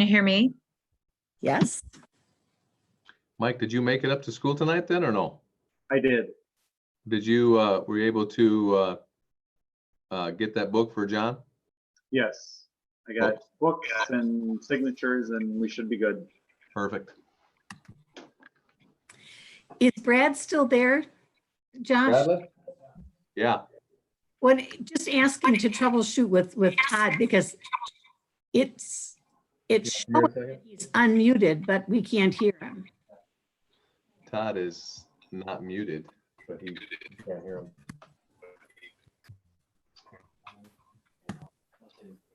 you hear me? Yes. Mike, did you make it up to school tonight then or no? I did. Did you, were you able to get that book for John? Yes. I got books and signatures and we should be good. Perfect. Is Brad still there, Josh? Bradley? Yeah, Just ask him to troubleshoot with Todd because it's showing that he's unmuted, but we can't hear him. Todd is not muted, but he can't hear him.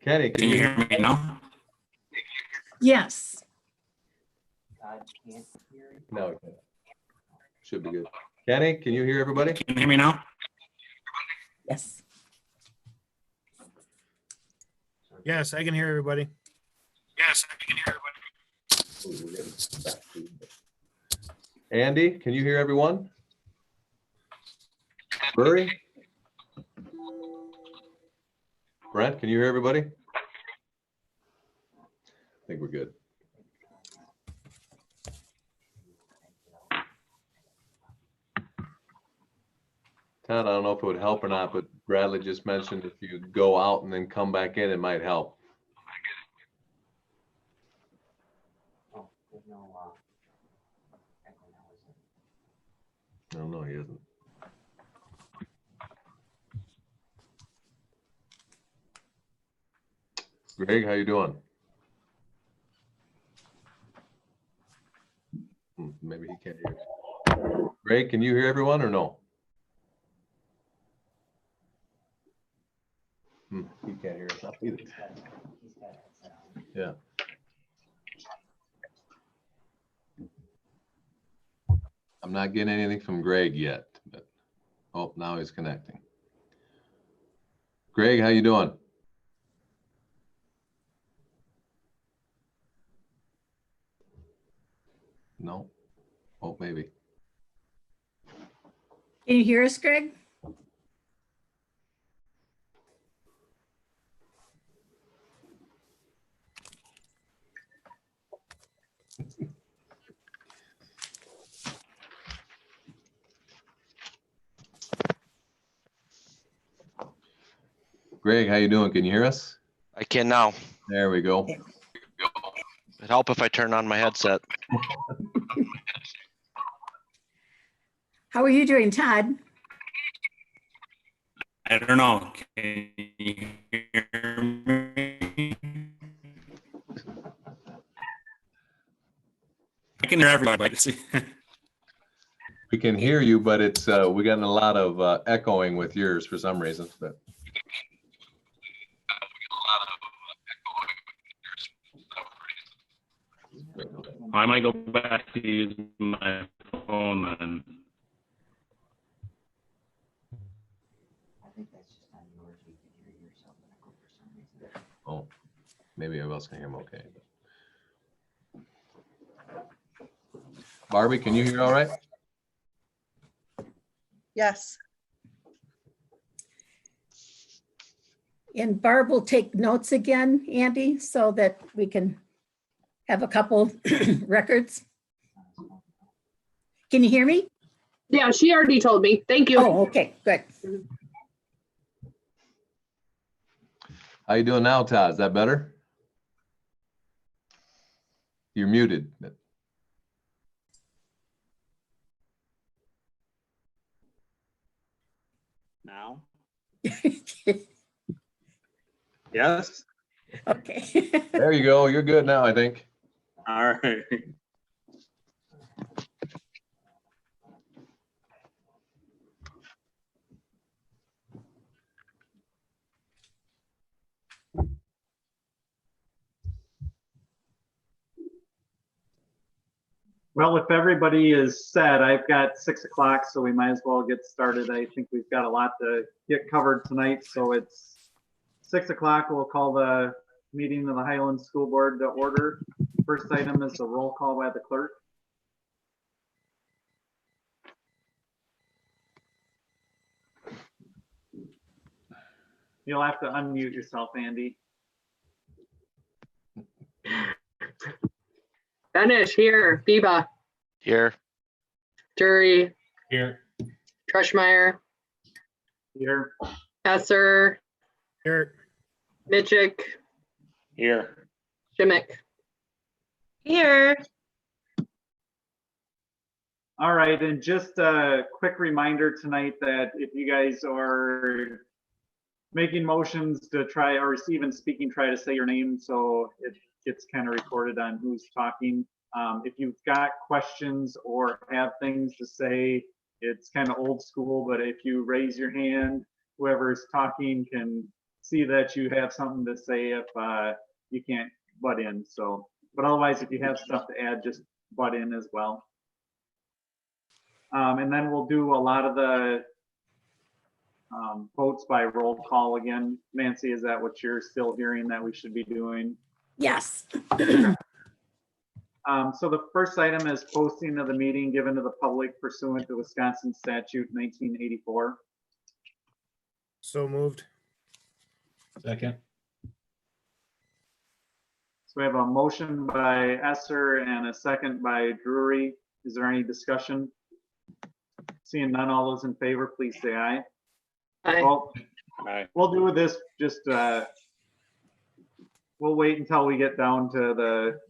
Kenny, Can you hear me now? Yes. No, he can't. Should be good. Kenny, can you hear everybody? Can you hear me now? Yes. Yes, I can hear everybody. Yes, I can hear everybody. Andy, can you hear everyone? Burry? Brent, can you hear everybody? I think we're good. Todd, I don't know if it would help or not, but Bradley just mentioned if you go out and then come back in, it might help. No, he isn't. Greg, how you doing? Maybe he can't hear. Greg, can you hear everyone or no? He can't hear us either. Yeah. I'm not getting anything from Greg yet, but oh, now he's connecting. Greg, how you doing? No. Oh, maybe. Can you hear us, Greg? Greg, how you doing? Can you hear us? I can now. There we go. It'd help if I turn on my headset. How are you doing, Todd? I don't know. Can you hear me? I can hear everybody. We can hear you, but it's we got a lot of echoing with yours for some reason. But I might go back to use my phone and. oh, maybe everyone else can hear him okay. Barbie, can you hear all right? Yes. And Barb will take notes again, Andy, so that we can have a couple records. Can you hear me? Yeah, she already told me. Thank you. Oh, okay, good. How you doing now, Todd? Is that better? You're muted. Now? Yes? Okay. There you go. You're good now, I think. All right. Well, if everybody is set, I've got 6 o'clock, so we might as well get started. I think we've got a lot to get covered tonight, so it's 6 o'clock. We'll call the meeting of the Highland School Board to order. First item is a roll call by the clerk. You'll have to unmute yourself, Andy. Benish here. Biba, Here. Jury, Here. Trushmeyer, Here. Esser, Here, Mitchick, Here. Schimick. Here. All right, and just a quick reminder tonight that if you guys are making motions to try, or even speaking, try to say your name so it gets kind of recorded on who's talking. If you've got questions or have things to say, it's kind of old school, but if you raise your hand, whoever's talking can see that you have something to say if you can't butt in. So, but otherwise, if you have stuff to add, just butt in as well. And then we'll do a lot of the votes by roll call again. Nancy, is that what you're still hearing that we should be doing? Yes. So the first item is posting of the meeting given to the public pursuant to Wisconsin statute 1984. so moved. Second. So we have a motion by Esser and a second by Drury. Is there any discussion? Seeing none, all those in favor, please say aye. Aye. Well, Aye. we'll do this, just, we'll wait until we get down to the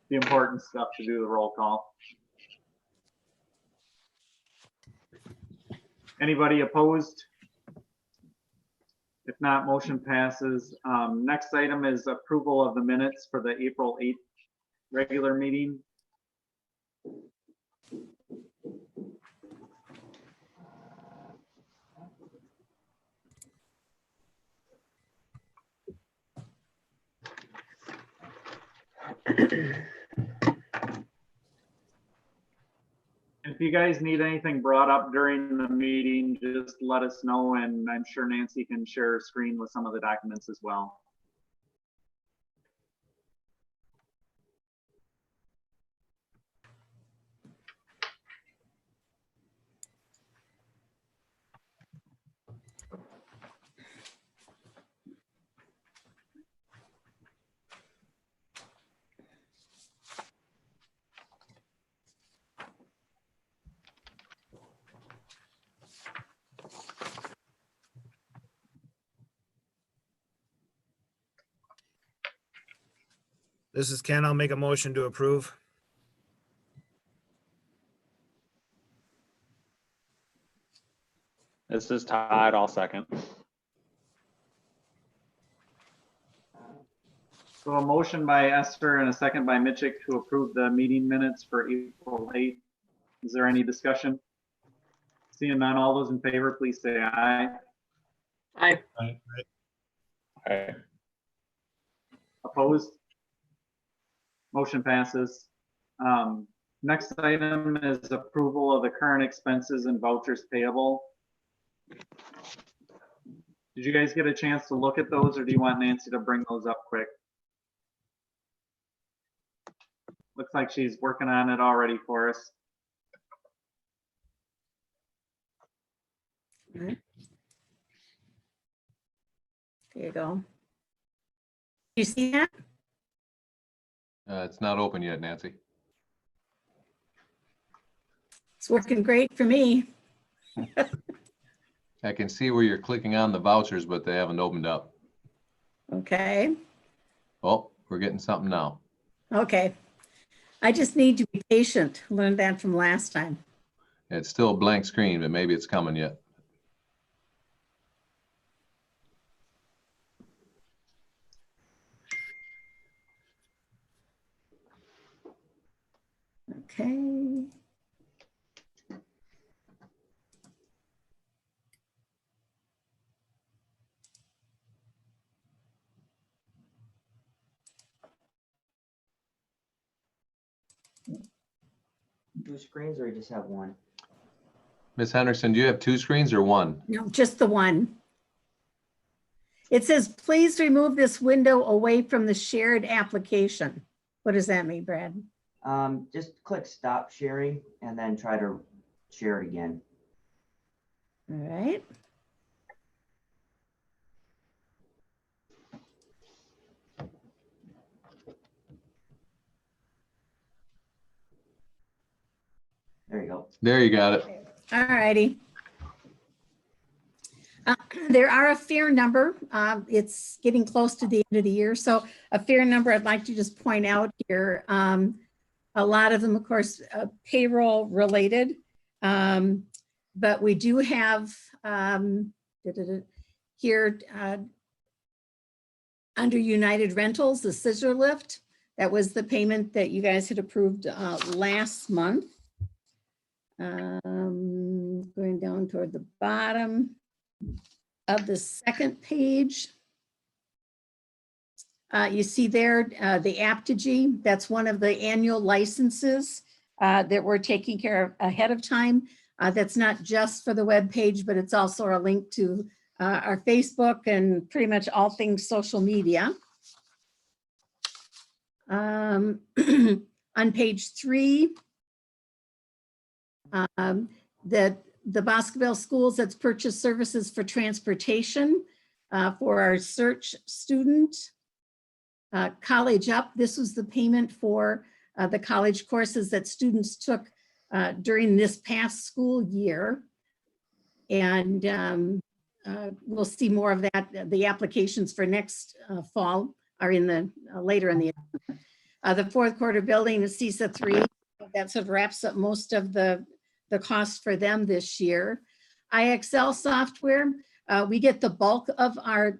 important stuff to do the roll call. Anybody opposed? If not, motion passes. Next item is approval of the minutes for the April 8th regular meeting. If you guys need anything brought up during the meeting, just let us know, and I'm sure Nancy can share a screen with some of the documents as well. This is Ken. I'll make a motion to approve. This is Todd. I'll second. So a motion by Esther and a second by Mitchick to approve the meeting minutes for April 8th. Is there any discussion? Seeing none, all those in favor, please say aye. Aye. Aye. Opposed? Motion passes. Next item is approval of the current expenses and vouchers payable. Did you guys get a chance to look at those, or do you want Nancy to bring those up quick? Looks like she's working on it already for us. There you go. You see that? It's not open yet, Nancy. It's working great for me. I can see where you're clicking on the vouchers, but they haven't opened up. Okay. Oh, we're getting something now. Okay. I just need to be patient. Learned that from last time. It's still a blank screen, but maybe it's coming yet. Okay. Two screens, or you just have one? Miss Henderson, do you have two screens or one? No, just the one. It says, please remove this window away from the shared application. What does that mean, Brad? Just click stop sharing and then try to share it again. All right. we go. There you got it. All righty. There are a fair number. It's getting close to the end of the year, so a fair number I'd like to just point out here. A lot of them, of course, payroll related, but we do have here under United Rentals, the scissor lift. That was the payment that you guys had approved last month. Going down toward the bottom of the second page. You see there the Aptigee, that's one of the annual licenses that we're taking care of ahead of time. That's not just for the web page, but it's also a link to our Facebook and pretty much all things social media. On page 3, the Boscoville Schools that's purchased services for transportation for our search student. College Up, this was the payment for the college courses that students took during this past school year. And we'll see more of that. The applications for next fall are in the later in the fourth quarter building is CISA 3. That sort of wraps up most of the cost for them this year. IXL software, we get the bulk of our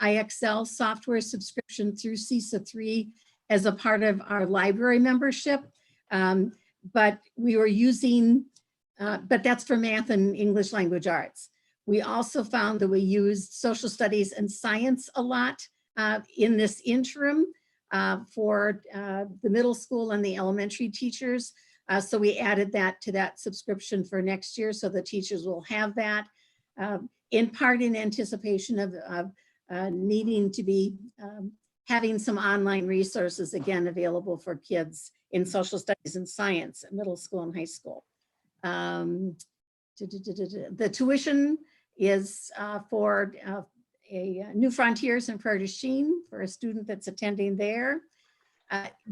IXL software subscription through CISA 3 as a part of our library membership. But we were using, but that's for math and English language arts. We also found that we used social studies and science a lot in this interim for the middle school and the elementary teachers. So we added that to that subscription for next year, so the teachers will have that, in part in anticipation of needing to be having some online resources again available for kids in social studies and science at middle school and high school. The tuition is for a New Frontiers in Prairie du Chien for a student that's attending there.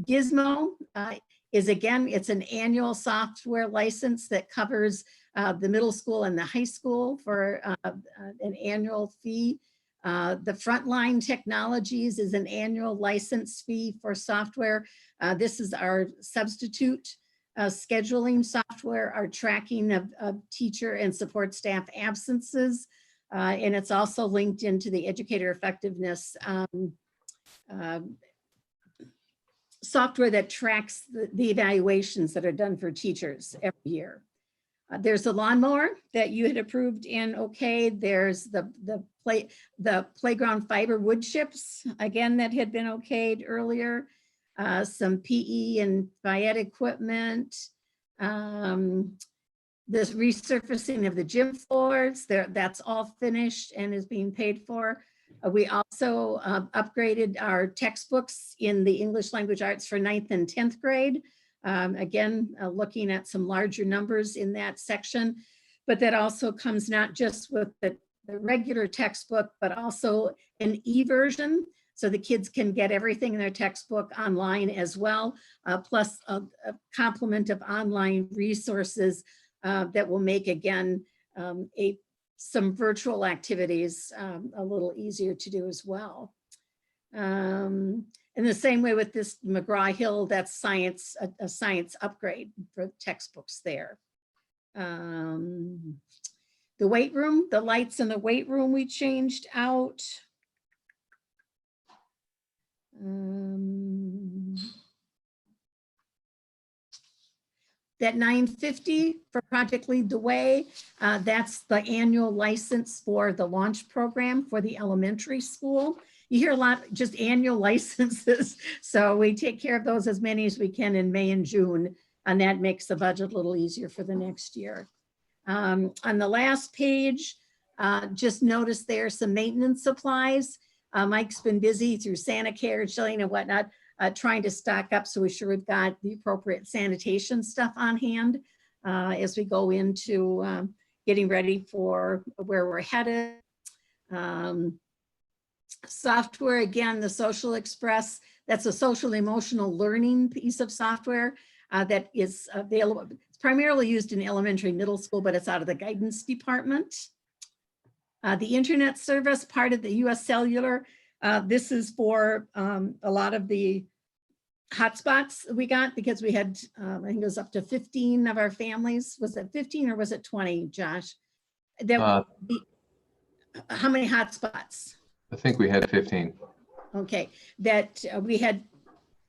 Gizmo is, again, it's an annual software license that covers the middle school and the high school for an annual fee. The Frontline Technologies is an annual license fee for software. This is our substitute scheduling software, our tracking of teacher and support staff absences. And it's also linked into the educator effectiveness software that tracks the evaluations that are done for teachers every year. There's a lawnmower that you had approved in okay. There's the playground fiber wood chips, again, that had been okayed earlier. Some PE and Viet equipment. This resurfacing of the gym floors, that's all finished and is being paid for. We also upgraded our textbooks in the English language arts for 9th and 10th grade. Again, looking at some larger numbers in that section, but that also comes not just with the regular textbook, but also an e-version. So the kids can get everything in their textbook online as well, plus a complement of online resources that will make, again, some virtual activities a little easier to do as well. In the same way with this McGraw-Hill, that's science, a science upgrade for textbooks there. The weight room, the lights in the weight room we changed out. That $950 for Project Lead the Way, that's the annual license for the launch program for the elementary school. You hear a lot, just annual licenses. So we take care of those as many as we can in May and June, and that makes the budget a little easier for the next year. On the last page, just notice there some maintenance supplies. Mike's been busy through Santa Care, chilling and whatnot, trying to stock up, so we're sure we've got the appropriate sanitation stuff on hand as we go into getting ready for where we're headed. Software, again, the Social Express, that's a social emotional learning piece of software that is available. It's primarily used in elementary, middle school, but it's out of the guidance department. The internet service, part of the US Cellular. This is for a lot of the hotspots we got because we had, I think it was up to 15 of our families. Was it 15 or was it 20, Josh? Uh, How many hotspots? I think we had 15. Okay, that we had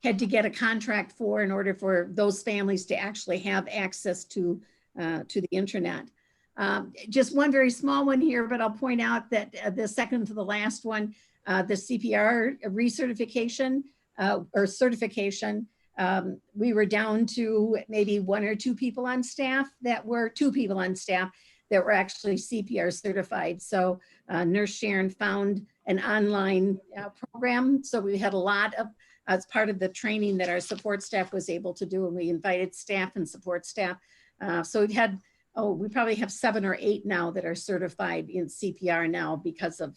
to get a contract for in order for those families to actually have access to the internet. Just one very small one here, but I'll point out that the second to the last one, the CPR recertification or certification, we were down to maybe 1 or 2 people on staff that were actually CPR certified. So Nurse Sharon found an online program. So we had a lot of, as part of the training that our support staff was able to do, and we invited staff and support staff. So we had, we probably have 7 or 8 now that are certified in CPR now because of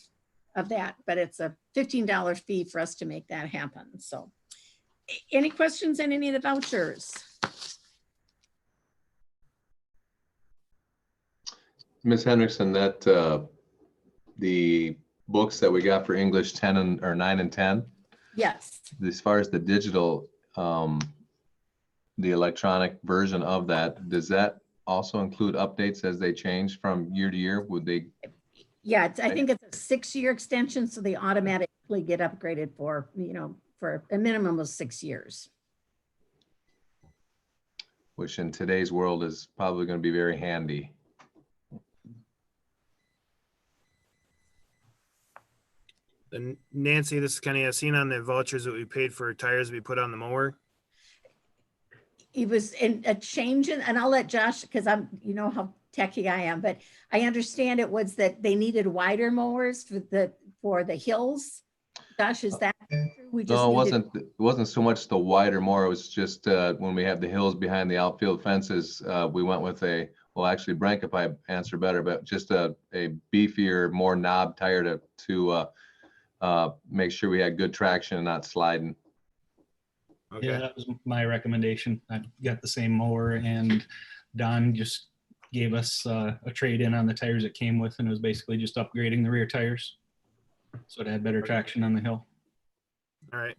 that, but it's a $15 fee for us to make that happen. So any questions on any of the vouchers? Ms. Hendrickson, that the books that we got for English 10 or 9 and 10, Yes. as far as the digital, the electronic version of that, does that also include updates as they change from year to year? Would they? Yeah, I think it's a 6-year extension, so they automatically get upgraded for, for a minimum of 6 years. Which in today's world is probably going to be very handy. Then Nancy, this is Kenny. I've seen on the vouchers that we paid for tires we put on the mower. It was a change in, and I'll let Josh, because I'm, you know how techy I am, but I understand it was that they needed wider mowers for the hills. Josh, is that true? We just No, needed- it wasn't so much the wider more. It was just when we have the hills behind the outfield fences, we went with well, actually, Brent could probably answer better, but just a beefier, more knob tire to make sure we had good traction and not sliding. Okay. Yeah, that was my recommendation. I got the same mower, and Don just gave us a trade-in on the tires it came with, and it was basically just upgrading the rear tires. So it had better traction on the hill. All right.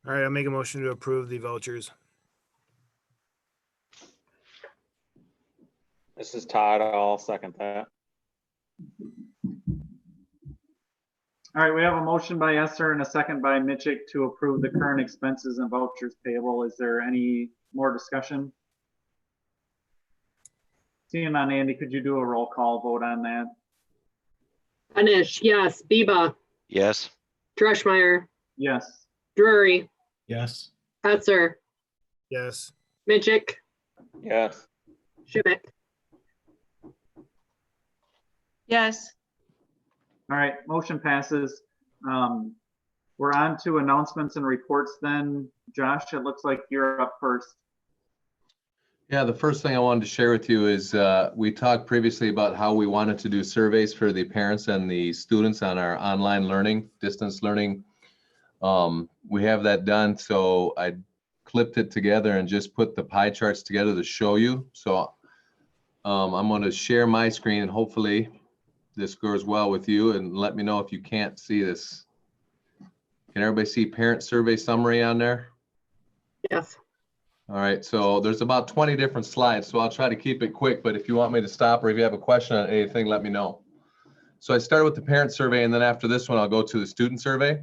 All right, I'll make a motion to approve the vouchers. This is Todd. I'll second that. All right, we have a motion by Esser and a second by Mitchell to approve the current expenses and vouchers payable. Is there any more discussion? Seeing none, Andy, could you do a roll call vote on that? Anish, yes. Biba, Yes. Dreschmeyer, Yes. Drury, Yes. Esser, Yes. Mitchell, Yes. Schmidt. Yes. All right, motion passes. We're on to announcements and reports then. Josh, it looks like you're up first. Yeah, the first thing I wanted to share with you is we talked previously about how we wanted to do surveys for the parents and the students on our online learning, distance learning. We have that done, so I clipped it together and just put the pie charts together to show you. So I'm going to share my screen, and hopefully this goes well with you, and let me know if you can't see this. Can everybody see parent survey summary on there? Yes. All right, so there's about 20 different slides, so I'll try to keep it quick, but if you want me to stop or if you have a question on anything, let me know. So I started with the parent survey, and then after this one, I'll go to the student survey.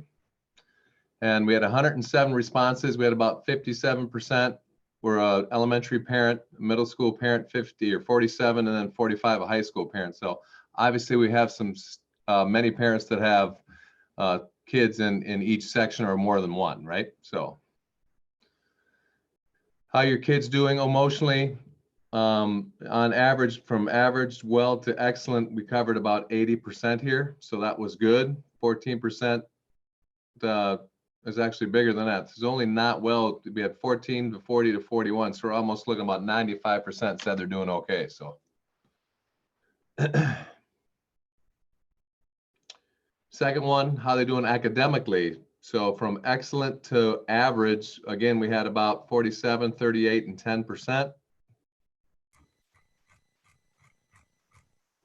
And we had 107 responses. We had about 57% were a elementary parent, middle school parent 50 or 47, and then 45 a high school parent. So obviously we have some many parents that have kids in each section or more than one, right? So how your kids doing emotionally? On average, from average, well to excellent, we covered about 80% here. So that was good. 14% is actually bigger than that. It's only not well. We had 14 to 40 to 41. So we're almost looking about 95% said they're doing okay. So Second one, how they doing academically. So from excellent to average, again, we had about 47, 38, and 10%.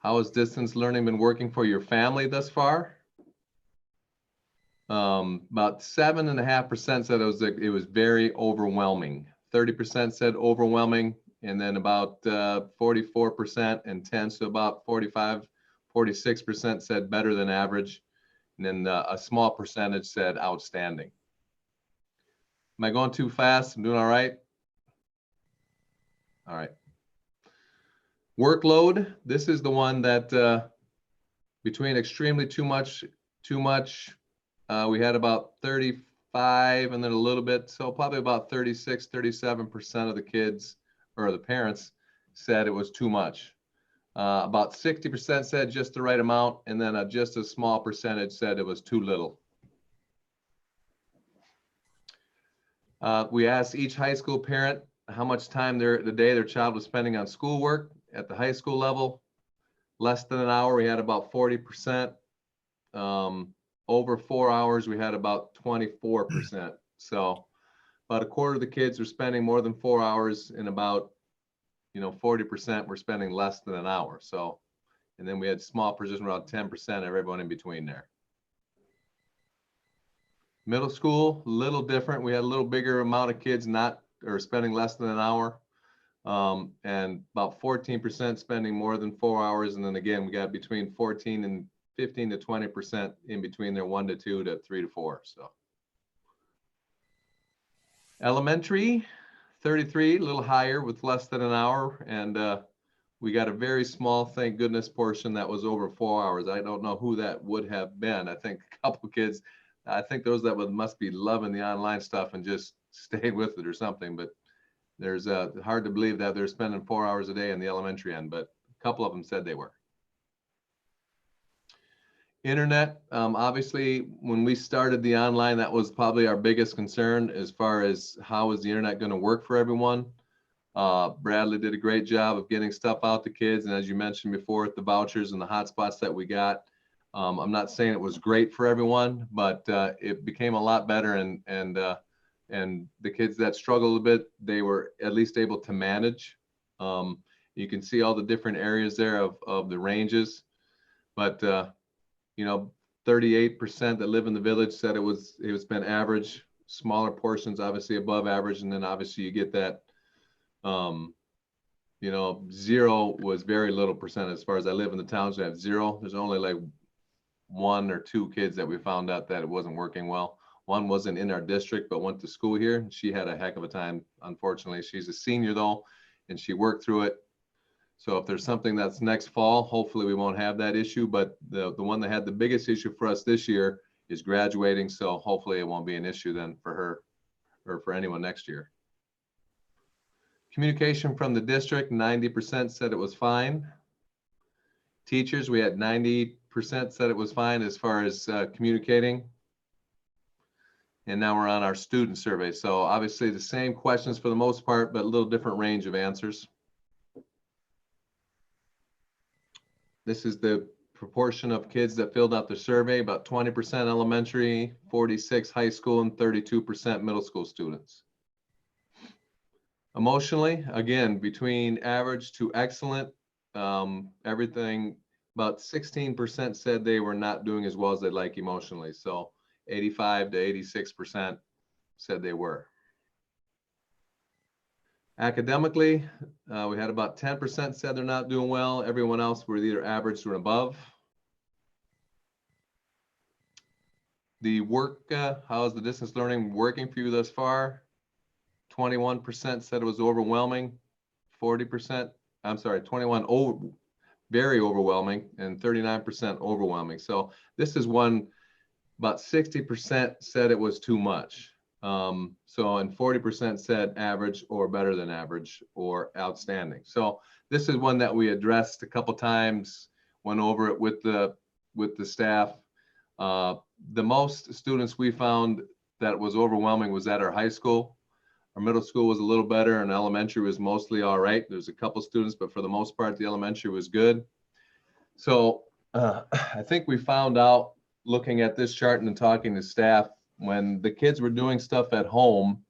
How has distance learning been working for your family thus far? About 7.5% said it was very overwhelming. 30% said overwhelming, and then about 44% and 10, so about 45, 46% said better than average, and then a small percentage said outstanding. Am I going too fast? I'm doing all right? All right. Workload, this is the one that between extremely too much, we had about 35 and then a little bit, so probably about 36, 37% of the kids or the parents said it was too much. About 60% said just the right amount, and then just a small percentage said it was too little. We asked each high school parent how much time the day their child was spending on schoolwork. At the high school level, less than an hour, we had about 40%. Over 4 hours, we had about 24%. So about a quarter of the kids were spending more than 4 hours, and about 40% were spending less than an hour. So, and then we had small percentage, around 10% of everyone in between there. Middle school, a little different. We had a little bigger amount of kids spending less than an hour. And about 14% spending more than 4 hours. And then again, we got between 14 and 15 to 20% in between there, 1 to 2 to 3 to 4. So elementary, 33, a little higher with less than an hour. And we got a very small, thank goodness, portion that was over 4 hours. I don't know who that would have been. I think a couple of kids, I think those that must be loving the online stuff and just stayed with it or something. But there's hard to believe that they're spending 4 hours a day in the elementary end, but a couple of them said they were. Internet, obviously, when we started the online, that was probably our biggest concern as far as how is the internet going to work for everyone. Bradley did a great job of getting stuff out to kids, and as you mentioned before, the vouchers and the hotspots that we got. I'm not saying it was great for everyone, but it became a lot better, and the kids that struggled a bit, they were at least able to manage. You can see all the different areas there of the ranges, but 38% that live in the village said it's been average. Smaller portions obviously above average, and then obviously you get that 0 was very little percent. As far as I live in the township, I have 0. There's only like 1 or 2 kids that we found out that it wasn't working well. One wasn't in our district, but went to school here. She had a heck of a time. Unfortunately, she's a senior though, and she worked through it. So if there's something that's next fall, hopefully we won't have that issue. But the one that had the biggest issue for us this year is graduating. So hopefully it won't be an issue then for her or for anyone next year. Communication from the district, 90% said it was fine. Teachers, we had 90% said it was fine as far as communicating. And now we're on our student survey. So obviously the same questions for the most part, but a little different range of answers. This is the proportion of kids that filled out the survey, about 20% elementary, 46 high school, and 32% middle school students. Emotionally, again, between average to excellent, everything, about 16% said they were not doing as well as they'd like emotionally. So 85 to 86% said they were. Academically, we had about 10% said they're not doing well. Everyone else were either average or above. The work, how is the distance learning working for you thus far? 21% said it was overwhelming. 40%, I'm sorry, 21 very overwhelming, and 39% overwhelming. So this is one, about 60% said it was too much. And 40% said average or better than average or outstanding. So this is one that we addressed a couple times, went over it with the staff. The most students we found that was overwhelming was at our high school. Our middle school was a little better, and elementary was mostly all right. There's a couple students, but for the most part, the elementary was good. So I think we found out looking at this chart and then talking to staff, when the kids were doing stuff at home,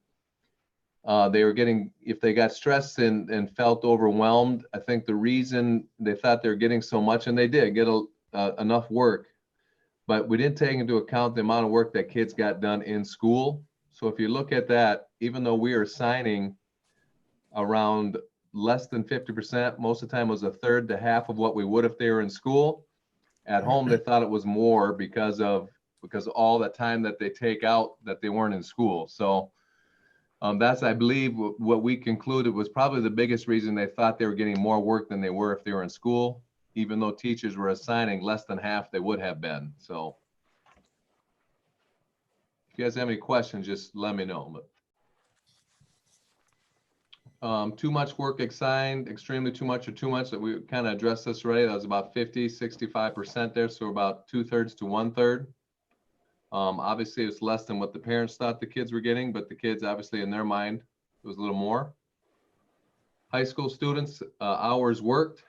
they were getting, if they got stressed and felt overwhelmed, I think the reason they thought they were getting so much, and they did get enough work, but we didn't take into account the amount of work that kids got done in school. So if you look at that, even though we are assigning around less than 50%, most of the time it was a third to half of what we would if they were in school. At home, they thought it was more because all the time that they take out that they weren't in school. So that's, I believe, what we concluded was probably the biggest reason they thought they were getting more work than they were if they were in school, even though teachers were assigning less than half they would have been. So if you guys have any questions, just let me know. But too much work assigned, extremely too much or too much, that we kind of addressed this already. That was about 65% there. So about 2/3 to 1/3. Obviously it's less than what the parents thought the kids were getting, but the kids obviously in their mind, it was a little more. High school students, hours worked.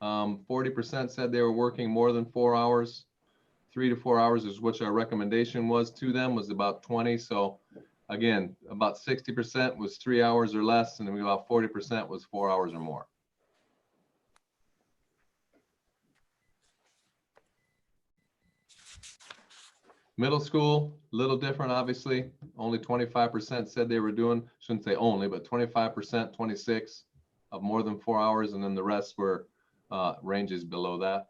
40% said they were working more than 4 hours. 3 to 4 hours is what our recommendation was to them, was about 20. So again, about 60% was 3 hours or less, and then about 40% was 4 hours or more. Middle school, a little different, obviously. Only 25% said they were doing, shouldn't say only, but 25%, 26 of more than 4 hours, and then the rest were ranges below that.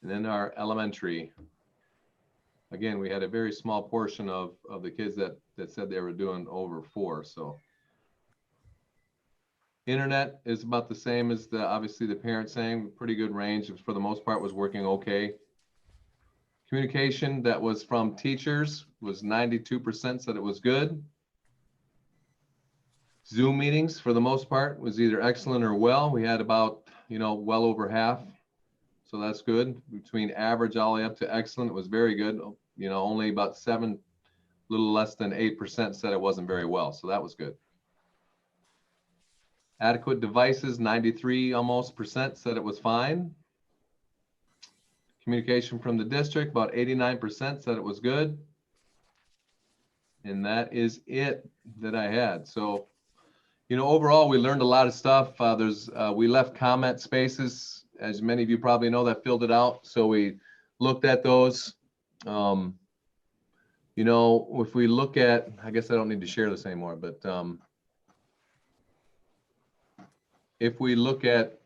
And then our elementary, again, we had a very small portion of the kids that said they were doing over 4. So internet is about the same as obviously the parents saying, pretty good range. For the most part was working okay. Communication that was from teachers was 92% said it was good. Zoom meetings for the most part was either excellent or well. We had about, well over half. So that's good. Between average all the way up to excellent, it was very good. Only about 7, little less than 8% said it wasn't very well. So that was good. Adequate devices, 93 almost % said it was fine. Communication from the district, about 89% said it was good. And that is it that I had. So, overall, we learned a lot of stuff. We left comment spaces, as many of you probably know, that filled it out. So we looked at those. If we look at, I guess I don't need to share this anymore, but if we look at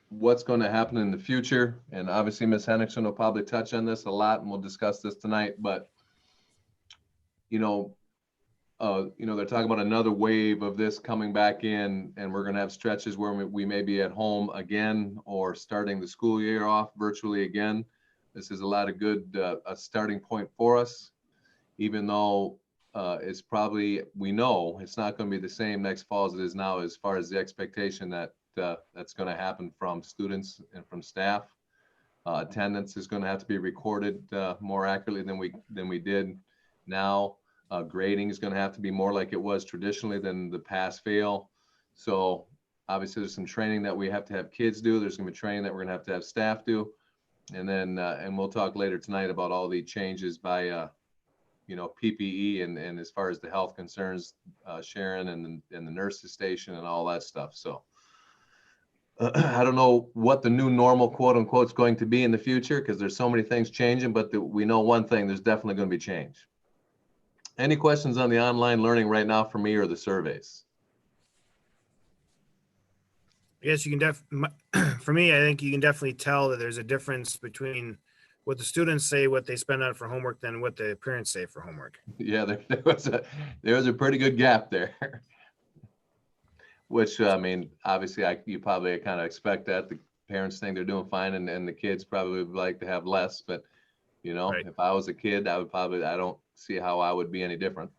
what's going to happen in the future, and obviously Ms. Henningsen will probably touch on this a lot, and we'll discuss this tonight, but they're talking about another wave of this coming back in, and we're going to have stretches where we may be at home again or starting the school year off virtually again. This is a lot of good a starting point for us, even though it's probably, we know it's not going to be the same next fall as it is now, as far as the expectation that that's going to happen from students and from staff. Attendance is going to have to be recorded more accurately than we did now. Grading is going to have to be more like it was traditionally than the pass fail. So obviously there's some training that we have to have kids do. There's going to be training that we're going to have staff do. And then, and we'll talk later tonight about all the changes by, PPE and as far as the health concerns, Sharon and the nurses station and all that stuff. So I don't know what the new normal, quote unquote, is going to be in the future, because there's so many things changing, but we know one thing, there's definitely going to be change. Any questions on the online learning right now for me or the surveys? Yes, you can for me, I think you can definitely tell that there's a difference between what the students say, what they spend on for homework, than what the parents say for homework. Yeah, there was a pretty good gap there. Which, I mean, obviously you probably kind of expect that. The parents think they're doing fine, and the kids probably would like to have less, but right. If I was a kid, I don't see how I would be any different.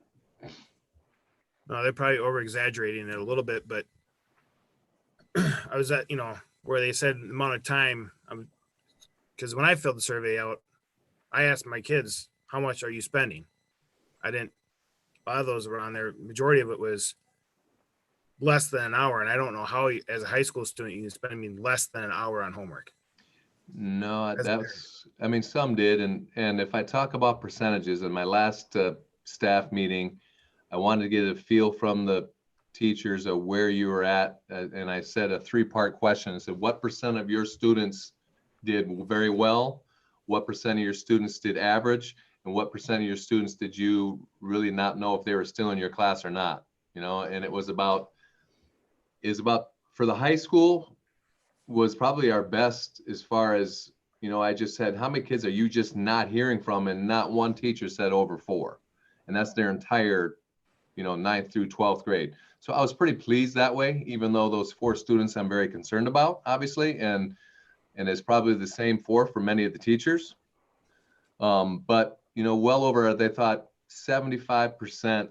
No, they're probably over exaggerating it a little bit, but I was at, where they said the amount of time, because when I filled the survey out, I asked my kids, how much are you spending? A lot of those were on there. Majority of it was less than an hour. And I don't know how, as a high school student, you can spend less than an hour on homework. No, That's that's, I mean, some did, and if I talk about percentages, in my last staff meeting, I wanted to get a feel from the teachers of where you were at, and I said a three-part question. I said, what percent of your students did very well? What percent of your students did average? And what percent of your students did you really not know if they were still in your class or not? You know, and it was about, for the high school, was probably our best as far as, you know, I just said, how many kids are you just not hearing from? And not one teacher said over 4. And that's their entire, you know, 9th through 12th grade. So I was pretty pleased that way, even though those 4 students I'm very concerned about, obviously, and it's probably the same for many of the teachers. But, you know, well over, they thought 75%,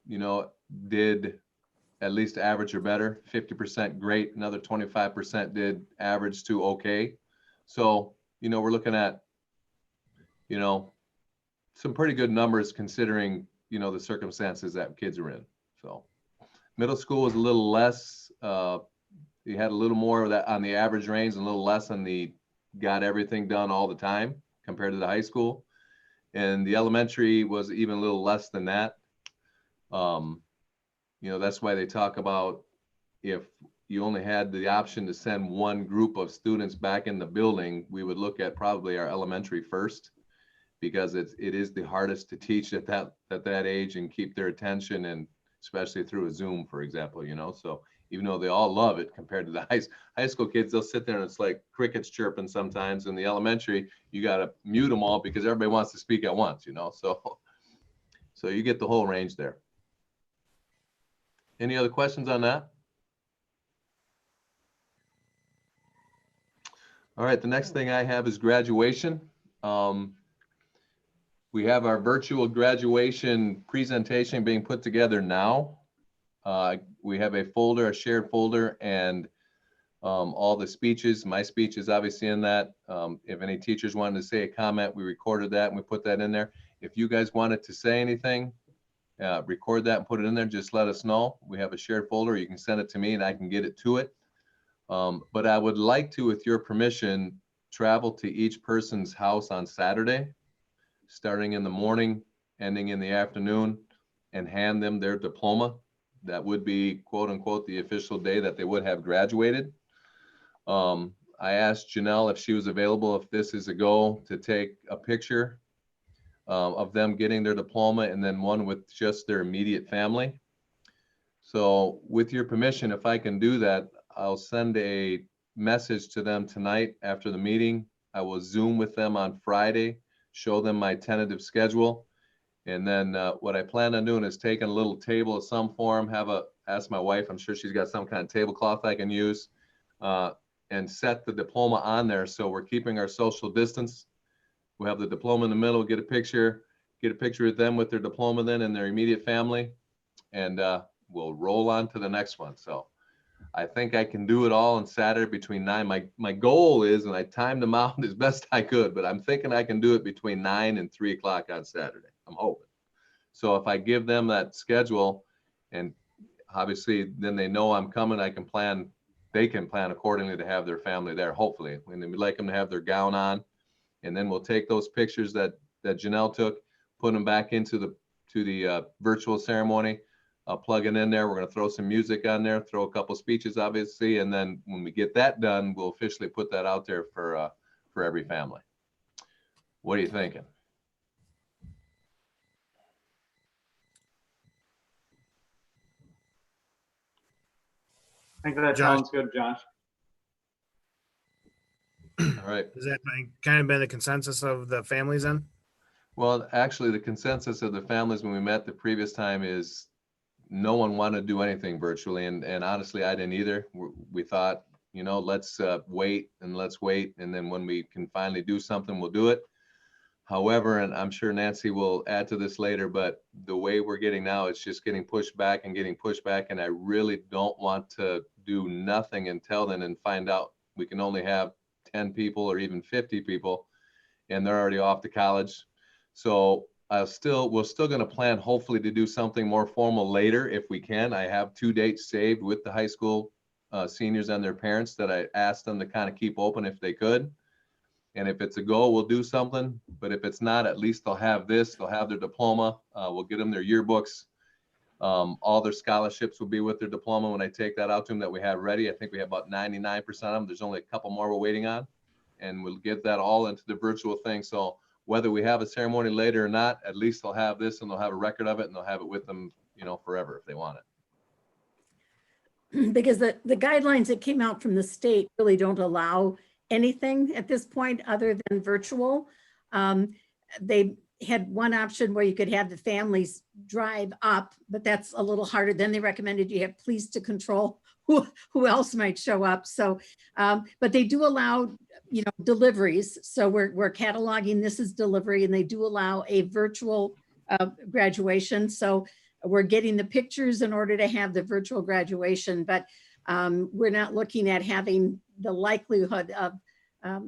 you know, did at least average or better, 50% great, another 25% did average to okay. So, you know, we're looking at, you know, some pretty good numbers considering, you know, the circumstances that kids are in. So middle school was a little less, you had a little more of that on the average range and a little less on the got everything done all the time compared to the high school. And the elementary was even a little less than that. You know, that's why they talk about if you only had the option to send one group of students back in the building, we would look at probably our elementary first, because it is the hardest to teach at that age and keep their attention, and especially through a Zoom, for example, you know. So even though they all love it compared to the high school kids, they'll sit there and it's like crickets chirping sometimes. In the elementary, you got to mute them all because everybody wants to speak at once, you know. So you get the whole range there. Any other questions on that? All right, the next thing I have is graduation. We have our virtual graduation presentation being put together now. We have a folder, a shared folder, and all the speeches. My speech is obviously in that. If any teachers wanted to say a comment, we recorded that and we put that in there. If you guys wanted to say anything, record that and put it in there. Just let us know. We have a shared folder. You can send it to me and I can get it to it. But I would like to, with your permission, travel to each person's house on Saturday, starting in the morning, ending in the afternoon, and hand them their diploma. That would be, quote unquote, the official day that they would have graduated. I asked Janelle if she was available, if this is a go, to take a picture of them getting their diploma, and then one with just their immediate family. So with your permission, if I can do that, I'll send a message to them tonight after the meeting. I will Zoom with them on Friday, show them my tentative schedule. And then what I plan on doing is taking a little table of some form, ask my wife, I'm sure she's got some kind of tablecloth I can use, and set the diploma on there. So we're keeping our social distance. We'll have the diploma in the middle, get a picture of them with their diploma then and their immediate family, and we'll roll on to the next one. So I think I can do it all on Saturday between 9. My goal is, and I timed them out as best I could, but I'm thinking I can do it between 9 and 3 o'clock on Saturday. I'm hoping. So if I give them that schedule, and obviously then they know I'm coming, they can plan accordingly to have their family there, hopefully. And then we'd like them to have their gown on. And then we'll take those pictures that Janelle took, put them back into the virtual ceremony, plug it in there. We're going to throw some music on there, throw a couple speeches, obviously. And then when we get that done, we'll officially put that out there for every family. What are you thinking? I think that Josh. sounds good, Josh. All right. Has that kind of been the consensus of the families then? Well, actually, the consensus of the families when we met the previous time is no one wanted to do anything virtually. And honestly, I didn't either. We thought, you know, let's wait. And then when we can finally do something, we'll do it. However, and I'm sure Nancy will add to this later, but the way we're getting now, it's just getting pushed back and getting pushed back. And I really don't want to do nothing until then and find out we can only have 10 people or even 50 people, and they're already off to college. So we're still going to plan hopefully to do something more formal later if we can. I have 2 dates saved with the high school seniors and their parents that I asked them to kind of keep open if they could. And if it's a go, we'll do something. But if it's not, at least they'll have this, they'll have their diploma. We'll get them their yearbooks. All their scholarships will be with their diploma when I take that out to them that we have ready. I think we have about 99% of them. There's only a couple more we're waiting on. And we'll get that all into the virtual thing. So whether we have a ceremony later or not, at least they'll have this and they'll have a record of it and they'll have it with them, you know, forever if they want it. Because the guidelines that came out from the state really don't allow anything at this point other than virtual. They had one option where you could have the families drive up, but that's a little harder. Then they recommended you have police to control who else might show up. So, but they do allow, you know, deliveries. So we're cataloging this as delivery, and they do allow a virtual graduation. So we're getting the pictures in order to have the virtual graduation, but we're not looking at having the likelihood of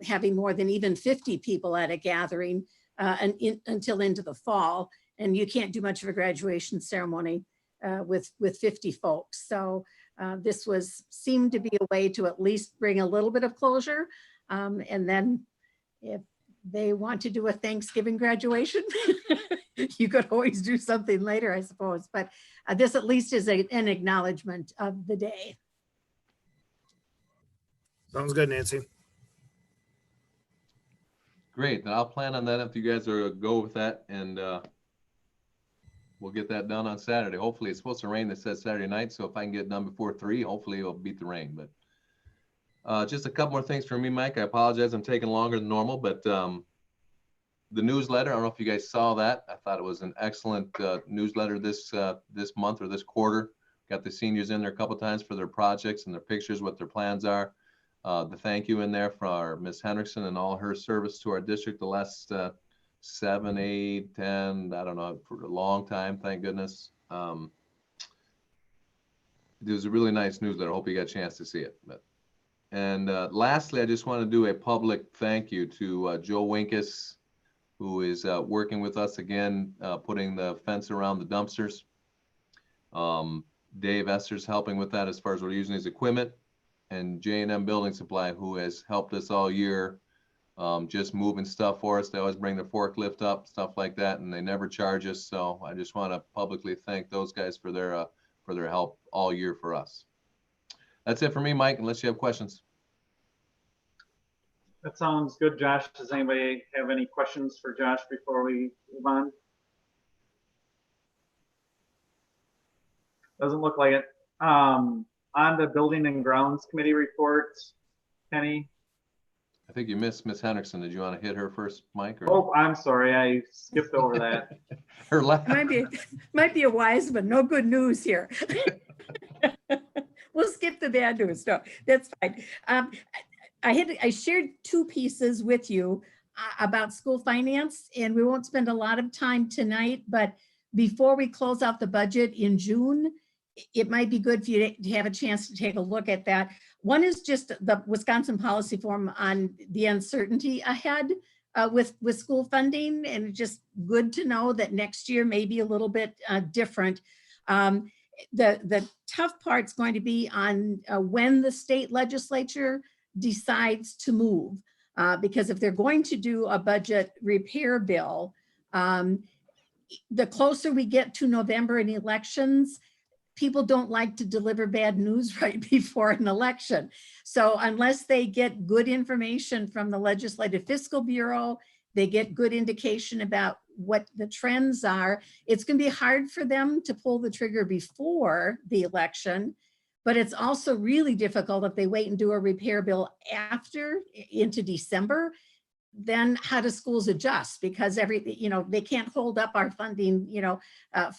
having more than even 50 people at a gathering until into the fall. And you can't do much of a graduation ceremony with 50 folks. So this seemed to be a way to at least bring a little bit of closure. And then if they want to do a Thanksgiving graduation, you could always do something later, I suppose. But this at least is an acknowledgement of the day. Sounds good, Nancy. Great. Then I'll plan on that if you guys are a go with that, and we'll get that done on Saturday. Hopefully it's supposed to rain. That says Saturday night. So if I can get it done before 3, hopefully it'll beat the rain. But just a couple more things for me, Mike. I apologize. I'm taking longer than normal, but the newsletter, I don't know if you guys saw that. I thought it was an excellent newsletter this month or this quarter. Got the seniors in there a couple times for their projects and their pictures, what their plans are. The thank you in there for our Miss Henriksen and all her service to our district the last 7, 8, 10, I don't know, for a long time, thank goodness. It was a really nice newsletter. I hope you got a chance to see it. And lastly, I just want to do a public thank you to Joe Winkus, who is working with us again, putting the fence around the dumpsters. Dave Esser's helping with that as far as we're using his equipment. And J&M Building Supply, who has helped us all year, just moving stuff for us. They always bring the forklift up, stuff like that, and they never charge us. So I just want to publicly thank those guys for their help all year for us. That's it for me, Mike, unless you have questions. That sounds good, Josh. Does anybody have any questions for Josh before we move on? Doesn't look like it. On the Building and Grounds Committee report, Kenny? I think you missed Miss Henriksen. Did you want to hit her first, Mike? Or? Oh, I'm sorry. I skipped over that. Her last. Might be a wise, but no good news here. We'll skip the bad news. No, that's fine. I shared 2 pieces with you about school finance, and we won't spend a lot of time tonight, but before we close out the budget in June, it might be good for you to have a chance to take a look at that. One is just the Wisconsin Policy Forum on the uncertainty ahead with school funding, and it's just good to know that next year may be a little bit different. The tough part's going to be on when the state legislature decides to move, because if they're going to do a budget repair bill, the closer we get to November and elections, people don't like to deliver bad news right before an election. So unless they get good information from the Legislative Fiscal Bureau, they get good indication about what the trends are, it's going to be hard for them to pull the trigger before the election. But it's also really difficult if they wait and do a repair bill after into December. Then how do schools adjust? Because they can't hold up our funding,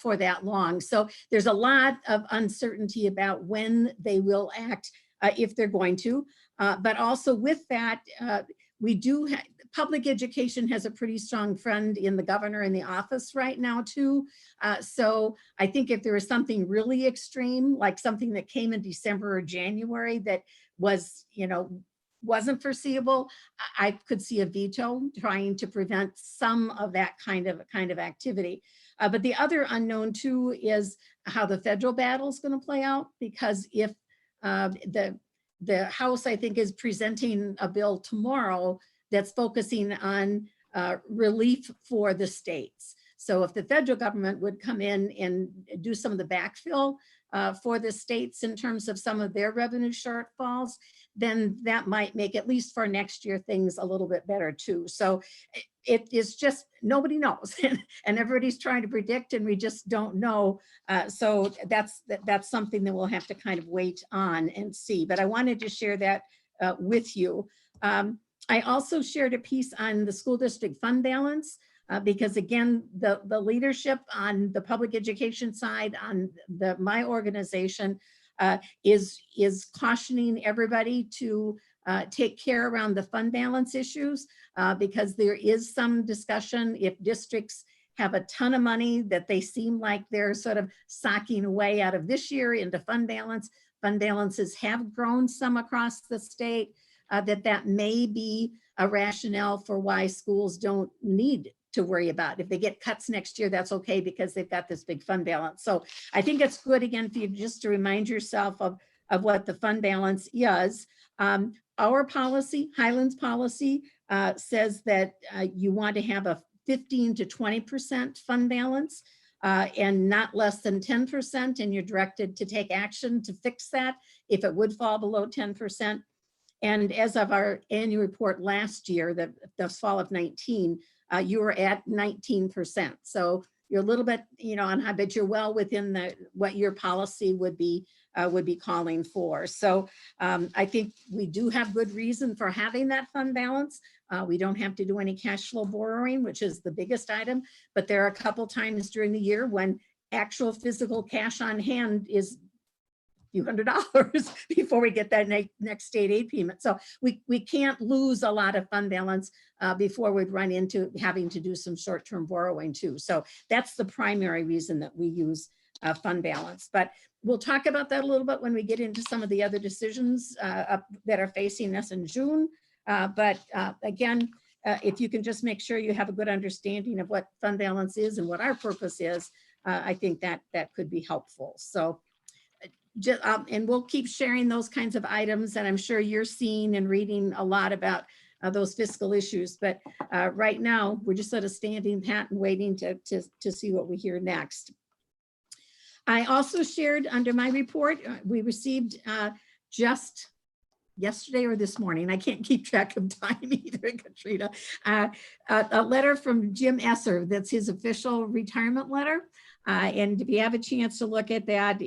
for that long. So there's a lot of uncertainty about when they will act, if they're going to. But also with that, we do have, public education has a pretty strong friend in the governor in the office right now too. So I think if there is something really extreme, like something that came in December or January that was, wasn't foreseeable, I could see a veto trying to prevent some of that kind of activity. But the other unknown too is how the federal battle is going to play out, because if the House, I think, is presenting a bill tomorrow that's focusing on relief for the states. So if the federal government would come in and do some of the backfill for the states in terms of some of their revenue shortfalls, then that might make, at least for next year, things a little bit better too. So it is just, nobody knows and everybody's trying to predict and we just don't know. So that's something that we'll have to kind of wait on and see. But I wanted to share that with you. I also shared a piece on the school district fund balance. Because again, the leadership on the public education side, on my organization, is cautioning everybody to take care around the fund balance issues, because there is some discussion if districts have a ton of money that they seem like they're sort of socking away out of this year into fund balance. Fund balances have grown some across the state, that may be a rationale for why schools don't need to worry about. If they get cuts next year, that's okay because they've got this big fund balance. So I think it's good, again, for you just to remind yourself of what the fund balance is. Our policy, Highlands policy, says that you want to have a 15 to 20% fund balance and not less than 10%, and you're directed to take action to fix that if it would fall below 10%. And as of our annual report last year, the fall of 19, you were at 19%. So you're a little bit, on high, but you're well within what your policy would be calling for. So I think we do have good reason for having that fund balance. We don't have to do any cash flow borrowing, which is the biggest item, but there are a couple times during the year when actual physical cash on hand is few $100s before we get that next state aid payment. So we can't lose a lot of fund balance before we'd run into having to do some short-term borrowing too. So that's the primary reason that we use fund balance. But we'll talk about that a little bit when we get into some of the other decisions that are facing us in June. Again, if you can just make sure you have a good understanding of what fund balance is and what our purpose is, I think that could be helpful. So. And we'll keep sharing those kinds of items, and I'm sure you're seeing and reading a lot about those fiscal issues. But right now, we're just sort of standing pat and waiting to see what we hear next. I also shared under my report, we received just yesterday or this morning, I can't keep track of time either, Katrina, a letter from Jim Esser. That's his official retirement letter. And if you have a chance to look at that,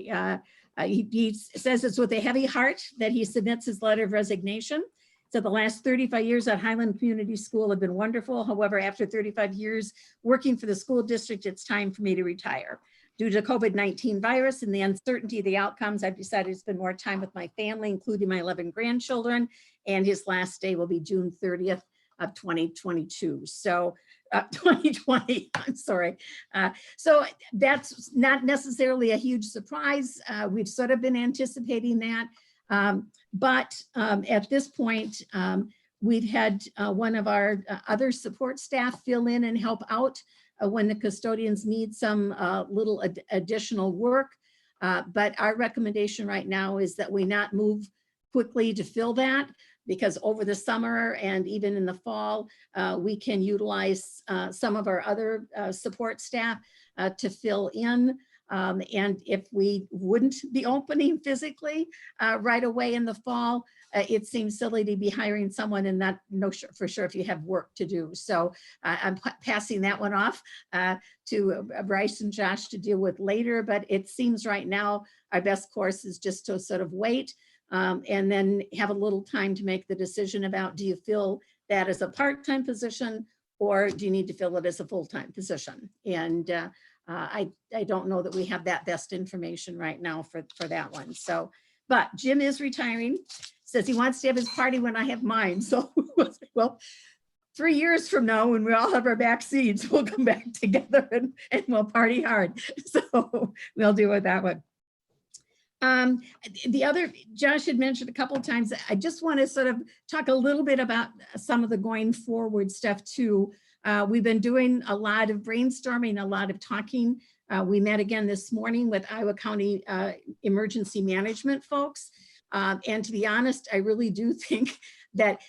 he says it's with a heavy heart that he submits his letter of resignation. So the last 35 years at Highland Community School have been wonderful. However, after 35 years working for the school district, it's time for me to retire. Due to COVID-19 virus and the uncertainty of the outcomes, I've decided to spend more time with my family, including my 11 grandchildren. And his last day will be June 30th of 2022. So 2020, I'm sorry. So that's not necessarily a huge surprise. We've sort of been anticipating that. But at this point, we've had one of our other support staff fill in and help out when the custodians need some little additional work. But our recommendation right now is that we not move quickly to fill that, because over the summer and even in the fall, we can utilize some of our other support staff to fill in. And if we wouldn't be opening physically right away in the fall, it seems silly to be hiring someone and not know for sure if you have work to do. So I'm passing that one off to Bryce and Josh to deal with later. But it seems right now our best course is just to sort of wait and then have a little time to make the decision about, do you fill that as a part-time position or do you need to fill it as a full-time position? And I don't know that we have that best information right now for that one. So, but Jim is retiring, says he wants to have his party when I have mine. So, well, 3 years from now, when we all have our vaccines, we'll come back together and we'll party hard. So we'll deal with that one. The other, Josh had mentioned a couple of times, I just want to sort of talk a little bit about some of the going forward stuff too. We've been doing a lot of brainstorming, a lot of talking. We met again this morning with Iowa County emergency management folks. And to be honest, I really do think that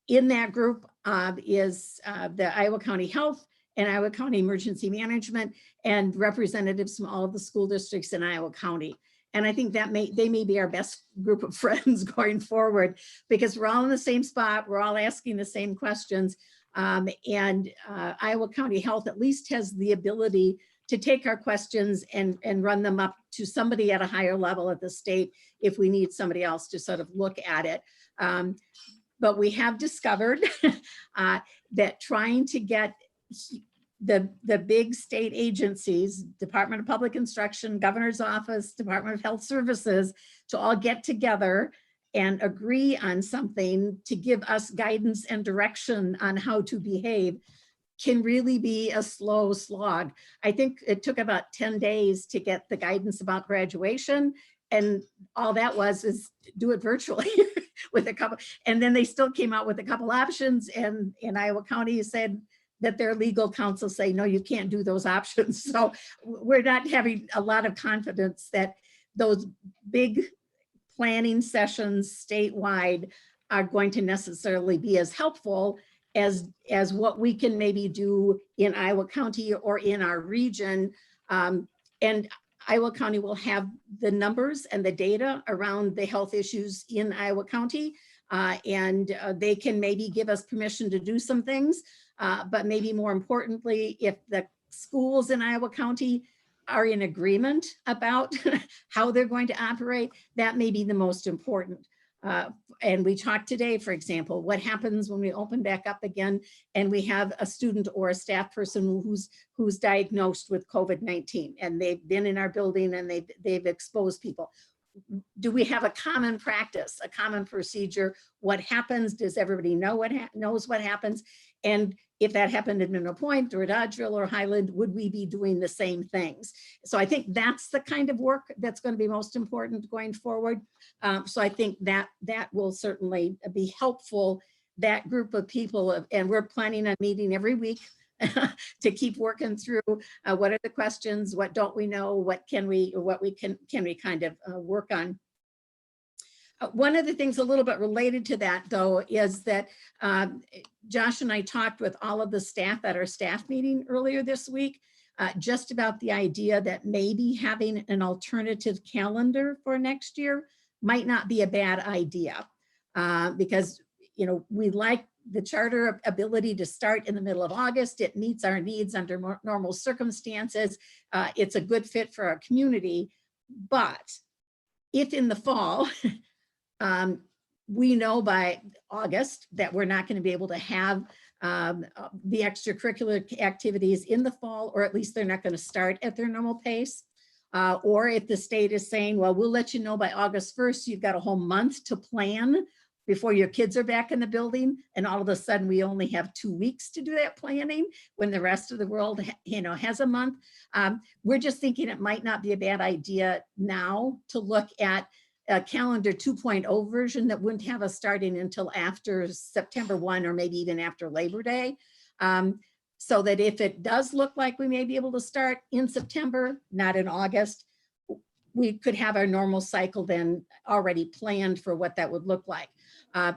In that group is the Iowa County Health and Iowa County Emergency Management and representatives from all of the school districts in Iowa County. And I think that they may be our best group of friends going forward, because we're all in the same spot. We're all asking the same questions. Iowa County Health at least has the ability to take our questions and run them up to somebody at a higher level at the state if we need somebody else to sort of look at it. But we have discovered that trying to get the big state agencies, Department of Public Instruction, Governor's Office, Department of Health Services, to all get together and agree on something to give us guidance and direction on how to behave can really be a slow slog. I think it took about 10 days to get the guidance about graduation, and all that is do it virtually with a couple, and then they still came out with a couple options, and in Iowa County said that their legal counsel say, no, you can't do those options. So we're not having a lot of confidence that those big planning sessions statewide are going to necessarily be as helpful as what we can maybe do in Iowa County or in our region. And Iowa County will have the numbers and the data around the health issues in Iowa County. And they can maybe give us permission to do some things. But maybe more importantly, if the schools in Iowa County are in agreement about how they're going to operate, that may be the most important. And we talked today, for example, what happens when we open back up again and we have a student or a staff person who's diagnosed with COVID-19 and they've been in our building and they've exposed people. Do we have a common practice, a common procedure? What happens? Does everybody know knows what happens? And if that happened in Mineral Point or Dodgeville or Highland, would we be doing the same things? So I think that's the kind of work that's going to be most important going forward. So I think that will certainly be helpful, that group of people, and we're planning on meeting every week to keep working through what are the questions, what don't we know, what can we kind of work on. One of the things a little bit related to that, though, is that Josh and I talked with all of the staff at our staff meeting earlier this week, just about the idea that maybe having an alternative calendar for next year might not be a bad idea, because we like the charter ability to start in the middle of August. It meets our needs under normal circumstances. It's a good fit for our community. But if in the fall, we know by August that we're not going to be able to have the extracurricular activities in the fall, or at least they're not going to start at their normal pace. Or if the state is saying, well, we'll let you know by August 1st, you've got a whole month to plan before your kids are back in the building. And all of a sudden we only have 2 weeks to do that planning when the rest of the world, has a month. We're just thinking it might not be a bad idea now to look at a calendar 2.0 version that wouldn't have us starting until after September 1 or maybe even after Labor Day. So that if it does look like we may be able to start in September, not in August, we could have our normal cycle then already planned for what that would look like.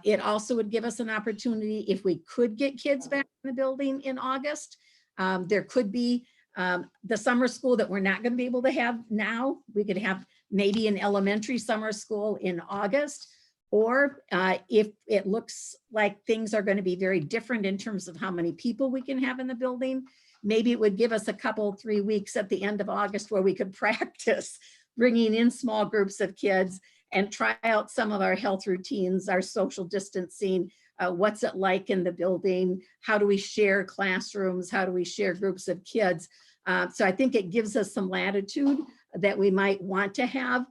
It also would give us an opportunity if we could get kids back in the building in August. There could be the summer school that we're not going to be able to have now. We could have maybe an elementary summer school in August, or if it looks like things are going to be very different in terms of how many people we can have in the building, maybe it would give us a couple, 3 weeks at the end of August where we could practice bringing in small groups of kids and try out some of our health routines, our social distancing, what's it like in the building, how do we share classrooms, how do we share groups of kids. So I think it gives us some latitude that we might want to have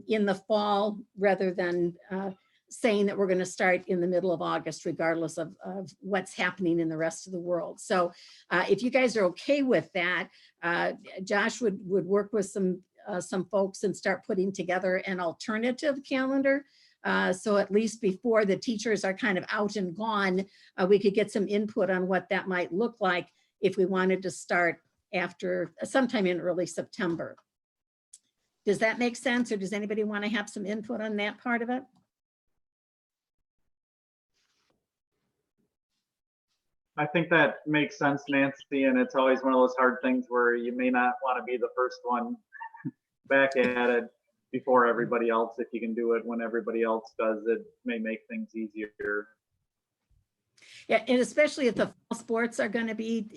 in the fall, rather than saying that we're going to start in the middle of August, regardless of what's happening in the rest of the world. So if you guys are okay with that, Josh would work with some folks and start putting together an alternative calendar. So at least before the teachers are kind of out and gone, we could get some input on what that might look like if we wanted to start after sometime in early September. Does that make sense, or does anybody want to have some input on that part of it? I think that makes sense, Nancy, and it's always one of those hard things where you may not want to be the first one back at it before everybody else. If you can do it when everybody else does, it may make things easier. Yeah, and especially if the fall sports are going to be,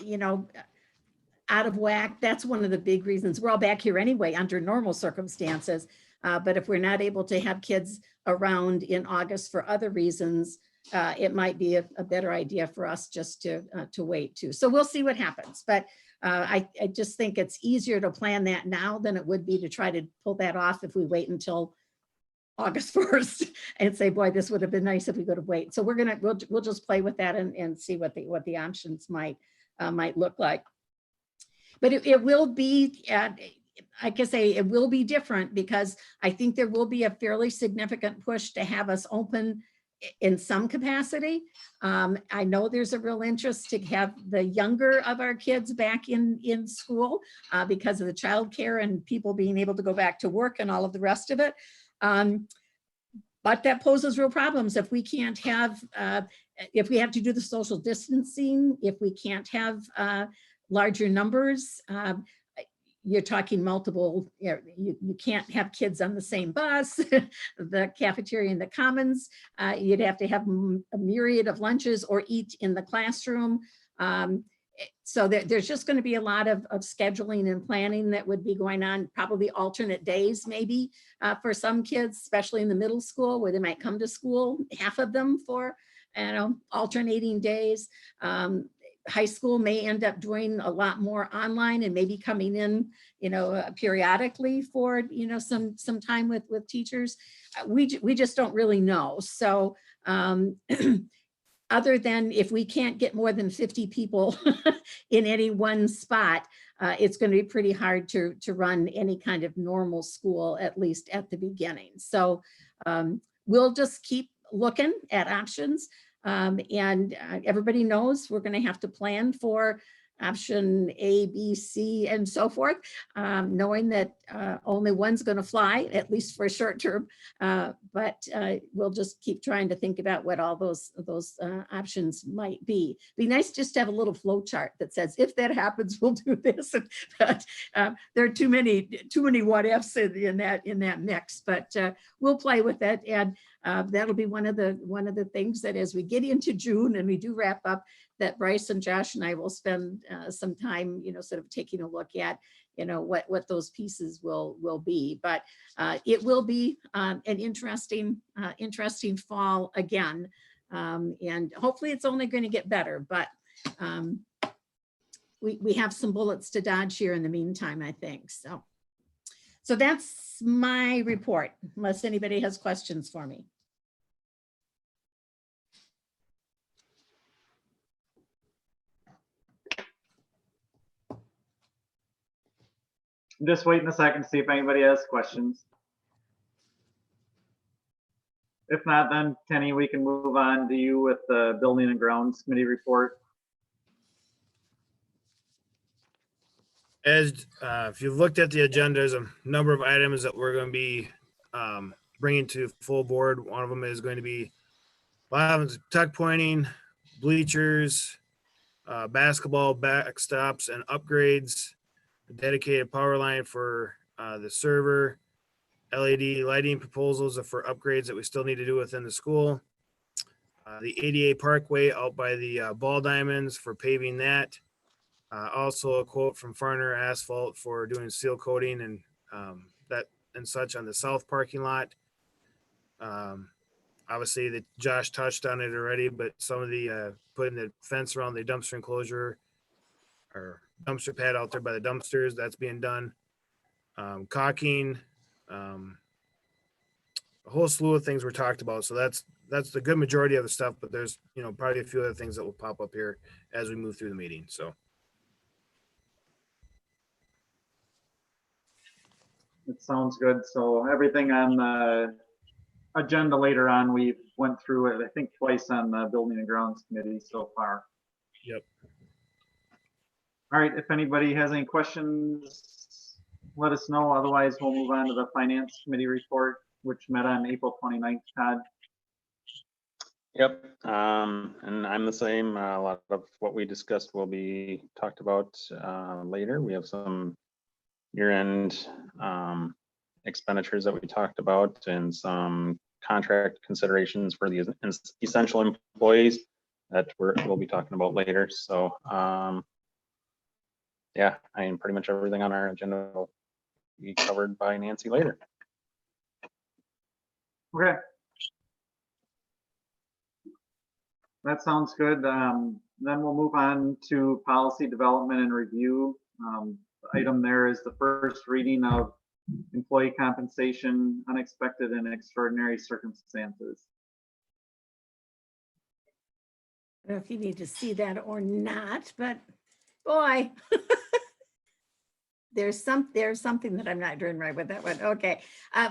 out of whack, that's one of the big reasons. We're all back here anyway under normal circumstances. But if we're not able to have kids around in August for other reasons, it might be a better idea for us just to wait too. So we'll see what happens. But I just think it's easier to plan that now than it would be to try to pull that off if we wait until August 1st and say, boy, this would have been nice if we could have waited. So we'll just play with that and see what the options might look like. But it will be, like I say, it will be different because I think there will be a fairly significant push to have us open in some capacity. I know there's a real interest to have the younger of our kids back in school because of the childcare and people being able to go back to work and all of the rest of it. But that poses real problems if we can't have, if we have to do the social distancing, if we can't have larger numbers. You're talking multiple, you can't have kids on the same bus, the cafeteria and the commons. You'd have to have a myriad of lunches or eat in the classroom. So there's just going to be a lot of scheduling and planning that would be going on, probably alternate days maybe for some kids, especially in the middle school where they might come to school, half of them for alternating days. High school may end up doing a lot more online and maybe coming in, periodically for, some time with teachers. We just don't really know. So other than if we can't get more than 50 people in any one spot, it's going to be pretty hard to run any kind of normal school, at least at the beginning. So we'll just keep looking at options. And everybody knows we're going to have to plan for option A, B, C, and so forth, knowing that only one's going to fly, at least for a short term. But we'll just keep trying to think about what all those options might be. Be nice just to have a little flow chart that says, if that happens, we'll do this. But there are too many what ifs in that mix. But we'll play with it, and that'll be one of the things that as we get into June and we do wrap up, that Bryce and Josh and I will spend some time, sort of taking a look at, what those pieces will be. But it will be an interesting fall again. And hopefully it's only going to get better, but we have some bullets to dodge here in the meantime, I think. So that's my report, unless anybody has questions for me. I'm just waiting a second to see if anybody has questions. If not, then Kenny, we can move on to you with the Building and Grounds Committee report. As if you looked at the agenda, there's a number of items that we're going to be bringing to full board. One of them is going to be tuck pointing, bleachers, basketball backstops and upgrades, a dedicated power line for the server, LED lighting proposals for upgrades that we still need to do within the school, the ADA Parkway out by the ball diamonds for paving that. Also a quote from Farner Asphalt for doing seal coating and that and such on the south parking lot. Obviously that Josh touched on it already, but some of the putting the fence around the dumpster enclosure or dumpster pad out there by the dumpsters, that's being done. Caulking, a whole slew of things were talked about. So that's the good majority of the stuff, but there's, probably a few other things that will pop up here as we move through the meeting. So. It sounds good. So everything on the agenda later on, we went through it, I think twice on the Building and Grounds Committee so far. Yep. All right, if anybody has any questions, let us know. Otherwise, we'll move on to the Finance Committee report, which met on April 29th, Todd. Yep, and I'm the same. A lot of what we discussed will be talked about later. We have some year-end expenditures that we talked about and some contract considerations for the essential employees that we'll be talking about later. So yeah, I mean, pretty much everything on our agenda will be covered by Nancy later. Okay. That sounds good. Then we'll move on to policy development and review. The item there is the first reading of employee compensation, unexpected and extraordinary circumstances. I don't know if you need to see that or not, but boy. There's something that I'm not doing right with that one. Okay.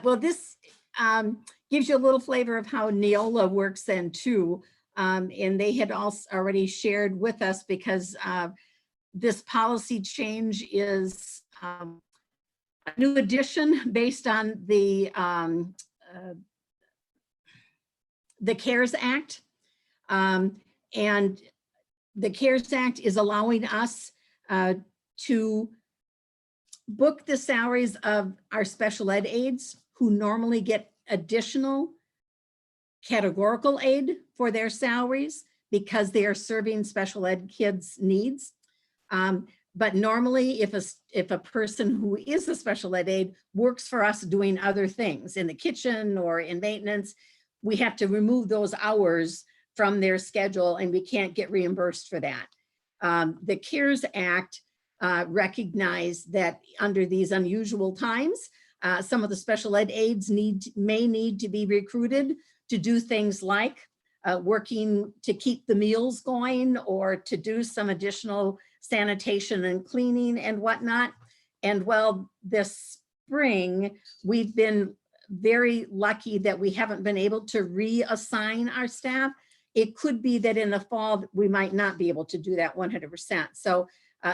Well, this gives you a little flavor of how Neola works then too. And they had also already shared with us because this policy change is a new addition based on the CARES Act. And the CARES Act is allowing us to book the salaries of our special ed aides who normally get additional categorical aid for their salaries because they are serving special ed kids' needs. But normally if a person who is a special ed aide works for us doing other things in the kitchen or in maintenance, we have to remove those hours from their schedule and we can't get reimbursed for that. The CARES Act recognized that under these unusual times, some of the special ed aides may need to be recruited to do things like working to keep the meals going or to do some additional sanitation and cleaning and whatnot. And well, this spring, we've been very lucky that we haven't been able to reassign our staff. It could be that in the fall, we might not be able to do that 100%. So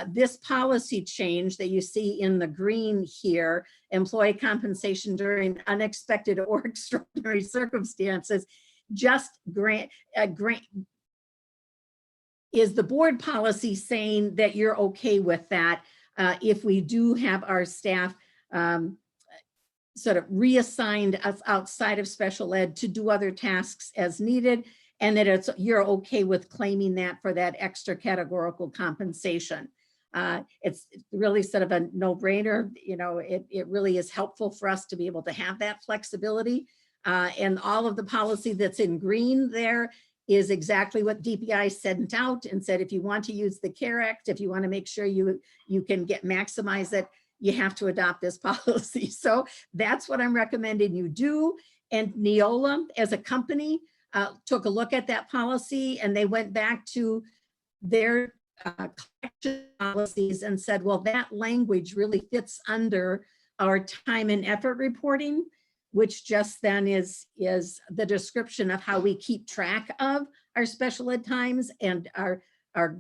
this policy change that you see in the green here, employee compensation during unexpected or extraordinary circumstances, just is the board policy saying that you're okay with that if we do have our staff sort of reassigned us outside of special ed to do other tasks as needed, and that you're okay with claiming that for that extra categorical compensation. It's really sort of a no-brainer. You know, it really is helpful for us to be able to have that flexibility. And all of the policy that's in green there is exactly what DPI sent out and said, if you want to use the CARE Act, if you want to make sure you can maximize it, you have to adopt this policy. So that's what I'm recommending you do. And Neola as a company took a look at that policy and they went back to their collection policies and said, well, that language really fits under our time and effort reporting, which just then is the description of how we keep track of our special ed times and our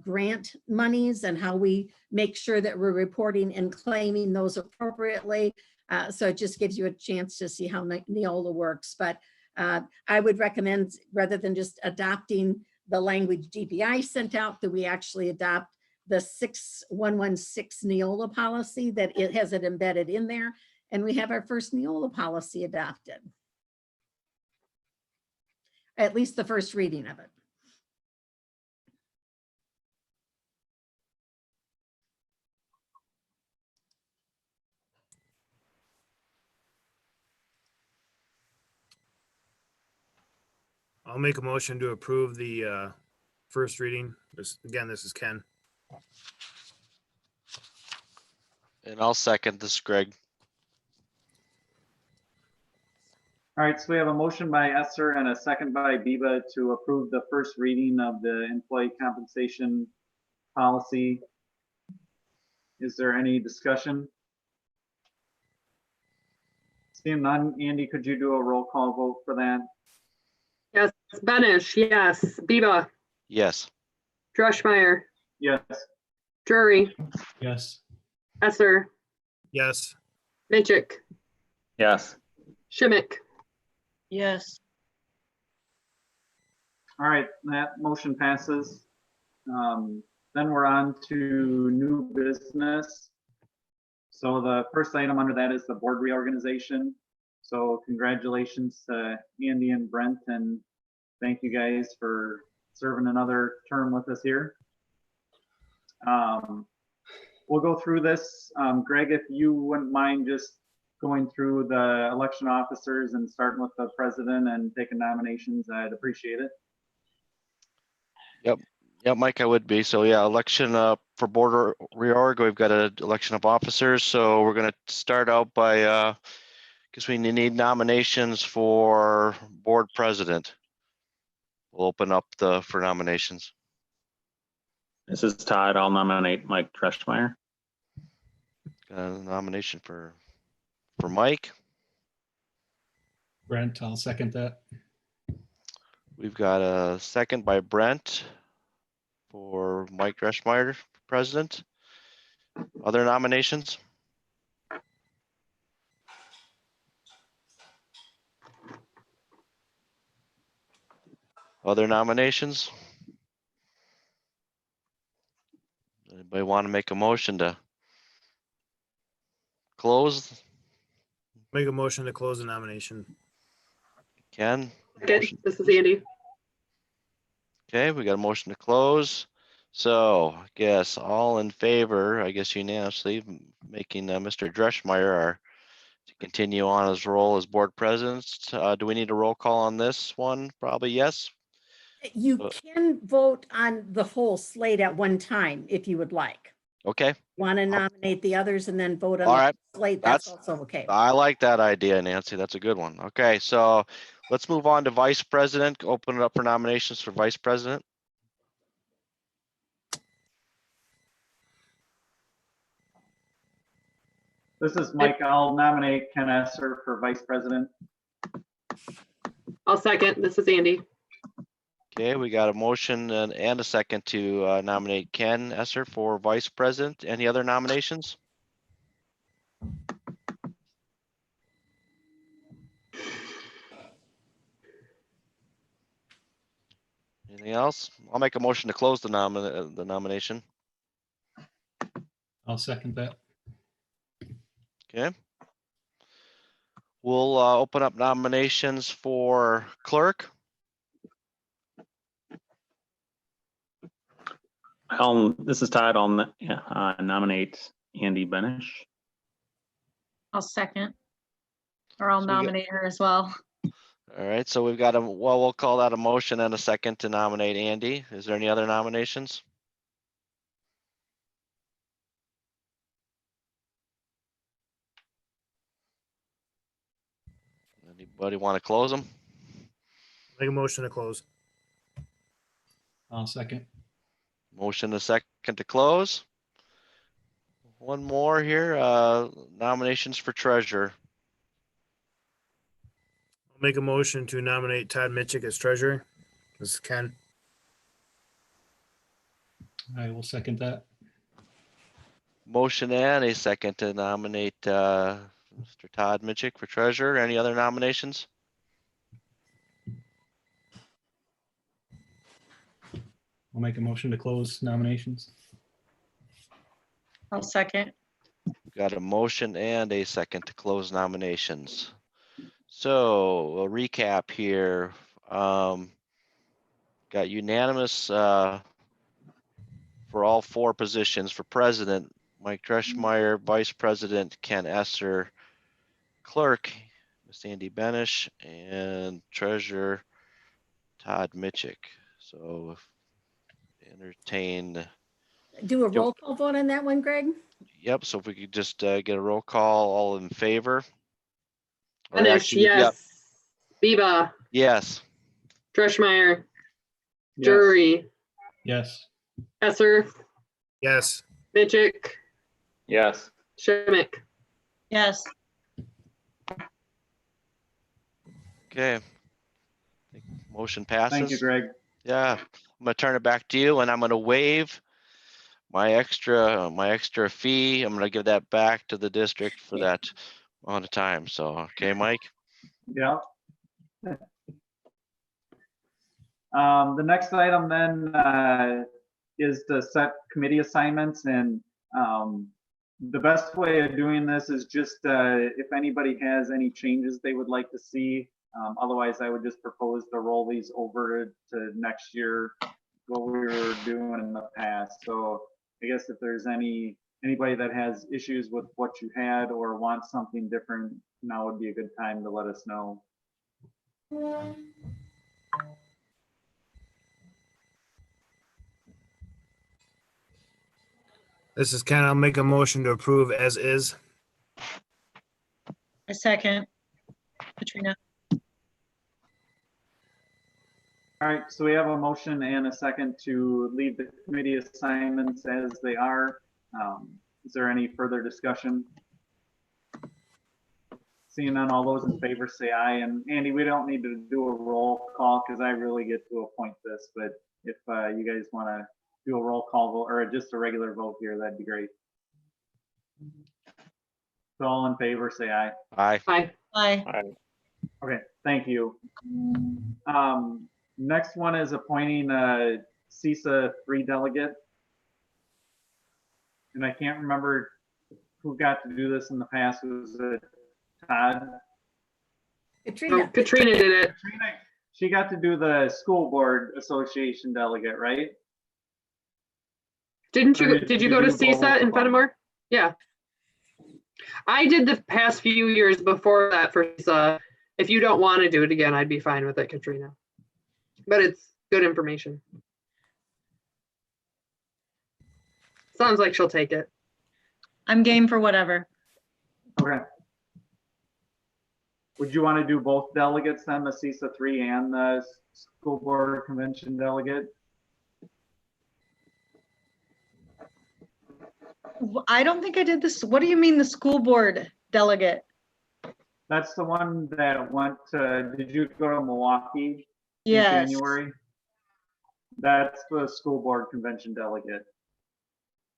grant monies and how we make sure that we're reporting and claiming those appropriately. So it just gives you a chance to see how Neola works. But I would recommend, rather than just adopting the language DPI sent out, that we actually adopt the 6116 Neola policy, that it has it embedded in there. And we have our first Neola policy adopted. At least the first reading of it. I'll make a motion to approve the first reading. This is Ken. And I'll second this, Greg. All right, so we have a motion by Esser and a second by Biba to approve the first reading of the employee compensation policy. Is there any discussion? Seeing none, Andy, could you do a roll call vote for that? Yes, Benish, yes. Biba, Yes. Drushmeyer, Yes. Drury, Yes. Esser, Yes. Mitchell, Yes. Schmick. Yes. All right, that motion passes. Then we're on to new business. So the first item under that is the board reorganization. So congratulations to Andy and Brent, and thank you guys for serving another term with us here. We'll go through this. Greg, if you wouldn't mind just going through the election officers and starting with the president and taking nominations, I'd appreciate it. Yeah, Mike, I would be. So yeah, election for board reorg, we've got an election of officers. So we're gonna start out by because we need nominations for board president. We'll open up for nominations. This is Todd. I'll nominate Mike Dreschmeyer. Got a nomination for Mike. Brent, I'll second that. We've got a second by Brent for Mike Dreschmeyer for president. Other nominations? Other nominations? Anybody want to make a motion to close? Make a motion to close the nomination. Ken? Good. Motion. This is Andy. Okay, we got a motion to close. So I guess all in favor, I guess unanimously, making Mr. Dreschmeyer to continue on his role as board president. Do we need a roll call on this one? Probably yes. You can vote on the whole slate at one time if you would like. Okay, Want to nominate the others and then vote on All the right. slate, that's That's- also okay. I like that idea, Nancy. That's a good one. Okay, so let's move on to vice president. Open it up for nominations for vice president. This is Mike. I'll nominate Ken Esser for vice president. I'll second. This is Andy. Okay, we got a motion and a second to nominate Ken Esser for vice president. Any other nominations? Anything else? I'll make a motion to close the nomination. I'll second that. Okay. We'll open up nominations for clerk. This is Todd. I'll nominate Andy Benish. I'll second. Or I'll So we got- nominate her as well. All right, so we've got we'll call that a motion and a second to nominate Andy. Is there any other nominations? Anybody want to close them? Make a motion to close. I'll second. Motion a second to close. One more here, nominations for treasurer. I'll make a motion to nominate Todd Mitchell as treasurer. This is Ken. I will second that. Motion and a second to nominate Mr. Todd Mitchell for treasurer. Any other nominations? I'll make a motion to close nominations. I'll second. Got a motion and a second to close nominations. So a recap here. Got unanimous for all four positions. For president, Mike Dreschmeyer, vice president, Ken Esser, clerk, Miss Andy Benish, and treasurer, Todd Mitchell. So entertain. Do a roll call vote on that one, Greg? Yep, so if we could just get a roll call, all in favor? Or Benish, actually, yep, yes. Biba, yes. Dreschmeyer, Yes. Drury, Yes. Esser, Yes. Mitchick, Yes. Schmick. Yes. Okay. Motion passes. Thank you, Greg. Yeah, I'm gonna turn it back to you and I'm gonna waive my extra fee. I'm gonna give that back to the district for that amount of time. So, okay, Mike? Yeah. The next item then is to set committee assignments, and the best way of doing this is just if anybody has any changes they would like to see. Otherwise, I would just propose to roll these over to next year, what we were doing in the past. So I guess if there's anybody that has issues with what you had or wants something different, now would be a good time to let us know. This is kind of, I'll make a motion to approve as is. A second. Katrina. All right, so we have a motion and a second to leave the committee assignments as they are. Is there any further discussion? Seeing none, all those in favor say aye. And Andy, we don't need to do a roll call because I really get to appoint this, but if you guys want to do a roll call vote or just a regular vote here, that'd be great. So all in favor say aye. Aye. Aye. Aye. Okay, thank you. Next one is appointing a CISA 3 delegate. And I can't remember who got to do this in the past. Was it Todd? Katrina. Katrina did it. Katrina, she got to do the school board association delegate, right? Didn't Or you, did did you you go to do both CISA of in them? Fenimore? Yeah. I did the past few years before that for CISA. If you don't want to do it again, I'd be fine with it, Katrina. But it's good information. Sounds like she'll take it. I'm game for whatever. Okay. Would you want to do both delegates then, the CISA 3 and the school board convention delegate? I don't think I did this. What do you mean the school board delegate? That's the one that went to, did you go to Milwaukee in Yes. January? That's the school board convention delegate.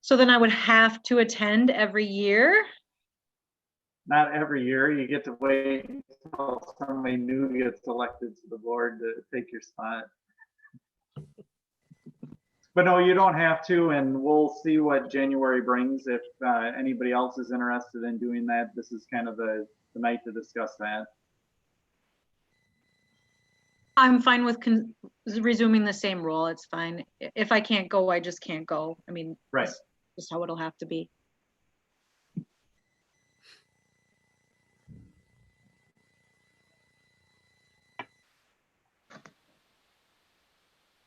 So then I would have to attend every year? Not every year, you get to wait until somebody new gets elected to the board to take your spot. But no, you don't have to, and we'll see what January brings. If anybody else is interested in doing that, this is kind of the night to discuss that. I'm fine with resuming the same role. It's fine. If I can't go, I just can't go. I mean, Right. that's just how it'll have to be.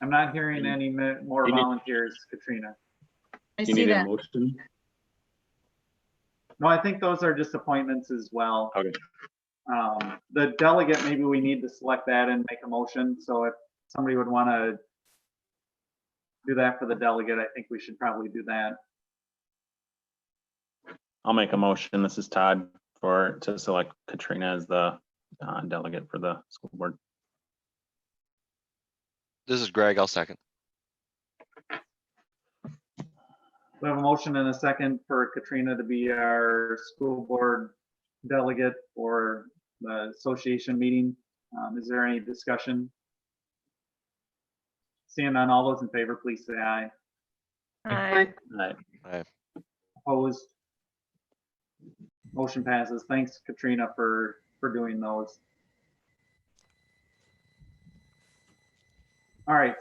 I'm not hearing any more You need- volunteers, Katrina. I You see need a that. motion? No, I think those are just appointments as well. Okay. The delegate, maybe we need to select that and make a motion. So if somebody would want to do that for the delegate, I think we should probably do that. I'll make a motion. This is Todd to select Katrina as the delegate for the school board. This is Greg. I'll second. We have a motion and a second for Katrina to be our school board delegate for the association meeting. Is there any discussion? Seeing none, all those in favor, please say aye. Aye. Aye. Opposed? Motion passes. Thanks, Katrina, for doing those. All right,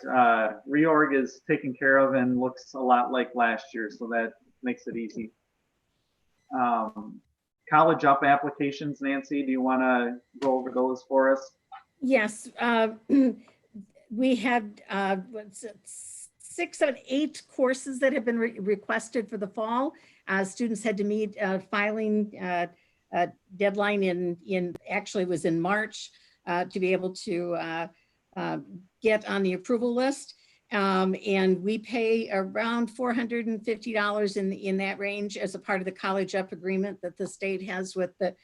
reorg is taken care of and looks a lot like last year, so that makes it easy. College Up applications, Nancy, do you want to go over those for us? Yes, we had 6 of 8 courses that have been requested for the fall. Students had to meet filing deadline actually was in March to be able to get on the approval list. And we pay around $450 in that range as a part of the College Up agreement that the state has with the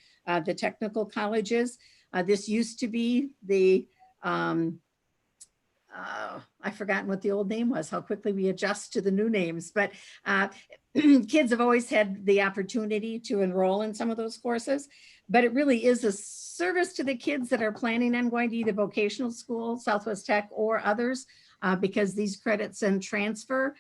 technical colleges. This used to be the, I've forgotten what the old name was, how quickly we adjust to the new names, but kids have always had the opportunity to enroll in some of those courses, but it really is a service to the kids that are planning on going to either vocational school, Southwest Tech, or others, because these credits and transfer,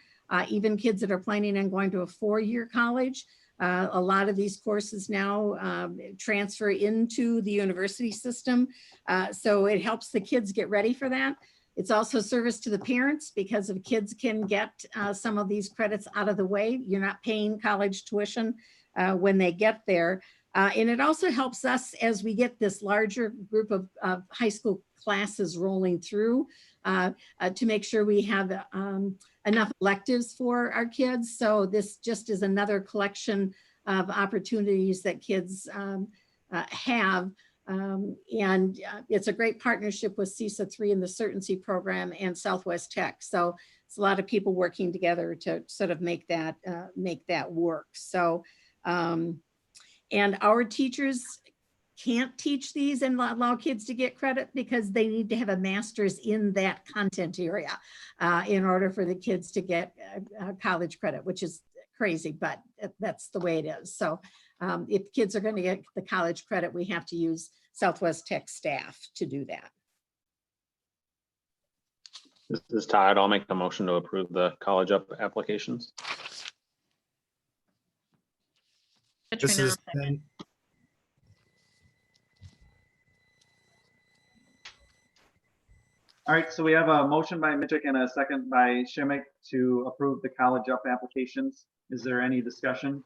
even kids that are planning on going to a 4-year college. A lot of these courses now transfer into the university system. So it helps the kids get ready for that. It's also service to the parents because if kids can get some of these credits out of the way, you're not paying college tuition when they get there. And it also helps us as we get this larger group of high school classes rolling through to make sure we have enough electives for our kids. So this just is another collection of opportunities that kids have. And it's a great partnership with CESA 3 and the Certainty program and Southwest Tech. So it's a lot of people working together to sort of make that work. So, and our teachers can't teach these and allow kids to get credit because they need to have a master's in that content area in order for the kids to get college credit, which is crazy, but that's the way it is. So if kids are going to get the college credit, we have to use Southwest Tech staff to do that. This is Todd. I'll make the motion to approve the College Up applications. This Katrina, is Ken. All right, so we have a motion by Mitchell and a second by Schimick to approve the College Up applications. Is there any discussion?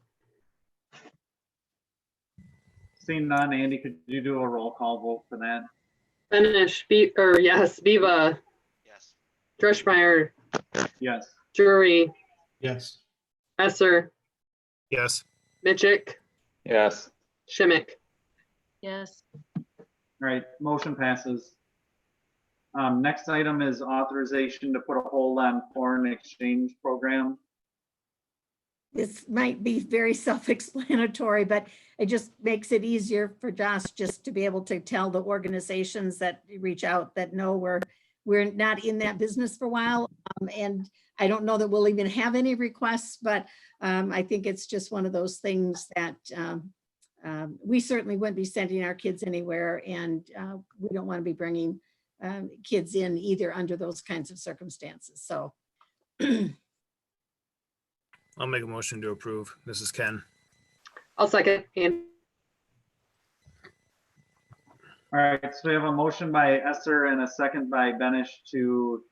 Seeing none, Andy, could you do a roll call vote for that? Benish, yes, Viva, Yes. Dreschmeyer, Yes. Drury, Yes. Esser, Yes. Mitchick, Yes. Schimick. yes, All right, motion passes. Next item is authorization to put a hold on foreign exchange program. This might be very self-explanatory, but it just makes it easier for Josh just to be able to tell the organizations that reach out that no, we're not in that business for a while. And I don't know that we'll even have any requests, but I think it's just one of those things that we certainly wouldn't be sending our kids anywhere, and we don't want to be bringing kids in either under those kinds of circumstances. So I'll make a motion to approve. This is Ken. I'll second. And All right, so we have a motion by Esser and a second by Benish to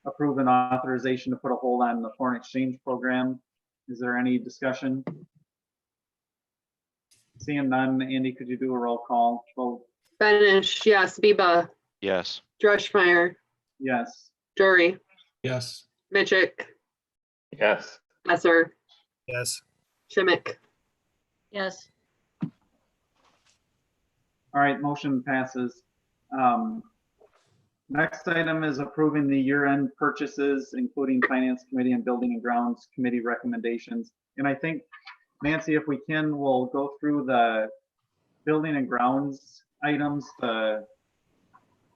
approve an authorization to put a hold on the foreign exchange program. Is there any discussion? Seeing none, Andy, could you do a roll call vote? Benish, yes, Viva, Yes. Dreschmeyer, Yes. Drury, Yes. Mitchick, Yes. Esser, Yes. Schimick. yes, All right, motion passes. Next item is approving the year-end purchases, including Finance Committee and Building and Grounds Committee recommendations. And I think, Nancy, if we can, we'll go through the Building and Grounds items, the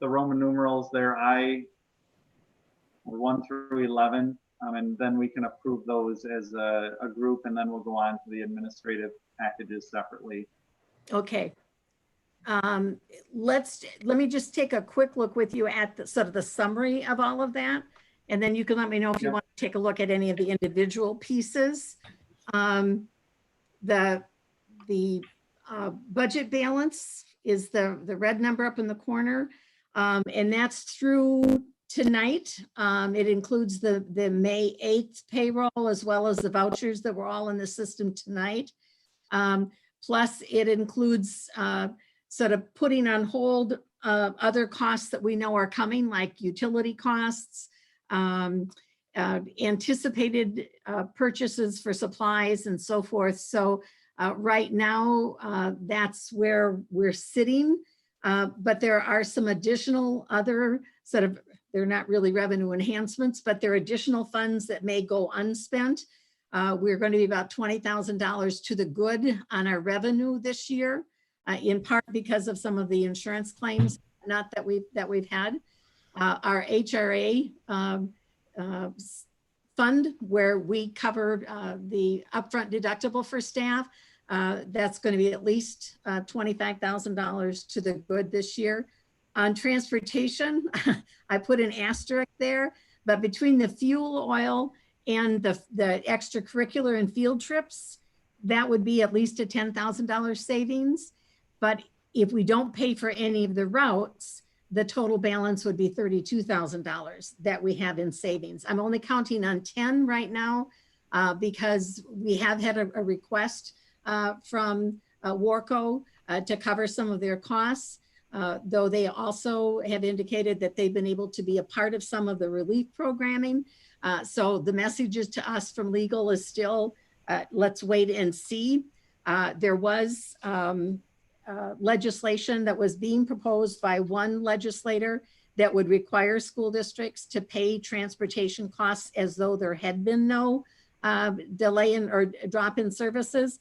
Roman numerals there, 1 through 11. And then we can approve those as a group, and then we'll go on to the administrative packages separately. okay. Let me just take a quick look with you at the sort of the summary of all of that. And then you can let me know if you Yeah. want to take a look at any of the individual pieces. The budget balance is the red number up in the corner. And that's through tonight. It includes the May 8th payroll as well as the vouchers that were all in the system tonight. Plus it includes sort of putting on hold other costs that we know are coming, like utility costs, anticipated purchases for supplies and so forth. So right now, that's where we're sitting. But there are some additional other sort of, they're not really revenue enhancements, but there are additional funds that may go unspent. We're going to be about $20,000 to the good on our revenue this year, in part because of some of the insurance claims not that we've had. Our HRA fund where we cover the upfront deductible for staff. That's going to be at least $25,000 to the good this year. On transportation, I put an asterisk there, but between the fuel oil and the extracurricular and field trips, that would be at least a $10,000 savings. But if we don't pay for any of the routes, the total balance would be $32,000 that we have in savings. I'm only counting on 10 right now because we have had a request from Warco to cover some of their costs, though they also have indicated that they've been able to be a part of some of the relief programming. So the messages to us from legal is still, let's wait and see. There was legislation that was being proposed by one legislator that would require school districts to pay transportation costs as though there had been no delay in or drop in services.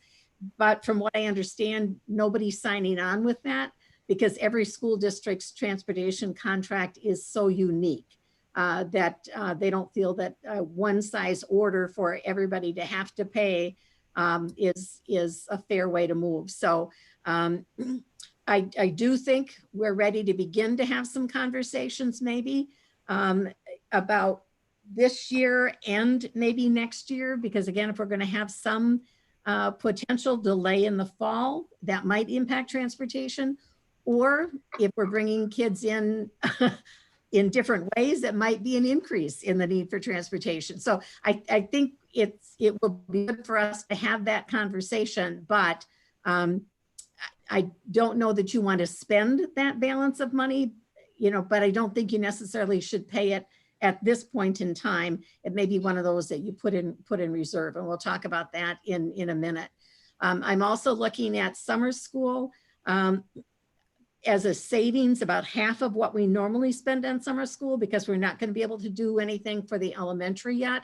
But from what I understand, nobody's signing on with that because every school district's transportation contract is so unique that they don't feel that one size order for everybody to have to pay is a fair way to move. So I do think we're ready to begin to have some conversations maybe about this year and maybe next year, because again, if we're going to have some potential delay in the fall, that might impact transportation, or if we're bringing kids in in different ways, that might be an increase in the need for transportation. So I think it will be good for us to have that conversation, but I don't know that you want to spend that balance of money, you know, but I don't think you necessarily should pay it at this point in time. It may be one of those that you put in reserve, and we'll talk about that in a minute. I'm also looking at summer school as a savings, about half of what we normally spend on summer school, because we're not going to be able to do anything for the elementary yet.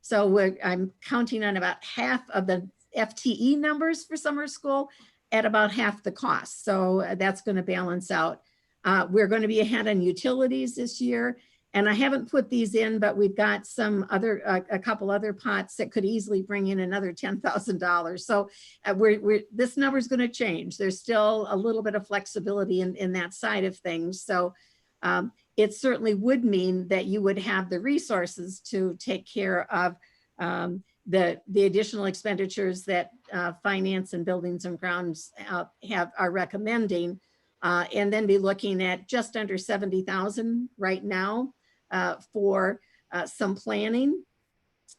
So I'm counting on about half of the FTE numbers for summer school at about half the cost. So that's going to balance out. We're going to be ahead on utilities this year. And I haven't put these in, but we've got some other, a couple other pots that could easily bring in another $10,000. So this number is going to change. There's still a little bit of flexibility in that side of things. So it certainly would mean that you would have the resources to take care of the additional expenditures that finance and buildings and grounds are recommending, and then be looking at just under 70,000 right now for some planning.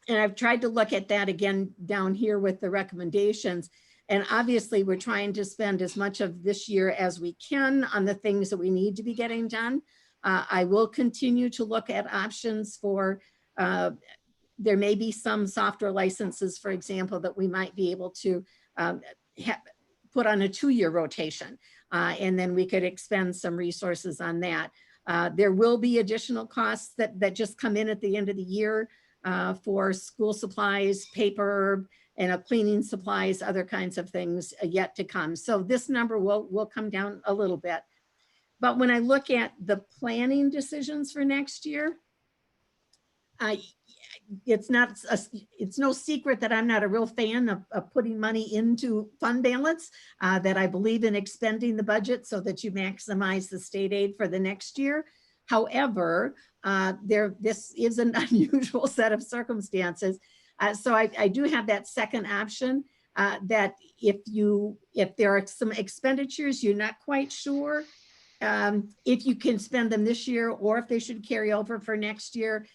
And I've tried to look at that again down here with the recommendations. And obviously we're trying to spend as much of this year as we can on the things that we need to be getting done. I will continue to look at options for, there may be some software licenses, for example, that we might be able to put on a 2-year rotation. And then we could expend some resources on that. There will be additional costs that just come in at the end of the year for school supplies, paper, and cleaning supplies, other kinds of things yet to come. So this number will come down a little bit. But when I look at the planning decisions for next year, it's no secret that I'm not a real fan of putting money into fund balance, that I believe in expending the budget so that you maximize the state aid for the next year. However, this is an unusual set of circumstances. So I do have that second option that if there are some expenditures you're not quite sure if you can spend them this year or if they should carry over for next year,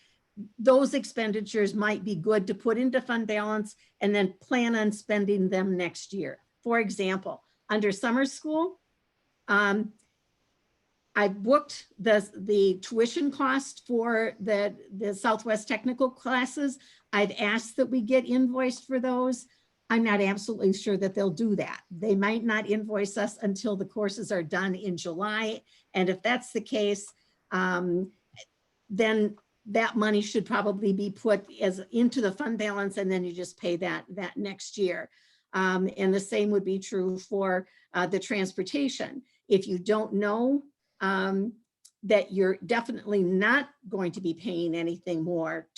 those expenditures might be good to put into fund balance and then plan on spending them next year. For example, under summer school, I booked the tuition cost for the Southwest technical classes. I've asked that we get invoiced for those. I'm not absolutely sure that they'll do that. They might not invoice us until the courses are done in July. And if that's the case, then that money should probably be put into the fund balance, and then you just pay that next year. And the same would be true for the transportation. If you don't know that you're definitely not going to be paying anything more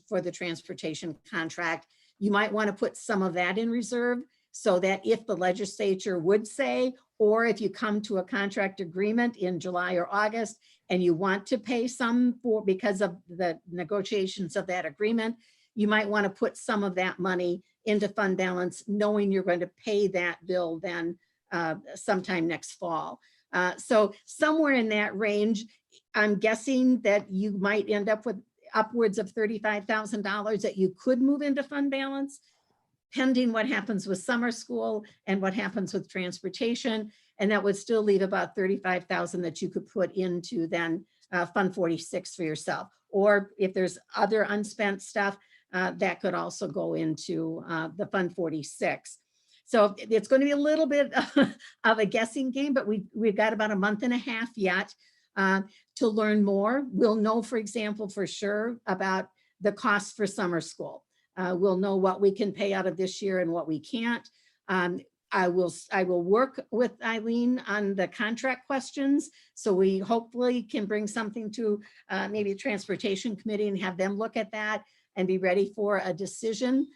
for the transportation contract. You might want to put some of that in reserve so that if the legislature would say, or if you come to a contract agreement in July or August and you want to pay some because of the negotiations of that agreement, you might want to put some of that money into fund balance, knowing you're going to pay that bill then sometime next fall. So somewhere in that range, I'm guessing that you might end up with upwards of $35,000 that you could move into fund balance, pending what happens with summer school and what happens with transportation. And that would still leave about $35,000 that you could put into then Fund 46 for yourself. Or if there's other unspent stuff, that could also go into the Fund 46. So it's going to be a little bit of a guessing game, but we've got about a month and a half yet to learn more. We'll know, for example, for sure about the cost for summer school. We'll know what we can pay out of this year and what we can't. I will work with Eileen on the contract questions. So we hopefully can bring something to maybe the transportation committee and have them look at that and be ready for a decision.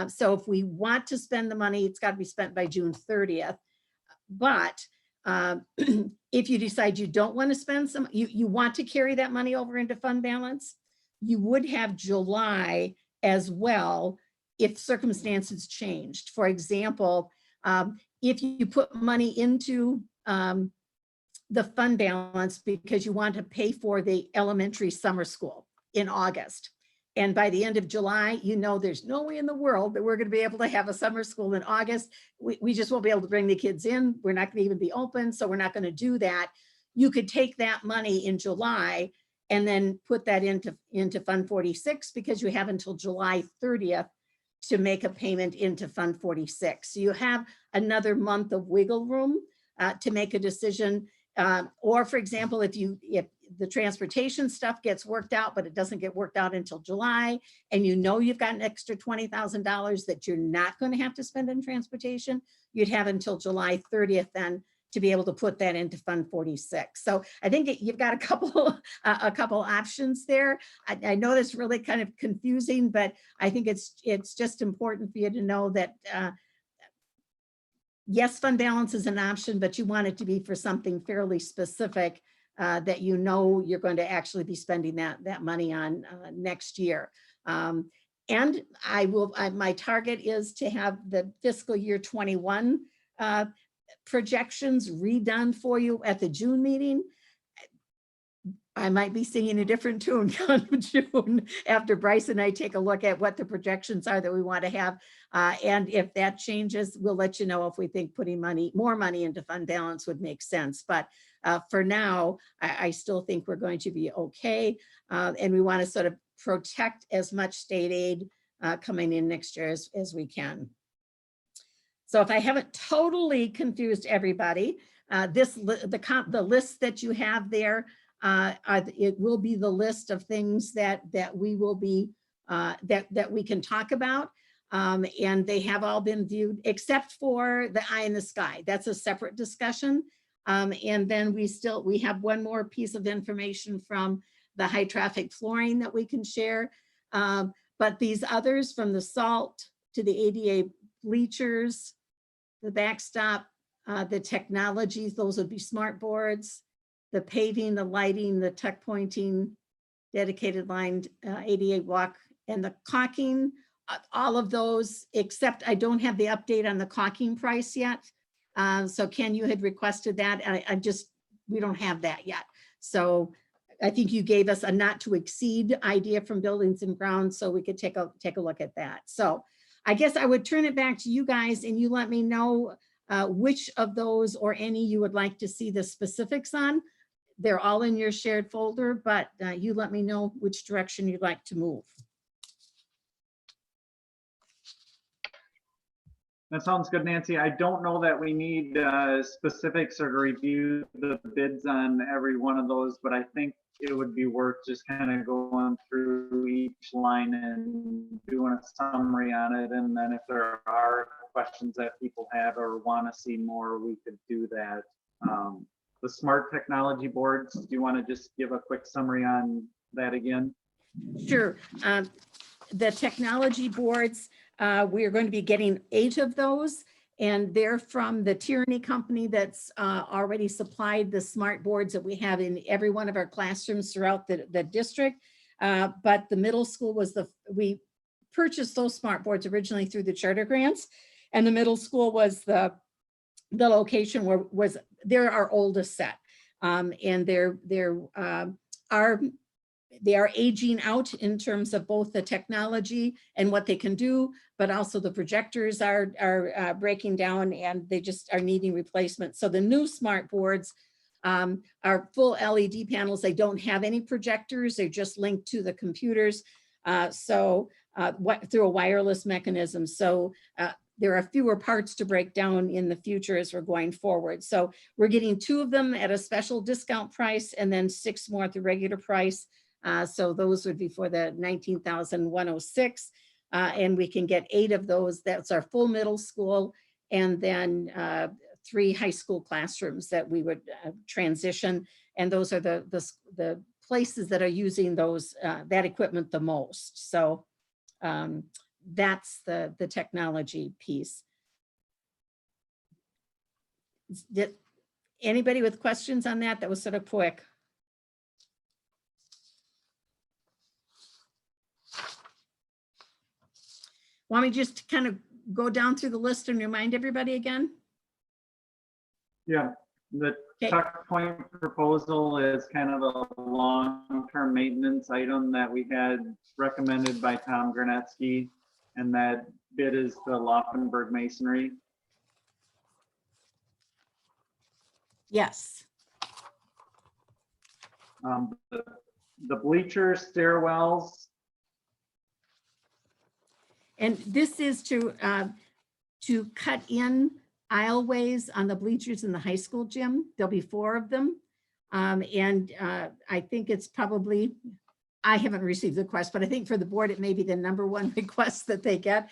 So if we want to spend the money, it's got to be spent by June 30th. But if you decide you don't want to spend some, you want to carry that money over into fund balance, you would have July as well if circumstances changed. For example, if you put money into the fund balance because you want to pay for the elementary summer school in August, and by the end of July, you know there's no way in the world that we're going to be able to have a summer school in August. We just won't be able to bring the kids in. We're not going to even be open, so we're not going to do that. You could take that money in July and then put that into Fund 46 because you have until July 30th to make a payment into Fund 46. So you have another month of wiggle room to make a decision. Or for example, if the transportation stuff gets worked out, but it doesn't get worked out until July, and you know you've got an extra $20,000 that you're not going to have to spend in transportation, you'd have until July 30th then to be able to put that into Fund 46. So I think you've got a couple options there. I know that's really kind of confusing, but I think it's just important for you to know that yes, fund balance is an option, but you want it to be for something fairly specific that you know you're going to actually be spending that money on next year. And my target is to have the fiscal year 21 projections redone for you at the June meeting. I might be singing a different tune come June after Bryce and I take a look at what the projections are that we want to have. And if that changes, we'll let you know if we think putting more money into fund balance would make sense. But for now, I still think we're going to be okay. And we want to sort of protect as much state aid coming in next year as we can. So if I haven't totally confused everybody, the list that you have there, it will be the list of things that we will be that we can talk about, and they have all been viewed except for the eye in the sky. That's a separate discussion, and then we have one more piece of information from the high traffic flooring that we can share, but these others, from the salt to the ADA bleachers, the backstop, the technologies, those would be smart boards, the paving, the lighting, the tuck pointing, dedicated lined ADA walk, and the caulking, all of those, except I don't have the update on the caulking price yet. So Ken, you had requested that. We don't have that yet. So I think you gave us a not to exceed idea from Buildings and Grounds, so we could take a look at that. So I guess I would turn it back to you guys and you let me know which of those or any you would like to see the specifics on. They're all in your shared folder, but you let me know which direction you'd like to move. That sounds good, Nancy. I don't know that we need specifics or to review the bids on every one of those, but I think it would be worth just kind of going through each line and doing a summary on it. And then if there are questions that people have or want to see more, we could do that. the smart technology boards. Do you want to just give a quick summary on that again? Sure. The technology boards, we are going to be getting 8 of those, and they're from the Tyranny company that's already supplied the smart boards that we have in every one of our classrooms throughout the district. But the middle school we purchased those smart boards originally through the charter grants, and the middle school was the location where they're our oldest set. And they are aging out in terms of both the technology and what they can do, but also the projectors are breaking down and they just are needing replacement. So the new smart boards are full LED panels. They don't have any projectors. They're just linked to the computers. Through a wireless mechanism. So there are fewer parts to break down in the future as we're going forward. So we're getting 2 of them at a special discount price and then 6 more at the regular price. So those would be for the $19,106. And we can get 8 of those. That's our full middle school. And then 3 high school classrooms that we would transition. And those are the places that are using that equipment the most. So that's the technology piece. Did anybody with questions on that? That was sort of quick. Want me just to kind of go down through the list and remind everybody again? Yeah, the Okay. tuck point proposal is kind of a long-term maintenance item that we had recommended by Tom Granetsky, and that bid is the Laufenberg Masonry. Yes. The bleacher stairwells, And this is to cut in aisleways on the bleachers in the high school gym. There'll be 4 of them. I think it's probably, I haven't received the request, but I think for the board, it may be the #1 request that they get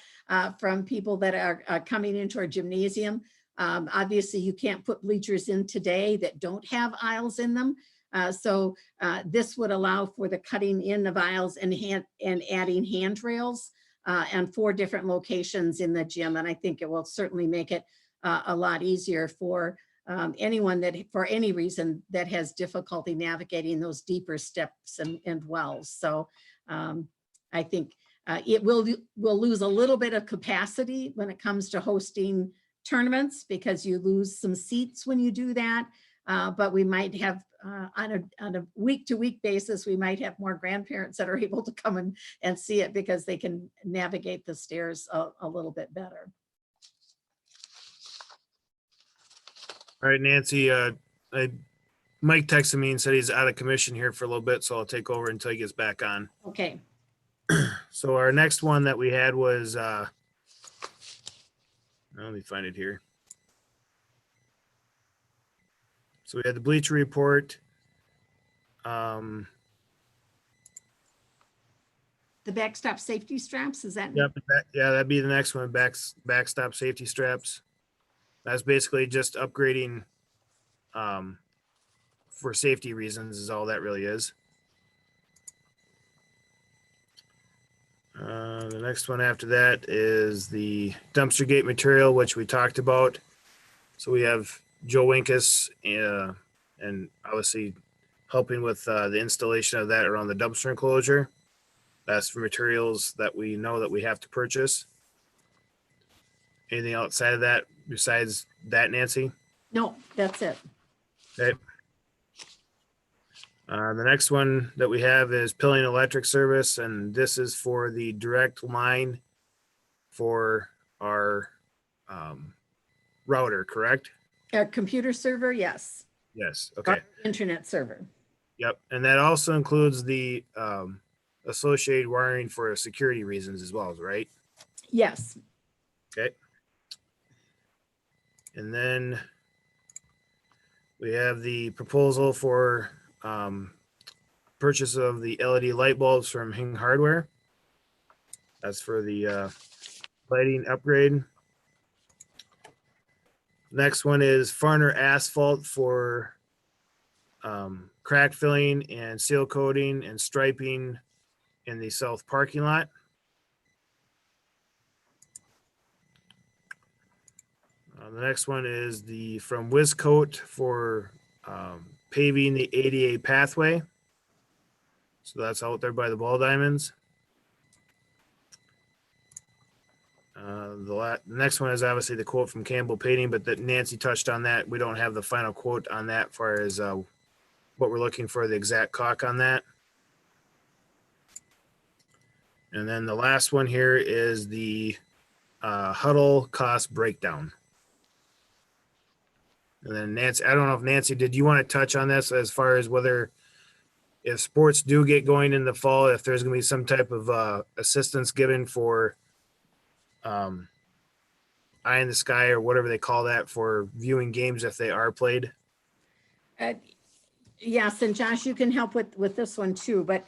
from people that are coming into our gymnasium. Obviously, you can't put bleachers in today that don't have aisles in them. So this would allow for the cutting in of aisles and adding handrails and 4 different locations in the gym. And I think it will certainly make it a lot easier for anyone that, for any reason, that has difficulty navigating those deeper steps and wells. So I think it will lose a little bit of capacity when it comes to hosting tournaments, because you lose some seats when you do that. But we might have on a week-to-week basis, we might have more grandparents that are able to come and see it because they can navigate the stairs a little bit better. All right, Nancy, Mike texted me and said he's out of commission here for a little bit, so I'll take over until he gets back on. Okay. So our next one that we had was, let me find it here. So we had the bleacher report. The backstop safety straps, is that? Yep, yeah, that'd be the next one, backstop safety straps. That's basically just upgrading for safety reasons is all that really is. The next one after that is the dumpster gate material, which we talked about. So we have Joe Winkus and obviously helping with the installation of that around the dumpster enclosure. That's for materials that we know that we have to purchase. Anything outside of that besides that, Nancy? No, that's it. Okay. The next one that we have is Pilling Electric Service, and this is for the direct line for our router, correct? A computer server, yes. Yes, okay. Internet server. Yep, and that also includes the associated wiring for security reasons as well, right? Yes. Okay. And then we have the proposal for purchase of the LED light bulbs from Hing Hardware. That's for the lighting upgrade. Next one is Farner Asphalt for crack filling and seal coating and striping in the south parking lot. The next one is from Wiscoat for paving the ADA pathway. So that's out there by the ball diamonds. The next one is obviously the quote from Campbell Painting, but that Nancy touched on that. We don't have the final quote on that as far as what we're looking for, the exact caulk on that. And then the last one here is the Huddle cost breakdown. And then Nancy, I don't know if Nancy, did you want to touch on this as far as whether if sports do get going in the fall, if there's going to be some type of assistance given for eye in the sky or whatever they call that for viewing games if they are played? Yes, and Josh, you can help with this one too, but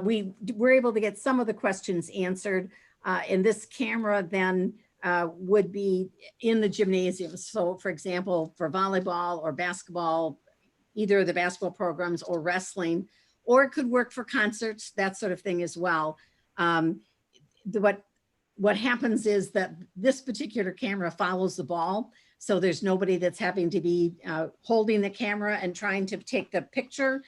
we were able to get some of the questions answered. And this camera then would be in the gymnasium. So for example, for volleyball or basketball, either of the basketball programs or wrestling, or it could work for concerts, that sort of thing as well. What happens is that this particular camera follows the ball. So there's nobody that's having to be holding the camera and trying to take the picture.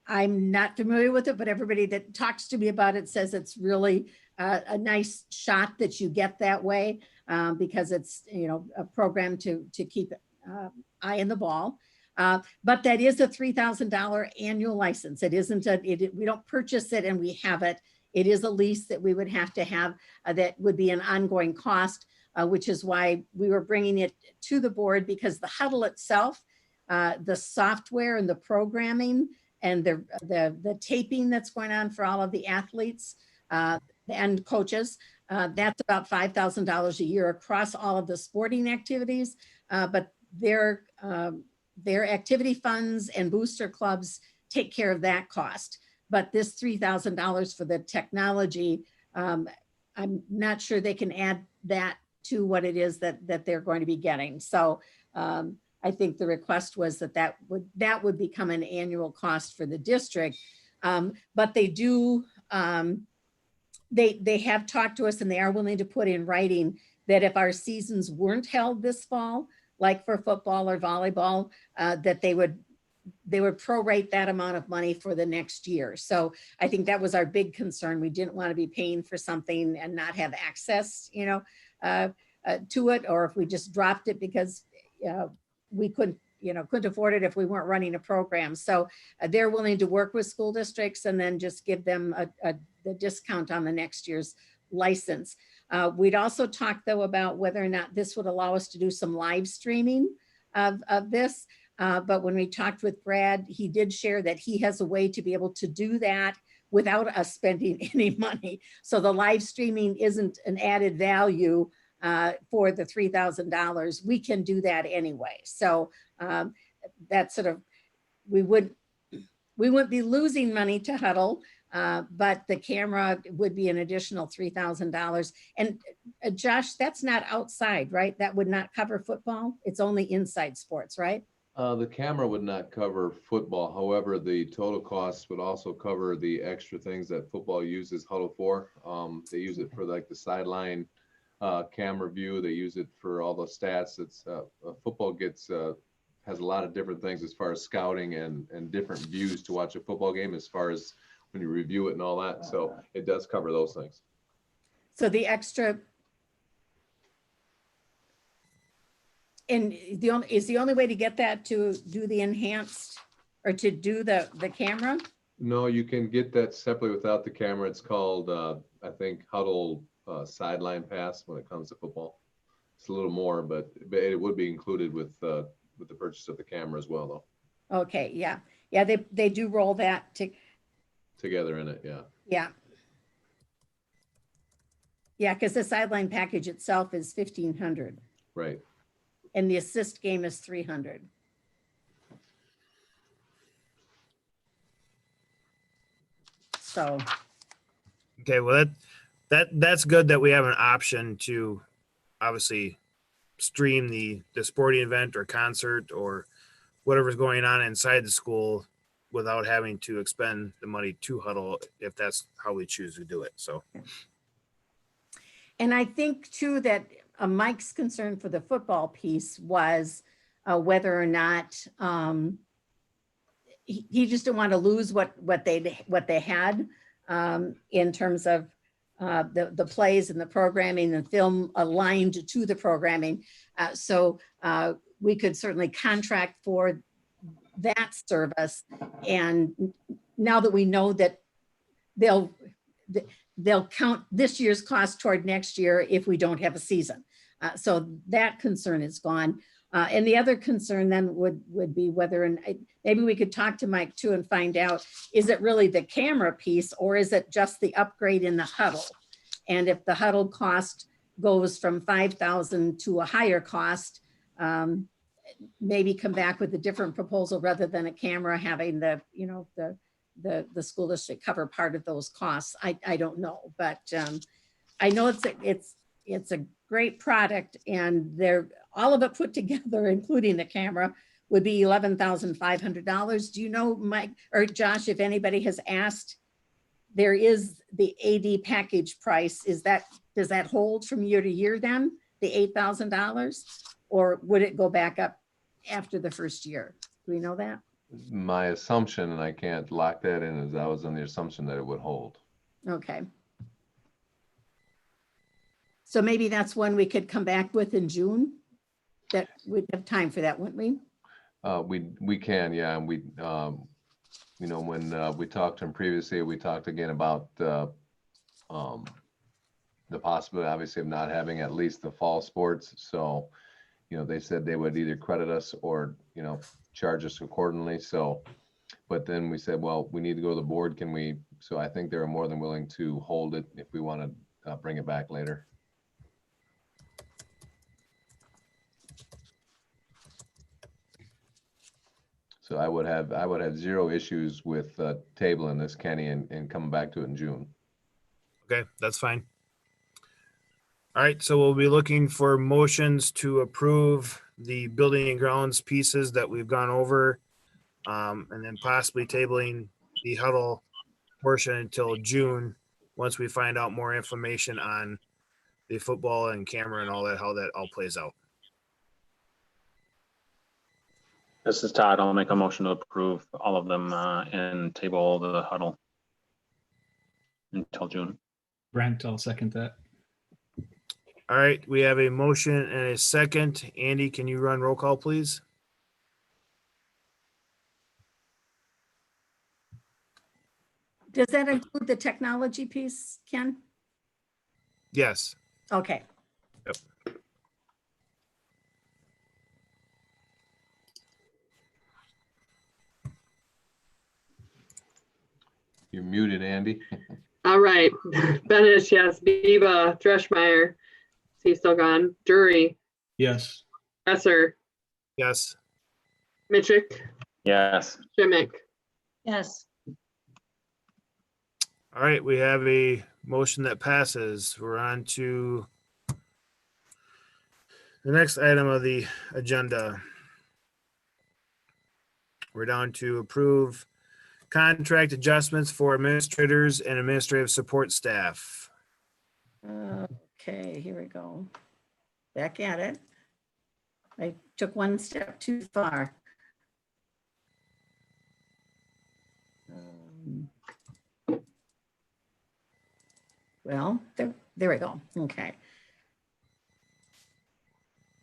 I'm not familiar with it, but everybody that talks to me about it says it's really a nice shot that you get that way because it's, a program to keep eye on the ball. But that is a $3,000 annual license. It isn't we don't purchase it and we have it. It is a lease that we would have to have that would be an ongoing cost, which is why we were bringing it to the board, because the Huddle itself, the software and the programming and the taping that's going on for all of the athletes and coaches, that's about $5,000 a year across all of the sporting activities. But their activity funds and booster clubs take care of that cost. But this $3,000 for the technology, I'm not sure they can add that to what it is that they're going to be getting. So I think the request was that would become an annual cost for the district. But they do, they have talked to us and they are willing to put in writing that if our seasons weren't held this fall, like for football or volleyball, that they would prorate that amount of money for the next year. So I think that was our big concern. We didn't want to be paying for something and not have access, to it, or if we just dropped it because we couldn't afford it if we weren't running a program. So they're willing to work with school districts and then just give them the discount on the next year's license. We'd also talked though about whether or not this would allow us to do some live streaming of this. But when we talked with Brad, he did share that he has a way to be able to do that without us spending any money. So the live streaming isn't an added value for the $3,000. We can do that anyway. So that's sort of, we wouldn't be losing money to Huddle, but the camera would be an additional $3,000. And Josh, that's not outside, right? That would not cover football. It's only inside sports, right? The camera would not cover football. However, the total costs would also cover the extra things that football uses Huddle for. They use it for like the sideline camera view. They use it for all the stats. It's football has a lot of different things as far as scouting and different views to watch a football game as far as when you review it and all that. So it does cover those things. So the extra, and is the only way to get that to do the enhanced or to do the camera? No, you can get that separately without the camera. It's called, I think, Huddle sideline pass when it comes to football. It's a little more, but it would be included with the purchase of the camera as well, though. Okay, yeah. Yeah, they do roll that together in it, yeah. Yeah. Yeah, because the sideline package itself is $1,500. Right. And the assist game is $300. So. Okay, well that's good that we have an option to obviously stream the sporting event or concert or whatever's going on inside the school without having to expend the money to huddle if that's how we choose to do it. So, And I think too that Mike's concern for the football piece was whether or not he just didn't want to lose what they had in terms of the plays and the programming and film aligned to the programming. So we could certainly contract for that service. And now that we know that they'll count this year's cost toward next year if we don't have a season. So that concern is gone. And the other concern then would be whether, and maybe we could talk to Mike too and find out, is it really the camera piece or is it just the upgrade in the huddle? And if the huddle cost goes from 5,000 to a higher cost, maybe come back with a different proposal rather than a camera having the, you know, the school district cover part of those costs. I don't know, but I know it's a great product, and they're all of it put together, including the camera, would be $11,500. Do you know, Mike or Josh, if anybody has asked? There is the AD package price. Does that hold from year to year then, the $8,000? Or would it go back up after the first year? Do we know that? My assumption, and I can't lock that in, is I was on the assumption that it would hold. Okay. So maybe that's one we could come back with in June. That we'd have time for that, wouldn't we? We can, yeah. And we, you know, when we talked to him previously, we talked again about the possibility, obviously, of not having at least the fall sports. So, you know, they said they would either credit us or, you know, charge us accordingly. So, but then we said, well, we need to go to the board. Can we? So I think they're more than willing to hold it if we want to bring it back later. So I would have zero issues with tabling this, Kenny, and coming back to it in June. okay, that's fine. All right, so we'll be looking for motions to approve the building and grounds pieces that we've gone over, and then possibly tabling the huddle portion until June, once we find out more information on the football and camera and all that, how that all plays out. This is Todd. I'll make a motion to approve all of them and table the huddle until June. Brent, I'll second that. All right, we have a motion and a second. Andy, can you run roll call, please? Does that include the technology piece, Ken? Yes. Okay. Yep. You're muted, Andy. All right. Benish, yes. Biba, Dreschmeyer. Is he still gone? Drury, Yes. Esser, Yes. Mitchick, Yes. Schimick. Yes. All right, we have a motion that passes. We're on to the next item of the agenda. We're down to approve contract adjustments for administrators and administrative support staff. Okay, here we go. Back at it. I took one step too far. Well, there we go. Okay.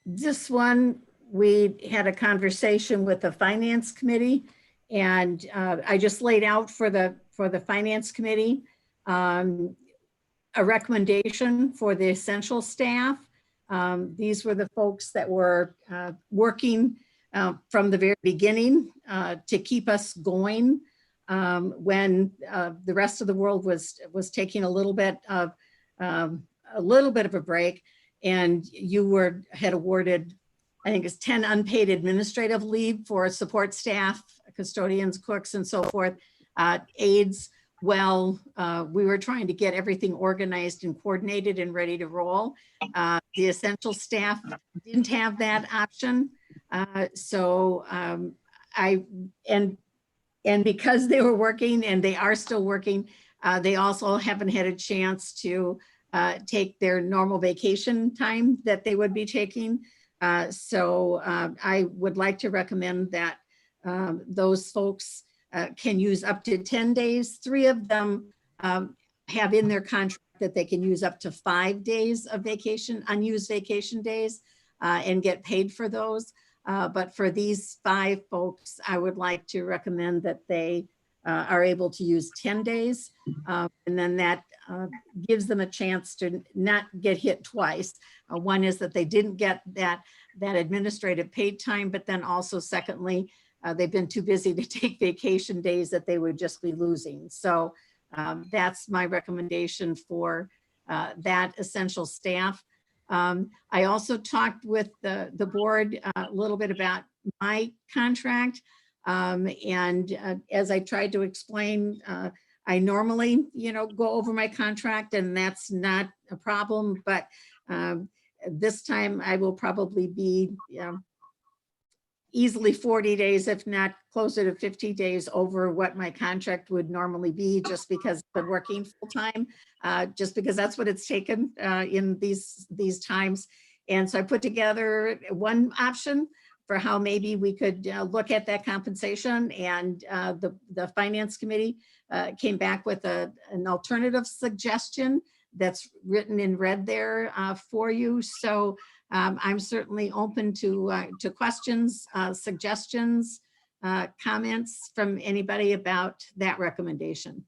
This one, we had a conversation with the finance committee, and I just laid out for the finance committee a recommendation for the essential staff. These were the folks that were working from the very beginning to keep us going when the rest of the world was taking a little bit of a break, and you had awarded, I think it's 10 unpaid administrative leave for support staff, custodians, cooks, and so forth, aides. Well, we were trying to get everything organized and coordinated and ready to roll. The essential staff didn't have that option. So and because they were working and they are still working, they also haven't had a chance to take their normal vacation time that they would be taking. So I would like to recommend that those folks can use up to 10 days. 3 of them have in their contract that they can use up to 5 days of vacation, unused vacation days, and get paid for those. But for these 5 folks, I would like to recommend that they are able to use 10 days. And then that gives them a chance to not get hit twice. One is that they didn't get that administrative paid time, but then also secondly, they've been too busy to take vacation days that they would just be losing. So that's my recommendation for that essential staff. I also talked with the board a little bit about my contract. And as I tried to explain, I normally, go over my contract and that's not a problem, but this time I will probably be easily 40 days, if not closer to 50 days over what my contract would normally be, just because I've been working full time, just because that's what it's taken in these times. And so I put together one option for how maybe we could look at that compensation, and the finance committee came back with an alternative suggestion that's written in red there for you. So I'm certainly open to questions, suggestions, comments from anybody about that recommendation.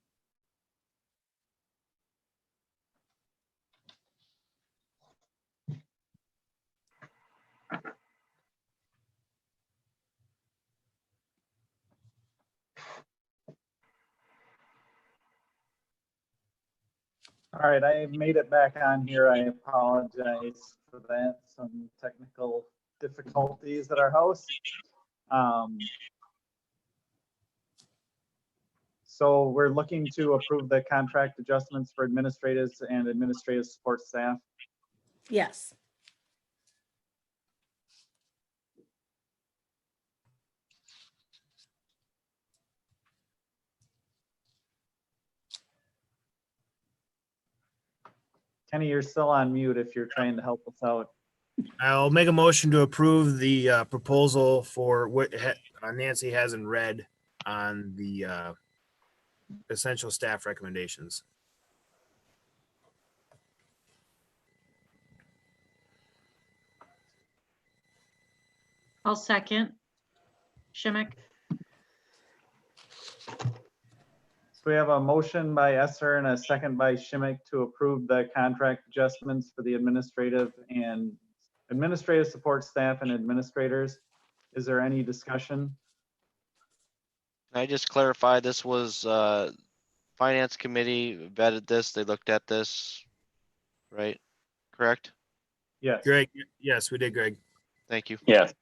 All right, I made it back on here. I apologize for that. Some technical difficulties at our house. So we're looking to approve the contract adjustments for administrators and administrative support staff. Yes. Kenny, you're still on mute if you're trying to help us out. I'll make a motion to approve the proposal for what Nancy has in red on the essential staff recommendations. I'll second. Schimick. So we have a motion by Esser and a second by Schimick to approve the contract adjustments for the administrative support staff and administrators. Is there any discussion? Can I just clarify, this was finance committee vetted this, they looked at this, right? Correct? Yes. Greg, yes, we did, Greg. Thank you. Yes.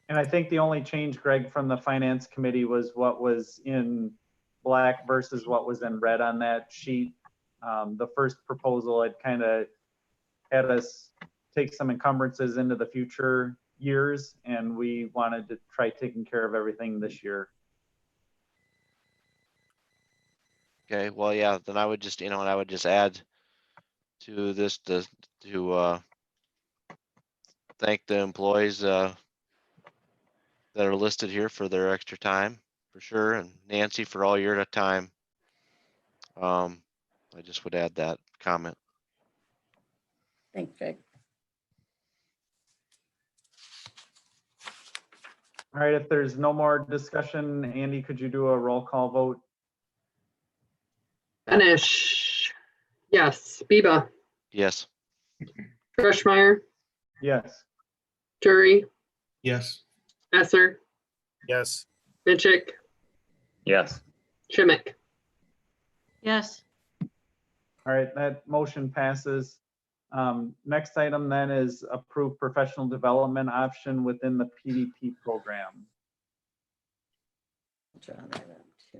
And I think the only change, Greg, from the finance committee was what was in black versus what was in red on that sheet. The first proposal had kind of had us take some encumbrances into the future years, and we wanted to try taking care of everything this year. Okay, well, yeah, then I would just, and I would just add to this to thank the employees that are listed here for their extra time, for sure, and Nancy for all your time. I just would add that comment. Thanks, Greg. All right, if there's no more discussion, Andy, could you do a roll call vote? Benish, yes. Biba, Yes. Dreschmeyer, Yes. Turi, Yes. Esser, Yes. Minchuk, Yes. Schimick. Yes. All right, that motion passes. Next item then is approve professional development option within the PDP program. Draw that up too.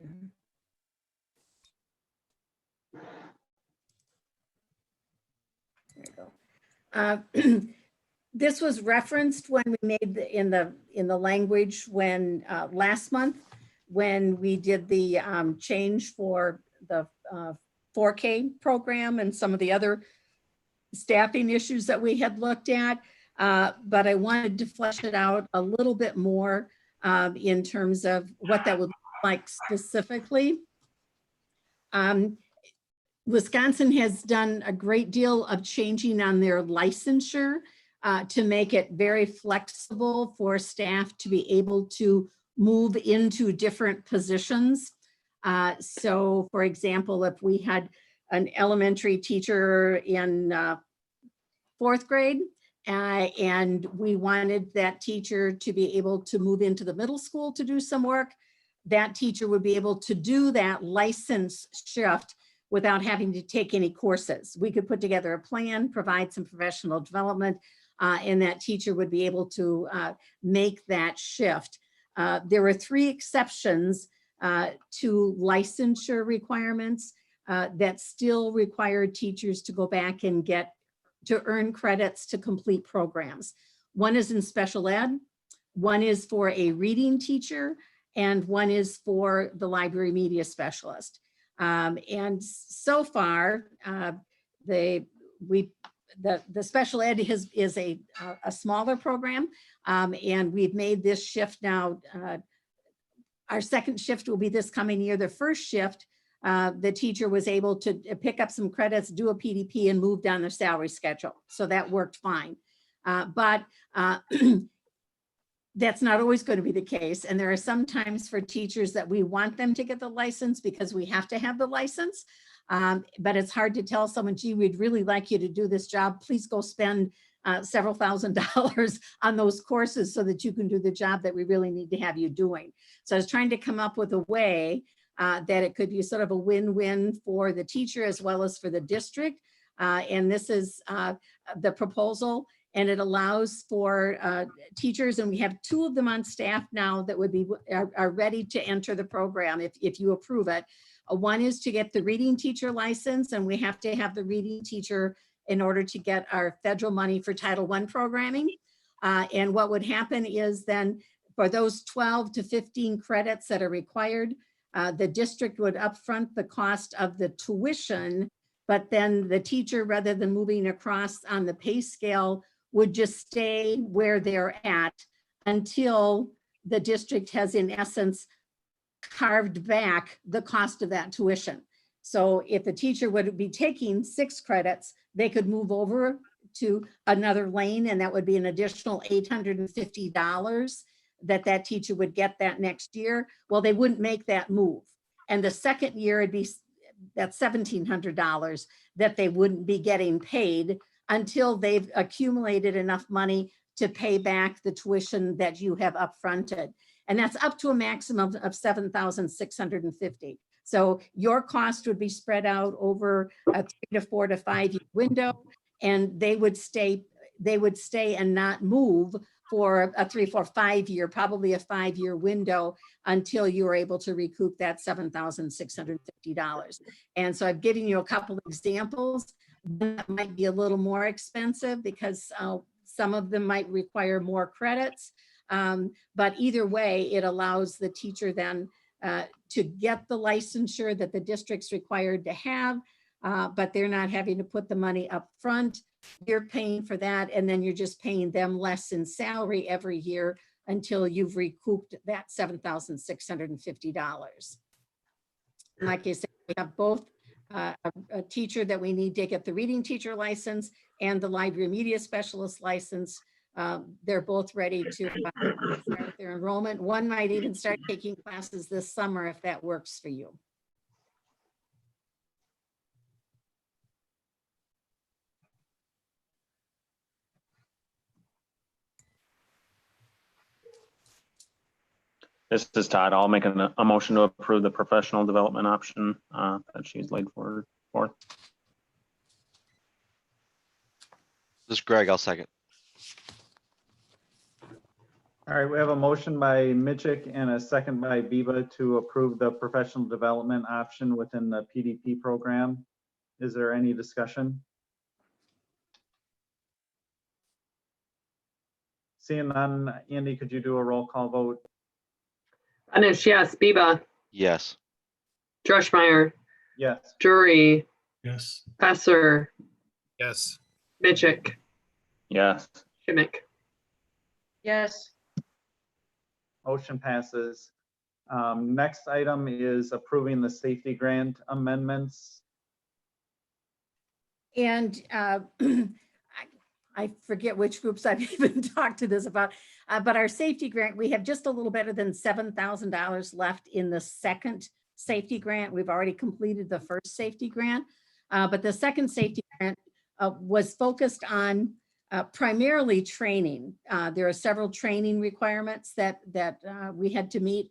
There you go. This was referenced when we made in the language when last month, when we did the change for the 4K program and some of the other staffing issues that we had looked at. But I wanted to flesh it out a little bit more in terms of what that would look like specifically. Wisconsin has done a great deal of changing on their licensure to make it very flexible for staff to be able to move into different positions. So for example, if we had an elementary teacher in 4th grade and we wanted that teacher to be able to move into the middle school to do some work, that teacher would be able to do that license shift without having to take any courses. We could put together a plan, provide some professional development, and that teacher would be able to make that shift. There were 3 exceptions to licensure requirements that still required teachers to go back and to earn credits to complete programs. One is in special ed, one is for a reading teacher, and one is for the library media specialist. And so far, the special ed is a smaller program, and we've made this shift now. Our second shift will be this coming year. The first shift, the teacher was able to pick up some credits, do a PDP, and move down their salary schedule. So that worked fine. But that's not always going to be the case. And there are some times for teachers that we want them to get the license because we have to have the license. But it's hard to tell someone, gee, we'd really like you to do this job. Please go spend several $1,000s on those courses so that you can do the job that we really need to have you doing. So I was trying to come up with a way that it could be sort of a win-win for the teacher as well as for the district. And this is the proposal. And it allows for teachers, and we have 2 of them on staff now that would be are ready to enter the program if you approve it. One is to get the reading teacher license, and we have to have the reading teacher in order to get our federal money for Title I programming. And what would happen is then for those 12 to 15 credits that are required, the district would upfront the cost of the tuition, but then the teacher, rather than moving across on the pay scale, would just stay where they're at until the district has, in essence, carved back the cost of that tuition. So if the teacher would be taking 6 credits, they could move over to another lane, and that would be an additional $850 that teacher would get that next year. Well, they wouldn't make that move. And the second year, it'd be that $1,700 that they wouldn't be getting paid until they've accumulated enough money to pay back the tuition that you have upfronted. And that's up to a maximum of $7,650. So your cost would be spread out over a 3 to 4 to 5 year window, and they would stay and not move for a 3, 4, 5 year, probably a 5-year window until you are able to recoup that $7,650. And so I've given you a couple of examples that might be a little more expensive because some of them might require more credits. But either way, it allows the teacher then to get the licensure that the district's required to have, but they're not having to put the money up front. You're paying for that, and then you're just paying them less in salary every year until you've recouped that $7,650. Like I said, we have both a teacher that we need to get the reading teacher license and the library media specialist license. They're both ready to start their enrollment. One might even start taking classes this summer if that works for you. This is Todd. I'll make a motion to approve the professional development option that she's laid forward. This is Greg, I'll second. All right, we have a motion by Mitchick and a second by Biba to approve the professional development option within the PDP program. Is there any discussion? Seeing none, Andy, could you do a roll call vote? Anish, yes. Biba, Yes. Drushmeyer, Yes. Yes. Esser, Yes. Mitchick, Yes. Schmick. Yes. Motion passes. Next item is approving the safety grant amendments. And I forget which groups I've even talked to this about, but our safety grant, we have just a little better than $7,000 left in the second safety grant. We've already completed the first safety grant, but the second safety grant was focused on primarily training. There are several training requirements that we had to meet,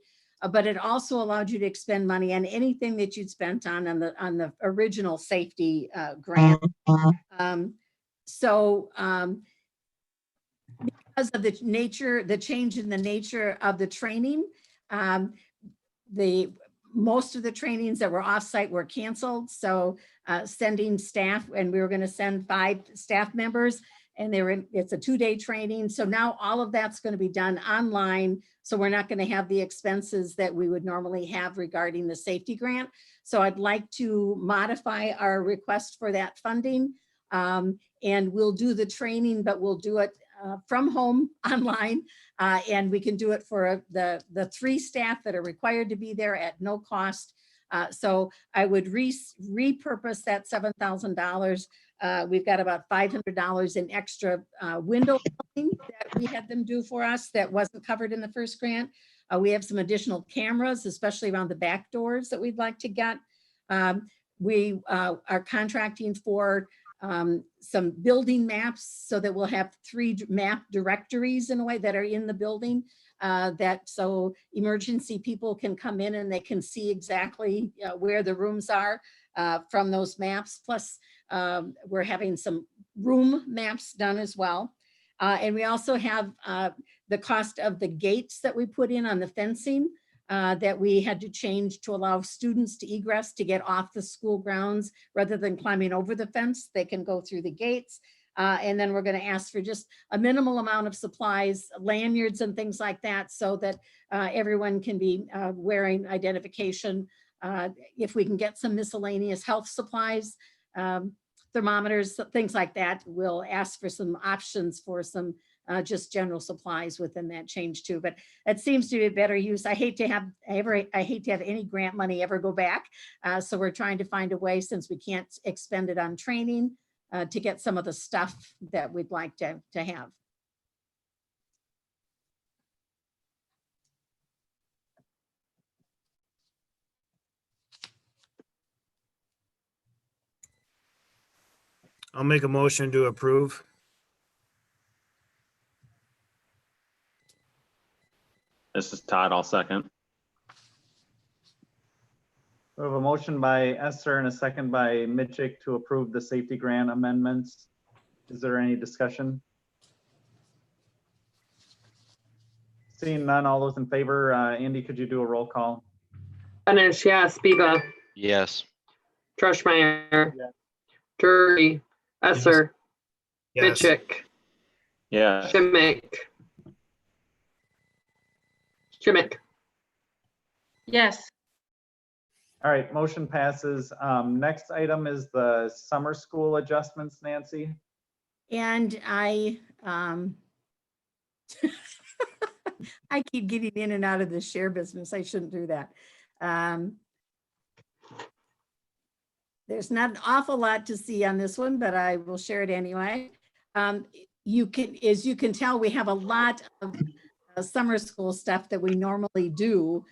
but it also allowed you to expend money on anything that you'd spent on the original safety grant. Because of the change in the nature of the training, most of the trainings that were offsite were canceled. So sending staff, and we were going to send 5 staff members, and it's a 2-day training. So now all of that's going to be done online. So we're not going to have the expenses that we would normally have regarding the safety grant. So I'd like to modify our request for that funding. And we'll do the training, but we'll do it from home online. And we can do it for the 3 staff that are required to be there at no cost. So I would repurpose that $7,000. We've got about $500 in extra window filming that we had them do for us that wasn't covered in the first grant. We have some additional cameras, especially around the back doors, that we'd like to get. We are contracting for some building maps so that we'll have 3 map directories in a way that are in the building, so emergency people can come in and they can see exactly where the rooms are from those maps. Plus we're having some room maps done as well. And we also have the cost of the gates that we put in on the fencing that we had to change to allow students to egress to get off the school grounds rather than climbing over the fence. They can go through the gates. And then we're going to ask for just a minimal amount of supplies, lanyards and things like that, so that everyone can be wearing identification. If we can get some miscellaneous health supplies, thermometers, things like that, we'll ask for some options for some just general supplies within that change too. But it seems to be a better use. I hate to have any grant money ever go back. So we're trying to find a way, since we can't expend it on training, to get some of the stuff that we'd like to have. I'll make a motion to approve. This is Todd. I'll second. We have a motion by Esser and a second by Mitchick to approve the safety grant amendments. Is there any discussion? Seeing none, all those in favor, Andy, could you do a roll call? Anish, yes. Biba, Yes. Drushmeyer, Yes. Drury, Esser, Yes. Mitchick, Yeah. Schmick. Yes. All right, motion passes. Next item is the summer school adjustments, Nancy. And I keep getting in and out of the share business. I shouldn't do that. There's not an awful lot to see on this one, but I will share it anyway. As you can tell, we have a lot of summer school stuff that we normally do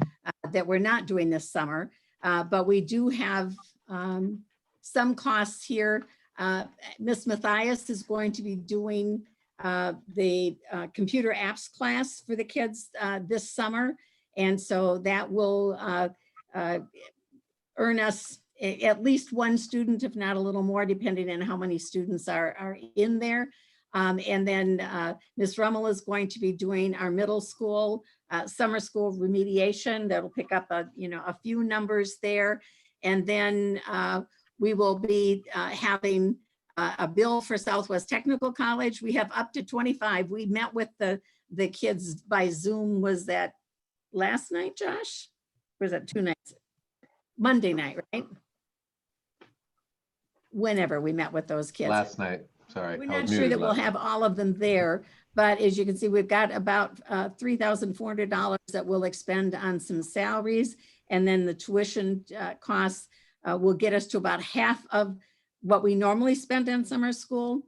that we're not doing this summer. But we do have some costs here. Ms. Mathias is going to be doing the computer apps class for the kids this summer. And so that will earn us at least 1 student, if not a little more, depending on how many students are in there. And then Ms. Rummel is going to be doing our middle school summer school remediation. That'll pick up a few numbers there. And then we will be having a bill for Southwest Technical College. We have up to 25. We met with the the kids by Zoom, was that last night, Josh? Or was that 2 nights? Monday night, right? Whenever we met with those kids. Last night, sorry. We're I was not sure muted that we'll last night. have all of them there, but as you can see, we've got about $3,400 that we'll expend on some salaries. And then the tuition costs will get us to about half of what we normally spend in summer school.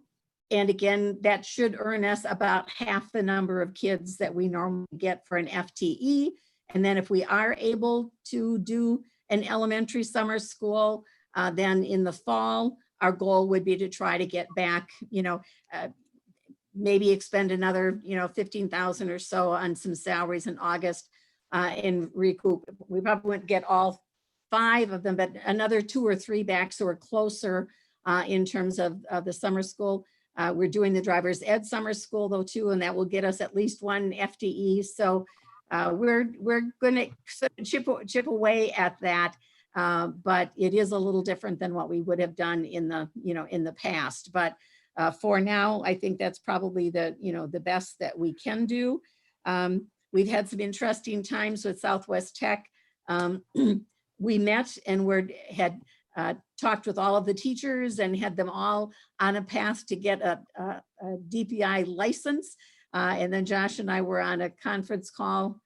And again, that should earn us about half the number of kids that we normally get for an FTE. And then if we are able to do an elementary summer school, then in the fall, our goal would be to try to get back, maybe expend another, 15,000 or so on some salaries in August and recoup. We probably wouldn't get all 5 of them, but another 2 or 3 back, so we're closer in terms of the summer school. We're doing the driver's ed summer school though too, and that will get us at least 1 FTE. So we're going to sort of chip away at that, but it is a little different than what we would have done in the past. But for now, I think that's probably the best that we can do. We've had some interesting times with Southwest Tech. We met and had talked with all of the teachers and had them all on a path to get a DPI license. And then Josh and I were on a conference call.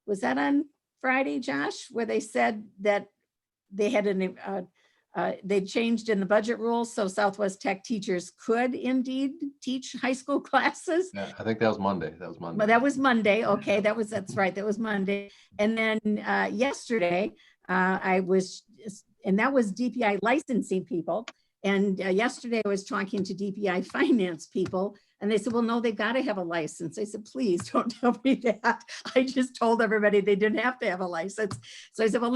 Was that on Friday, Josh, where they said that they had they changed in the budget rules, so Southwest Tech teachers could indeed teach high school classes. Yeah, I think that was Monday. But that was Monday. Okay, that's right. That was Monday. And then yesterday, and that was DPI licensing people. And yesterday I was talking to DPI finance people and they said, well, no, they've got to have a license. I said, please don't tell me that. I just told everybody they didn't have to have a license. So I said, well,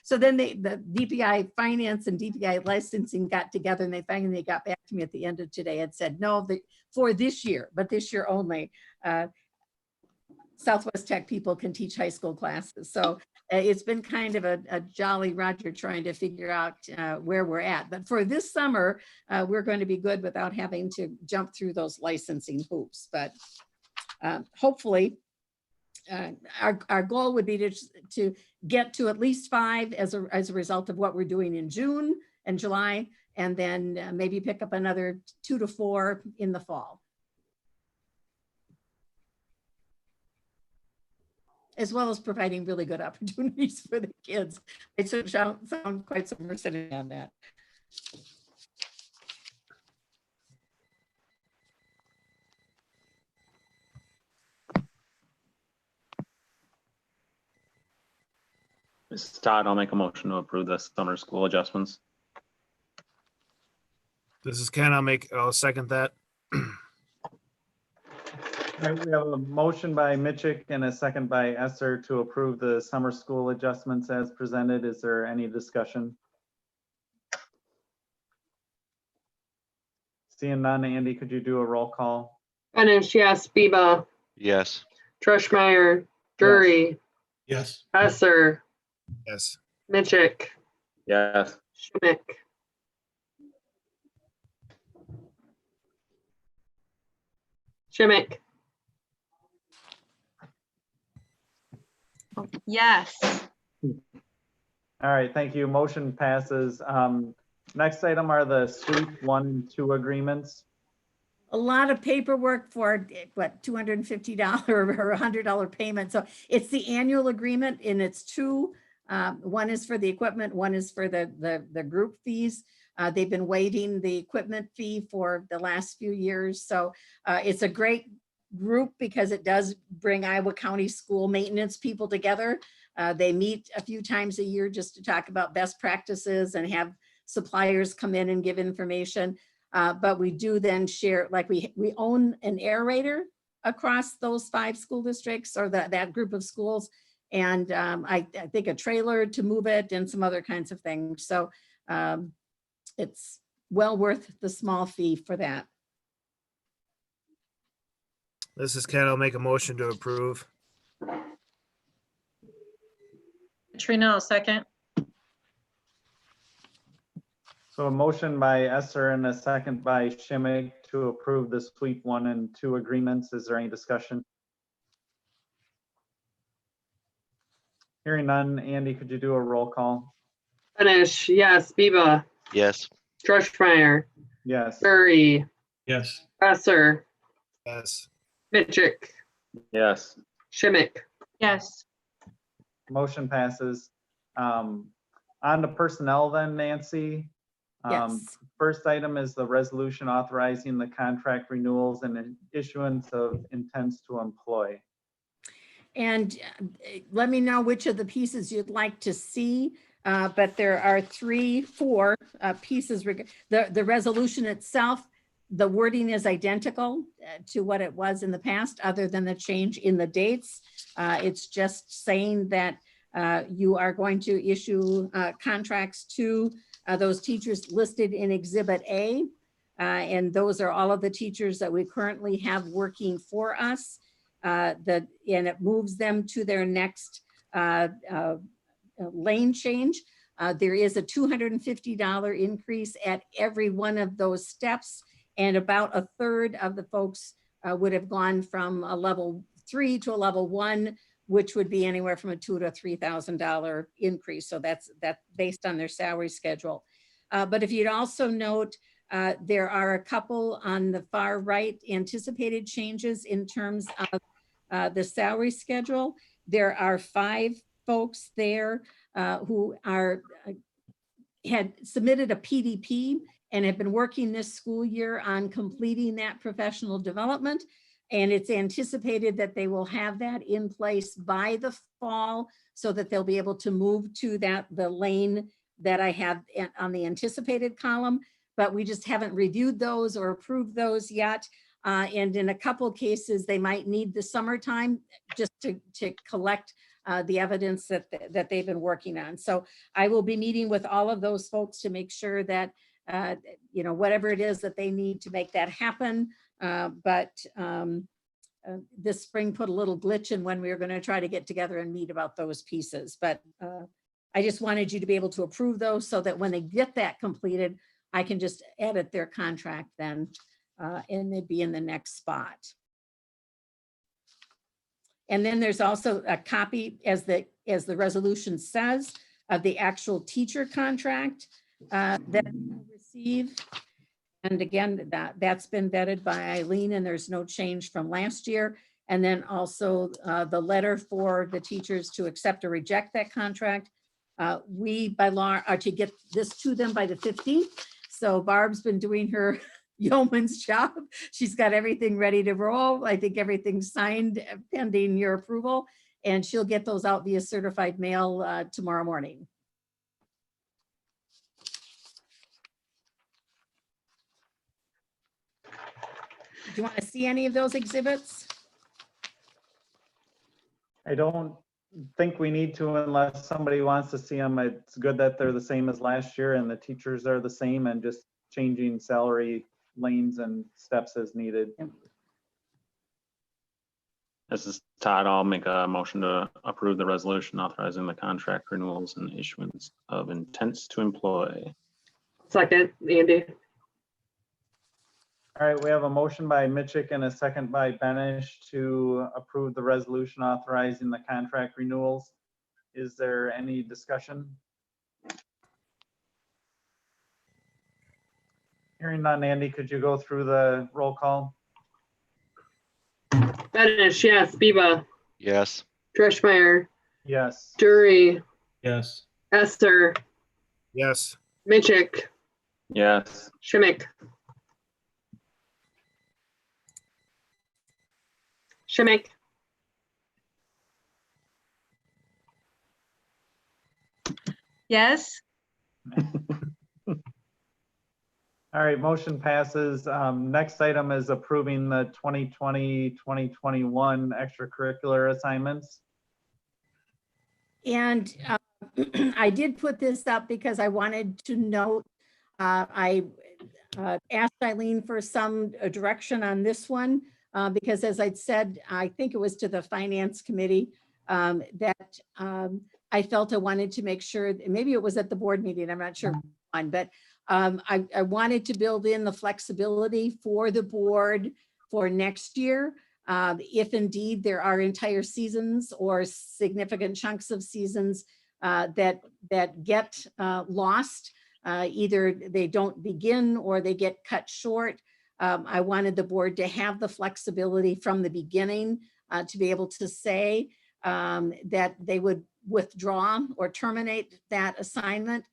so then the DPI finance and DPI licensing got together and they finally got back to me at the end of today and said, no, for this year, but this year only, Southwest Tech people can teach high school classes. So it's been kind of a jolly Roger trying to figure out where we're at. But for this summer, we're going to be good without having to jump through those licensing hoops. But hopefully, our goal would be to get to at least 5 as a result of what we're doing in June and July, and then maybe pick up another 2 to 4 in the fall. As well as providing really good opportunities for the kids. It sound quite subversive on that. Mrs. Todd, I'll make a motion to approve the summer school adjustments. This is Ken. I'll second that. All right, we have a motion by Mitchick and a second by Esser to approve the summer school adjustments as presented. Is there any discussion? Seeing none, Andy, could you do a roll call? Finish, yes. Biba, Yes. Dreschmeyer, Drury, Yes. Esser, Yes. Mitchick, Yes. Schmick. Schmick, Yes. All right, thank you. Motion passes. Next item are the sweep 1 and 2 agreements. A lot of paperwork for what, $250 or $100 payment. So it's the annual agreement and it's 2. One is for the equipment, one is for the group fees. They've been waiving the equipment fee for the last few years. So it's a great group because it does bring Iowa County school maintenance people together. They meet a few times a year just to talk about best practices and have suppliers come in and give information. But we do then share, like we own an aerator across those 5 school districts or that group of schools. And I think a trailer to move it and some other kinds of things. So it's well worth the small fee for that. This is Ken. I'll make a motion to approve. Katrina, I'll second. So a motion by Esser and a second by Schmick to approve the sweep 1 and 2 agreements. Is there any discussion? Hearing none, Andy, could you do a roll call? Benish, yes. Biba, Yes. Drushmeyer, Yes. Dury, Yes. Besser, Yes. Mitchick, Yes. Schimick. Yes, Motion passes. On to personnel then, Nancy. Yes. First item is the resolution authorizing the contract renewals and issuance of intents to employ. And let me know which of the pieces you'd like to see. But there are four pieces. The resolution itself, the wording is identical to what it was in the past, other than the change in the dates. It's just saying that you are going to issue contracts to those teachers listed in Exhibit A. And those are all of the teachers that we currently have working for us. And it moves them to their next lane change. There is a $250 increase at every one of those steps. And about a third of the folks would have gone from a level 3 to a level 1, which would be anywhere from a $2,000 to $3,000 increase. So that's based on their salary schedule. But if you'd also note, there are a couple on the far right anticipated changes in terms of the salary schedule. There are 5 folks there who had submitted a PDP and have been working this school year on completing that professional development. And it's anticipated that they will have that in place by the fall so that they'll be able to move to the lane that I have on the anticipated column, but we just haven't reviewed those or approved those yet. And in a couple cases, they might need the summertime just to collect the evidence that they've been working on. So I will be meeting with all of those folks to make sure that, whatever it is that they need to make that happen. But this spring put a little glitch in when we were going to try to get together and meet about those pieces. But I just wanted you to be able to approve those so that when they get that completed, I can just edit their contract then and they'd be in the next spot. And then there's also a copy, as the resolution says, of the actual teacher contract that we received. And again, that's been vetted by Eileen and there's no change from last year. And then also the letter for the teachers to accept or reject that contract. We by law are to get this to them by the 15th. So Barb's been doing her yeoman's job. She's got everything ready to roll. I think everything's signed pending your approval, and she'll get those out via certified mail tomorrow morning. Do you want to see any of those exhibits? I don't think we need to unless somebody wants to see them. It's good that they're the same as last year and the teachers are the same and just changing salary lanes and steps as needed. This is Todd. I'll make a motion to approve the resolution authorizing the contract renewals and issuance of intents to employ. Second, Andy. All right, we have a motion by Mitchick and a second by Benish to approve the resolution authorizing the contract renewals. Is there any discussion? Hearing none, Andy, could you go through the roll call? Benish, yes. Biba, Yes. Drushmeyer, Yes. Dury, Yes. Esther, Yes. Mitchick, Yes. Schimick. Schimick. yes, All right, motion passes. Next item is approving the 2020-2021 extracurricular assignments. And I did put this up because I wanted to note, I asked Eileen for some direction on this one, because as I'd said, I think it was to the finance committee, that I felt I wanted to make sure, maybe it was at the board meeting, I'm not sure, but I wanted to build in the flexibility for the board for next year. If indeed there are entire seasons or significant chunks of seasons that get lost, either they don't begin or they get cut short, I wanted the board to have the flexibility from the beginning to be able to say that they would withdraw or terminate that assignment.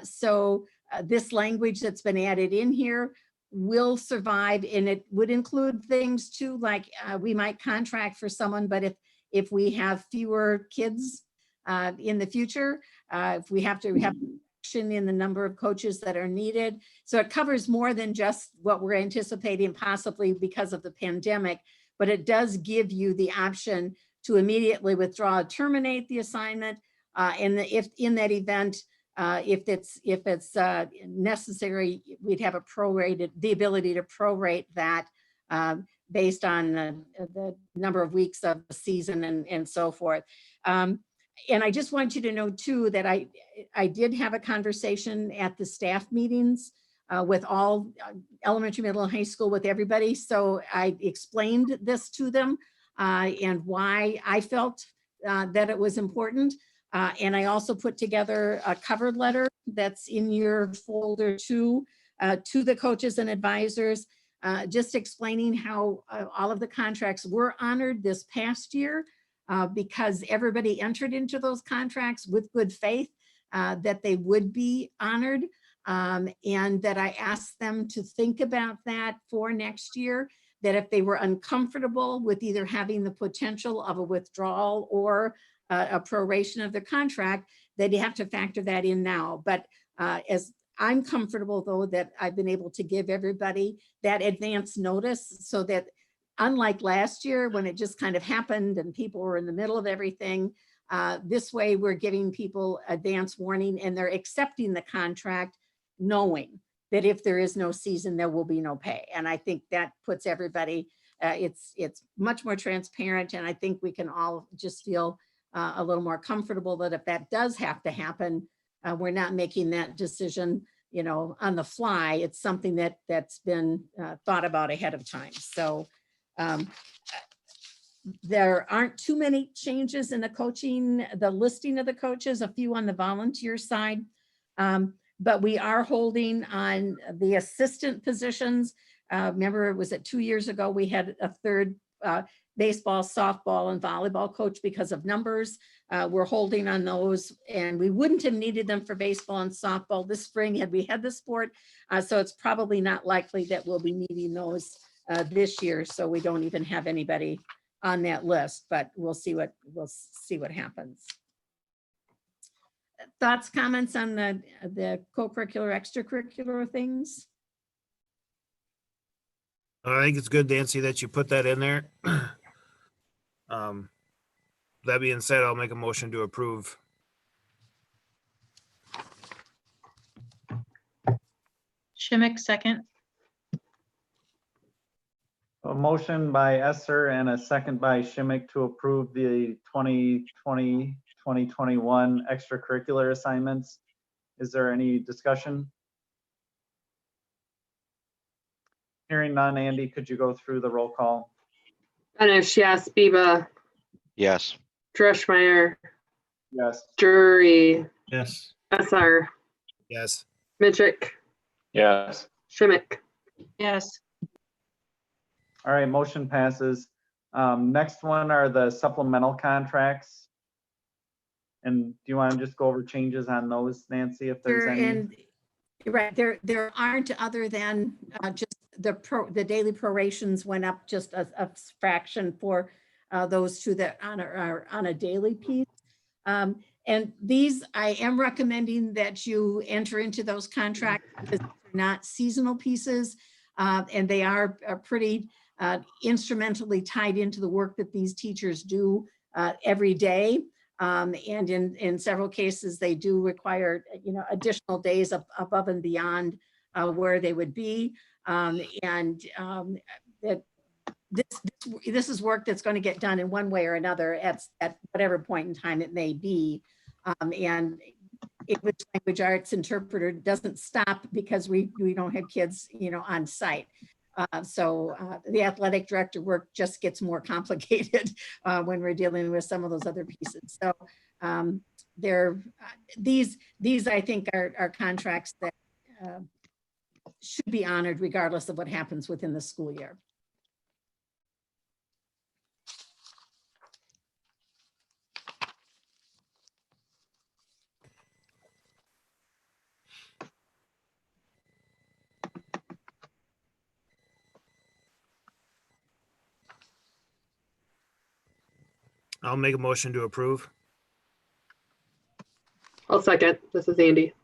So this language that's been added in here will survive, and it would include things too, like we might contract for someone, but if we have fewer kids in the future, if we have to have in the number of coaches that are needed. So it covers more than just what we're anticipating possibly because of the pandemic, but it does give you the option to immediately withdraw, terminate the assignment. And if in that event, if it's necessary, we'd have the ability to prorate that based on the number of weeks of the season and so forth. And I just want you to know too, that I did have a conversation at the staff meetings with all elementary, middle, and high school, with everybody. So I explained this to them and why I felt that it was important. And I also put together a cover letter that's in your folder too, to the coaches and advisors, just explaining how all of the contracts were honored this past year. Because everybody entered into those contracts with good faith that they would be honored, and that I asked them to think about that for next year, that if they were uncomfortable with either having the potential of a withdrawal or a proration of their contract, they'd have to factor that in now. But as I'm comfortable though that I've been able to give everybody that advance notice, so that unlike last year when it just kind of happened and people were in the middle of everything, this way we're giving people advance warning and they're accepting the contract knowing that if there is no season, there will be no pay. And I think that puts everybody, it's much more transparent, and I think we can all just feel a little more comfortable that if that does have to happen, we're not making that decision, you know, on the fly. It's something that's been thought about ahead of time. So there aren't too many changes in the coaching, the listing of the coaches, a few on the volunteer side. But we are holding on the assistant positions. Remember, was it 2 years ago, we had a third baseball, softball, and volleyball coach because of numbers. We're holding on those, and we wouldn't have needed them for baseball and softball this spring had we had the sport. So it's probably not likely that we'll be needing those this year, so we don't even have anybody on that list, but we'll see what happens. Thoughts, comments on the co-curricular, extracurricular things? I think it's good, Nancy, that you put that in there. That being said, I'll make a motion to approve. Schimick, second. A motion by Esser and a second by Schimick to approve the 2020-2021 extracurricular assignments. Is there any discussion? Hearing none, Andy, could you go through the roll call? Benish, yes. Biba, Yes. Dreschmeyer, Yes. Drury, Yes. Esser, Yes. Midgick, Yes. Schimick. Yes. All right, motion passes. Next one are the supplemental contracts. And do you want to just go over changes on those, Nancy, if there's any? And you're right, there aren't, other than just the daily prorations went up just a fraction for those two that are on a daily piece. And these, I am recommending that you enter into those contracts because they're not seasonal pieces, and they are pretty instrumentally tied into the work that these teachers do every day. And in several cases, they do require, you know, additional days above and beyond where they would be. That this is work that's going to get done in one way or another at whatever point in time it may be. And English language arts interpreter doesn't stop because we don't have kids, you know, on site. The athletic director work just gets more complicated when we're dealing with some of those other pieces. So these I think are contracts that should be honored regardless of what happens within the school year. I'll make a motion to approve. I'll second. This is Andy.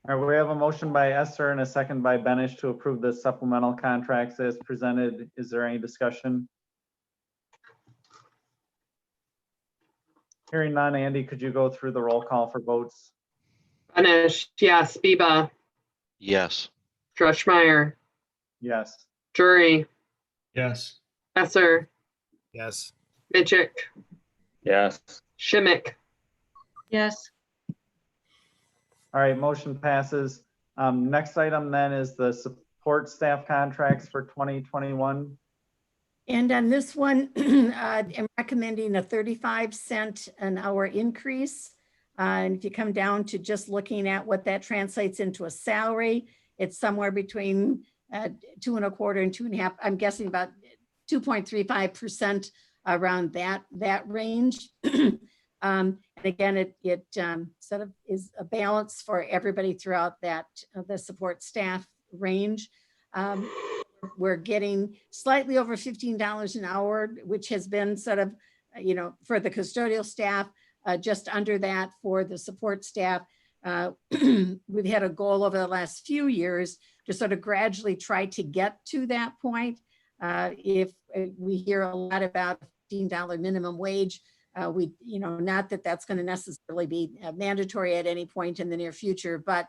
All right, we have a motion by Esser and a second by Benish to approve the supplemental contracts as presented. Is there any discussion? Hearing none, Andy, could you go through the roll call for votes? Benish, yes. Biba, Yes. Dreschmeyer, Yes. Drury, Yes. Esser, Yes. Mitchell, Yes. Schimick. Yes. All right, motion passes. Next item then is the support staff contracts for 2021. And on this one, I'm recommending a 35-cent an hour increase. And if you come down to just looking at what that translates into a salary, it's somewhere between 2.25% and 2.5%. I'm guessing about 2.35% around that range. And again, it sort of is a balance for everybody throughout that the support staff range. We're getting slightly over $15 an hour, which has been sort of, for the custodial staff, just under that for the support staff. We've had a goal over the last few years to sort of gradually try to get to that point. If we hear a lot about $15 minimum wage, not that that's going to necessarily be mandatory at any point in the near future, but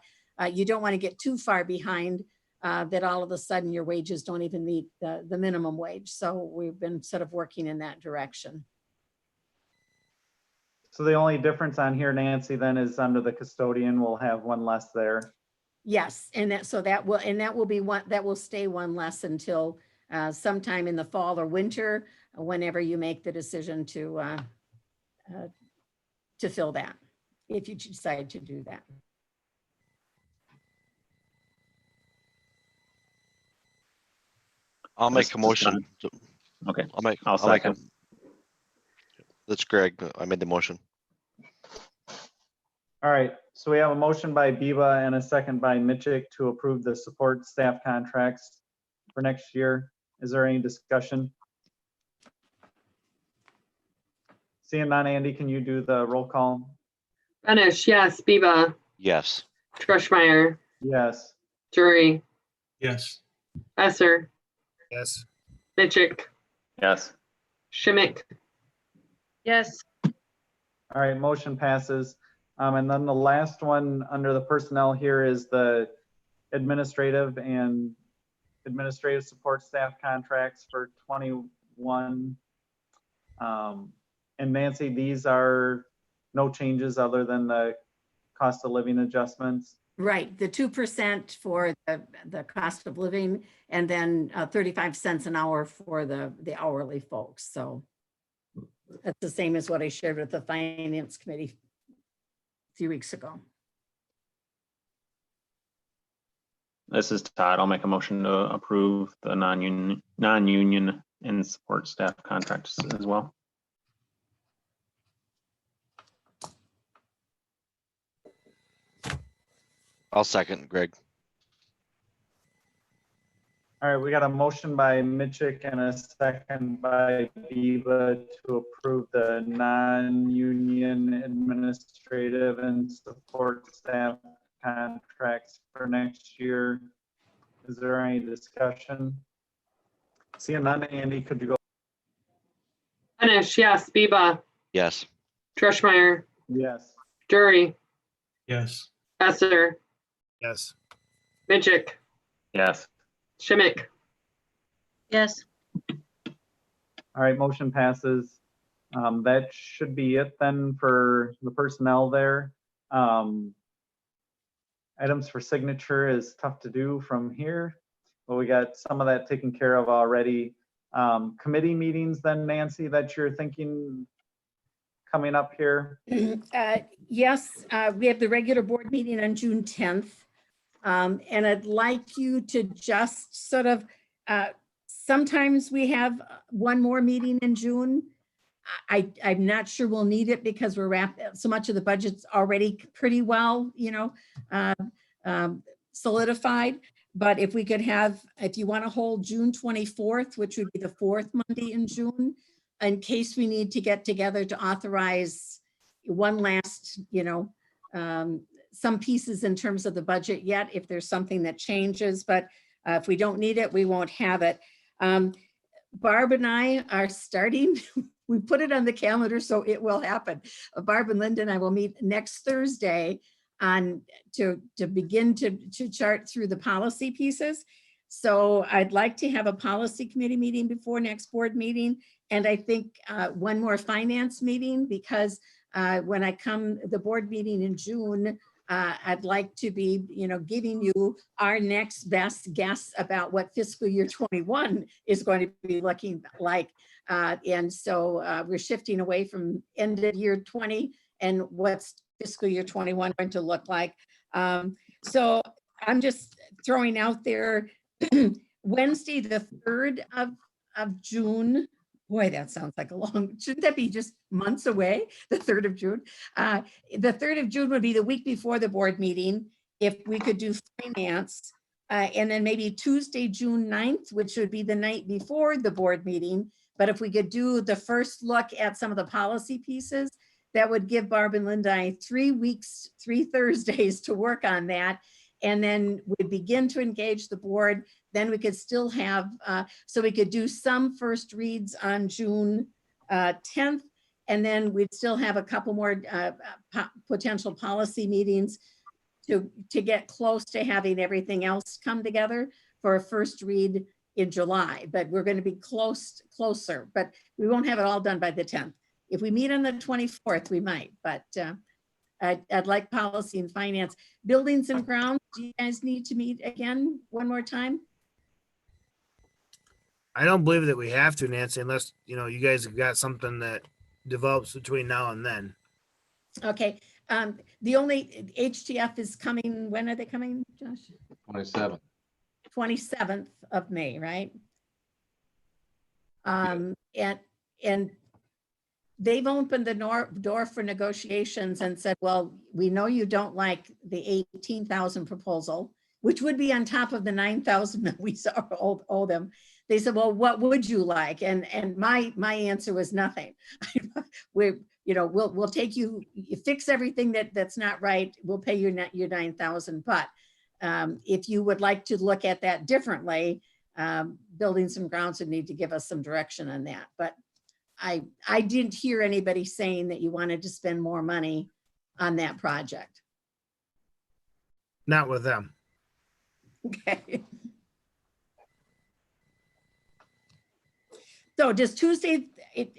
you don't want to get too far behind that all of a sudden your wages don't even meet the minimum wage. So we've been sort of working in that direction. So the only difference on here, Nancy, then is under the custodian, we'll have one less there. Yes, and that will stay one less until sometime in the fall or winter, whenever you make the decision to fill that, if you decide to do that. I'll make a motion. Okay. I'll second. That's Greg. I made the motion. All right, so we have a motion by Biba and a second by Mitchell to approve the support staff contracts for next year. Is there any discussion? Seeing none, Andy, can you do the roll call? Benish, yes. Biba, Yes. Dreschmeyer, Yes. Drury, Yes. Esser, Yes. Mitchell, Yes. Schimick. Yes. All right, motion passes. And then the last one under the personnel here is the administrative and administrative support staff contracts for 21. And Nancy, these are no changes other than the cost of living adjustments. Right, the 2% for the cost of living, and then 35 cents an hour for the hourly folks. So that's the same as what I shared with the finance committee a few weeks ago. This is Todd. I'll make a motion to approve the non-union and support staff contracts as well. I'll second, Greg. All right, we got a motion by Mitchell and a second by Biba to approve the non-union administrative and support staff contracts for next year. Is there any discussion? Seeing none, Andy, could you go? Benish, yes. Biba, Yes. Dreschmeyer, Yes. Drury, Yes. Esser, Yes. Mitchell, Yes. Schimick. Yes. All right, motion passes. That should be it then for the personnel there. Items for signature is tough to do from here. but we got some of that taken care of already. Committee meetings then, Nancy, that you're thinking coming up here? Yes, we have the regular board meeting on June 10th. And I'd like you to just sort of, sometimes we have one more meeting in June. I'm not sure we'll need it because we're so much of the budget's already pretty well, solidified. But if we could have, if you want to hold June 24th, which would be the fourth Monday in June, in case we need to get together to authorize one last, some pieces in terms of the budget yet, if there's something that changes, but if we don't need it, we won't have it. Barb and I are starting, we put it on the calendar, so it will happen. Barb and Linda and I will meet next Thursday to begin to chart through the policy pieces. So I'd like to have a policy committee meeting before next board meeting. And I think one more finance meeting, because when I come the board meeting in June, I'd like to be, giving you our next best guess about what fiscal year 21 is going to be looking like. And so we're shifting away from end of year 20 and what's fiscal year 21 going to look like. So I'm just throwing out there Wednesday, the 3rd of June. Boy, that sounds like a long, shouldn't that be just months away? The 3rd of June. The 3rd of June would be the week before the board meeting. If we could do finance, and then maybe Tuesday, June 9th, which would be the night before the board meeting. But if we could do the first look at some of the policy pieces, that would give Barb and Linda 3 weeks, 3 Thursdays to work on that. And then we'd begin to engage the board. Then we could still have, so we could do some first reads on June 10th, and then we'd still have a couple more potential policy meetings to get close to having everything else come together for a first read in July. But we're going to be closer, but we won't have it all done by the 10th. If we meet on the 24th, we might, but I'd like policy and finance. Buildings and grounds, do you guys need to meet again one more time? I don't believe that we have to, Nancy, unless, you guys have got something that develops between now and then. Okay, the only HTF is coming, when are they coming, Josh? 27th. 27th of May, right? And they've opened the door for negotiations and said, well, we know you don't like the 18,000 proposal, which would be on top of the 9,000 that we owe them. They said, well, what would you like? And my answer was nothing. We'll take you fix everything that's not right. We'll pay your 9,000. But if you would like to look at that differently, buildings and grounds would need to give us some direction on that. But I didn't hear anybody saying that you wanted to spend more money on that project. Not with them. Okay. So does Tuesday,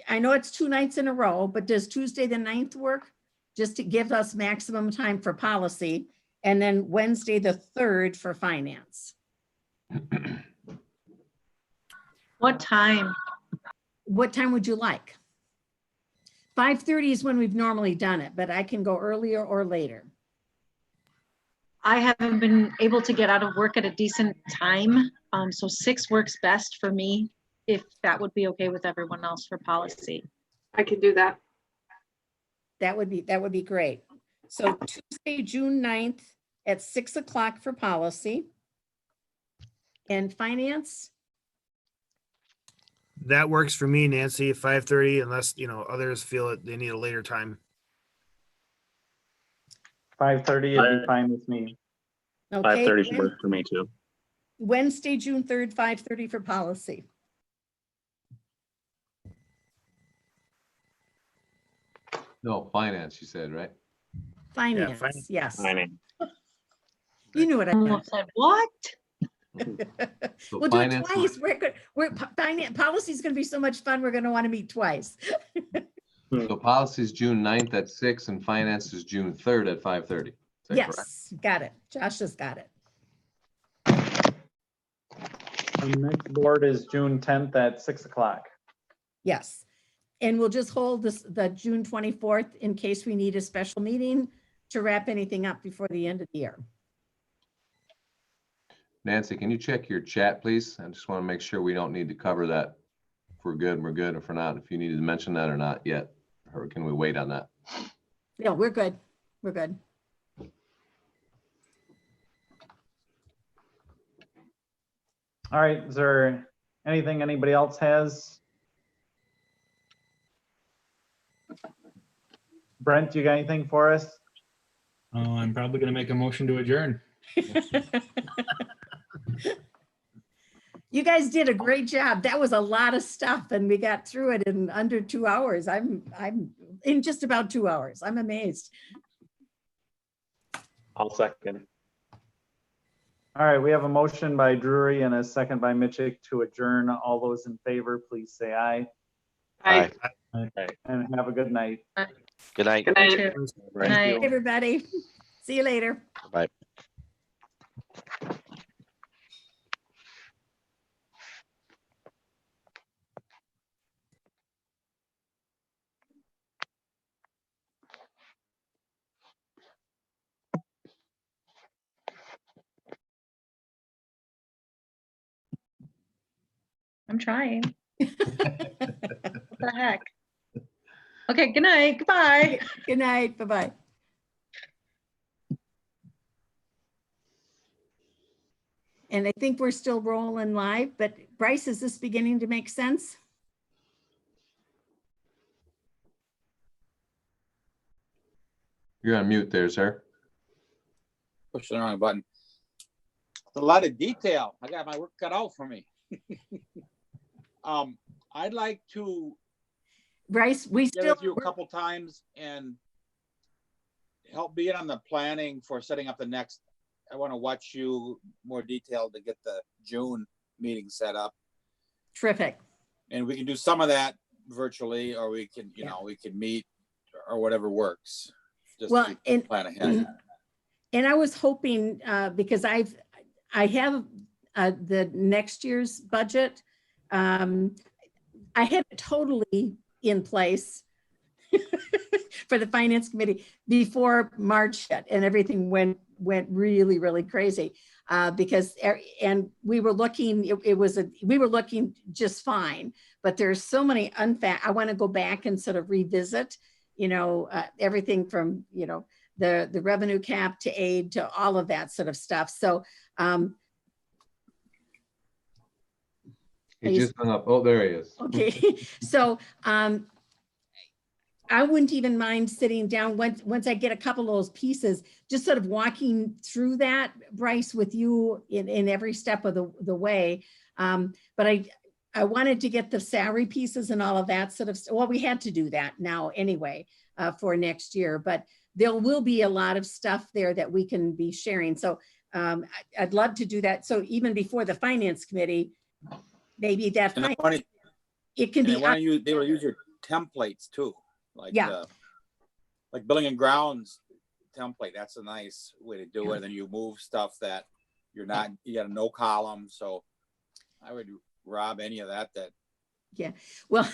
I know it's 2 nights in a row, but does Tuesday the 9th work? Just to give us maximum time for policy, and then Wednesday the 3rd for finance. What time? What time would you like? 5:30 is when we've normally done it, but I can go earlier or later. I haven't been able to get out of work at a decent time. So 6 works best for me, if that would be okay with everyone else for policy. I could do that. That would be great. So Tuesday, June 9th at 6 o'clock for policy. And finance? That works for me, Nancy, 5:30, unless, others feel that they need a later time. 5:30 would be fine with me. Okay. 5:30 should work for me too. Wednesday, June 3rd, 5:30 for policy. No, finance, you said, right? Finance, finance. yes. Finance. You knew what I Almost meant. said, what? So We'll do it finance- twice. Finance policy is going to be so much fun. We're going to want to meet twice. So policy is June 9th at 6 and finance is June 3rd at 5:30. Is that correct? Yes, got it. Josh has got it. The next board is June 10th at 6 o'clock. Yes. And we'll just hold the June 24th in case we need a special meeting to wrap anything up before the end of the year. Nancy, can you check your chat, please? I just want to make sure we don't need to cover that. If we're good, we're good. If we're not, if you needed to mention that or not yet, or can we wait on that? Yeah, we're good. We're good. All right, is there anything anybody else has? Brent, you got anything for us? Oh, I'm probably gonna make a motion to adjourn. You guys did a great job. That was a lot of stuff and we got through it in under 2 hours. I'm in just about 2 hours. I'm amazed. I'll second. All right, we have a motion by Drury and a second by Mitchick to adjourn. All those in favor, please say aye Aye. and have a good night. Good night. Good night. Good Thank night. you. Everybody, see you later. Bye. I'm trying. What the heck? Okay, good night. Goodbye. Good night. Bye-bye. And I think we're still rolling live, but Bryce, is this beginning to make sense? You're on mute there, sir. Push the wrong button. It's a lot of detail. I got my work cut out for me. I'd like to Bryce, we get still, with you a couple times and help be in on the planning for setting up the next. I want to watch you more detailed to get the June meeting set up. terrific. And we can do some of that virtually, or we can, you know, we can meet or whatever works. Just Well, to and plan ahead. And I was hoping, because I have the next year's budget. I had it totally in place for the finance committee before March hit and everything went really, really crazy. Because, and we were looking, we were looking just fine, but there's so many I want to go back and sort of revisit, you know, everything from, you know, the revenue cap to aid to all of that sort of stuff. So, He just hung up. Oh, there he is. okay. So, I wouldn't even mind sitting down once I get a couple of those pieces, just sort of walking through that, Bryce, with you in every step of the way. But I wanted to get the salary pieces and all of that sort of, well, we had to do that now anyway, for next year, but there will be a lot of stuff there that we can be sharing. So I'd love to do that. So even before the finance committee, maybe that it can be. They will use your templates too, like Yeah. like building and grounds template. That's a nice way to do it. And then you move stuff that you got a no column. So I would rob any of that. Yeah, well,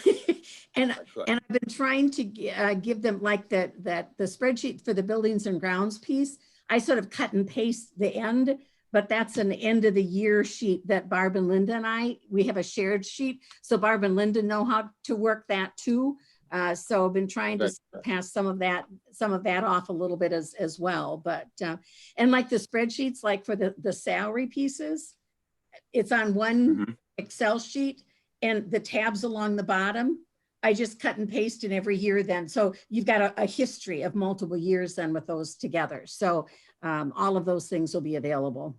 and I've been trying to give them like the spreadsheet for the buildings and grounds piece. I sort of cut and paste the end, but that's an end of the year sheet that Barb and Linda we have a shared sheet. So Barb and Linda know how to work that too. So I've been trying to pass some of that off a little bit as well. But, and like the spreadsheets, like for the salary pieces, it's on one Excel sheet. And the tabs along the bottom, I just cut and paste in every year then. So you've got a history of multiple years then with those together. So all of those things will be available.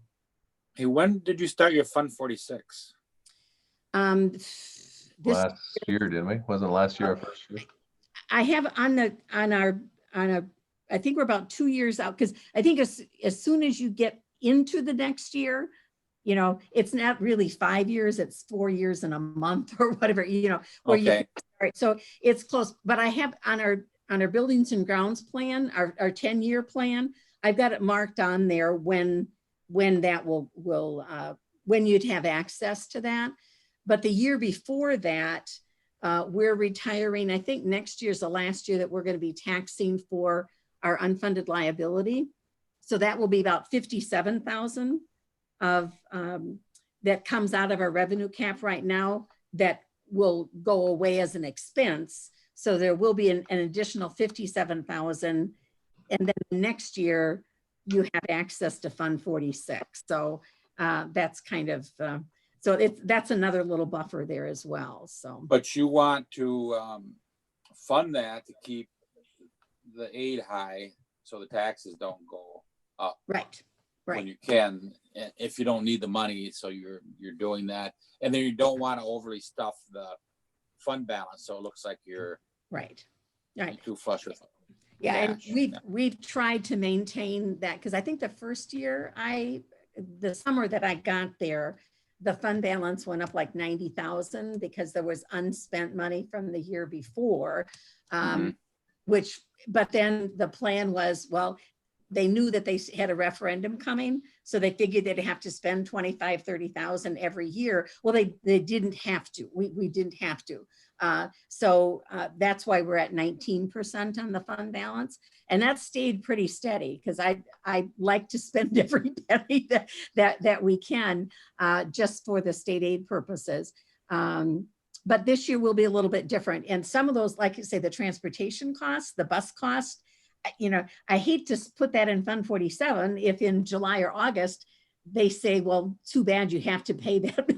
Hey, when did you start your Fund 46? Last year, didn't we? Wasn't last year our first year? I have I think we're about 2 years out, because I think as soon as you get into the next year, you know, it's not really 5 years, it's 4 years and a month or whatever, you know, where you start. So it's close, but I have on our buildings and grounds plan, our 10-year plan, I've got it marked on there when that will when you'd have access to that. But the year before that, we're retiring. I think next year's the last year that we're going to be taxing for our unfunded liability. So that will be about 57,000 of that comes out of our revenue cap right now that will go away as an expense. So there will be an additional 57,000. And then next year you have access to Fund 46. So that's kind of, so that's another little buffer there as well. So, But you want to fund that to keep the aid high so the taxes don't go up. right, When right. you can, if you don't need the money, so you're doing that. And then you don't want to overly stuff the fund balance, so it looks like you're Right, right. too flush with Yeah, and cash. we've tried to maintain that, because I think the first year the summer that I got there, the fund balance went up like 90,000 because there was unspent money from the year before, but then the plan was, well, they knew that they had a referendum coming, so they figured they'd have to spend 25, 30,000 every year. Well, they didn't have to. We didn't have to. So that's why we're at 19% on the fund balance. And that stayed pretty steady because I like to spend every penny that we can just for the state aid purposes. But this year will be a little bit different. And some of those, like you say, the transportation costs, the bus cost, I hate to put that in Fund 47 if in July or August they say, well, too bad, you have to pay that.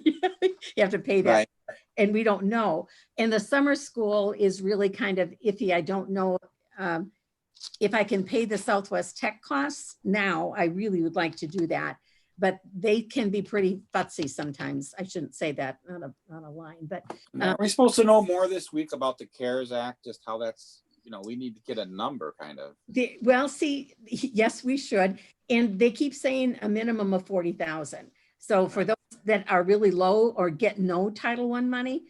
You have to pay that. Right. And we don't know. And the summer school is really kind of iffy. I don't know if I can pay the Southwest Tech costs now. I really would like to do that, but they can be pretty futzy sometimes. I shouldn't say that on a line, but are we supposed to know more this week about the CARES Act, just how that's, we need to get a number kind of. Well, see, yes, we should. And they keep saying a minimum of 40,000. So for those that are really low or get no Title I money,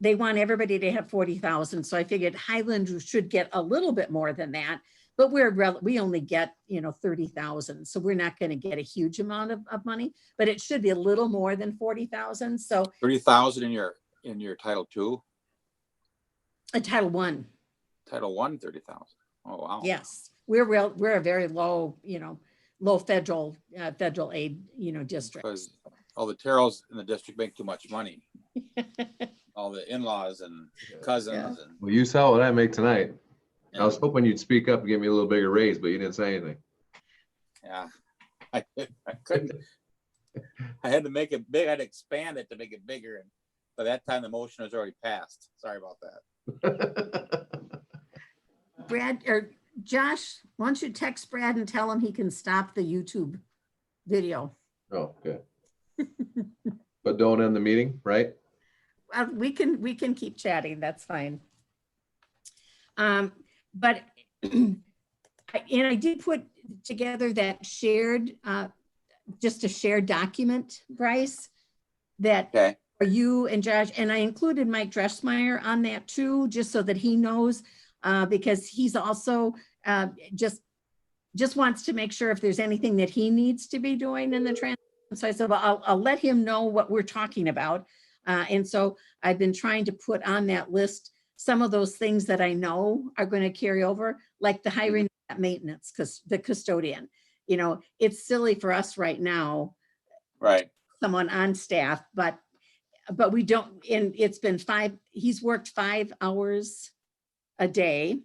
they want everybody to have 40,000. So I figured Highland should get a little bit more than that, but we only get, 30,000. So we're not going to get a huge amount of money, but it should be a little more than 40,000. So 30,000 in your Title II? A Title I. Title I, 30,000. Oh, wow. Yes, we're a very low, low federal aid, district. Because all the Terrells in the district make too much money. All the in-laws and cousins. And Well, you saw what I make tonight. I was hoping you'd speak up and give me a little bigger raise, but you didn't say anything. Yeah, I couldn't. I had to make it big. I had to expand it to make it bigger. And by that time, the motion was already passed. Sorry about that. Brad or Josh, why don't you text Brad and tell him he can stop the YouTube video? Oh, good. But don't end the meeting, right? We can keep chatting. That's fine. But and I did put together that shared, just a shared document, Bryce, that are you and Josh, and I included Mike Dreschmeyer on that too, just so that he knows, because he's also just wants to make sure if there's anything that he needs to be doing in the transition. So I said, well, I'll let him know what we're talking about. And so I've been trying to put on that list some of those things that I know are going to carry over, like the hiring maintenance, because the custodian, it's silly for us right now, right? Someone on staff, but we don't, and it's been he's worked 5 hours a day,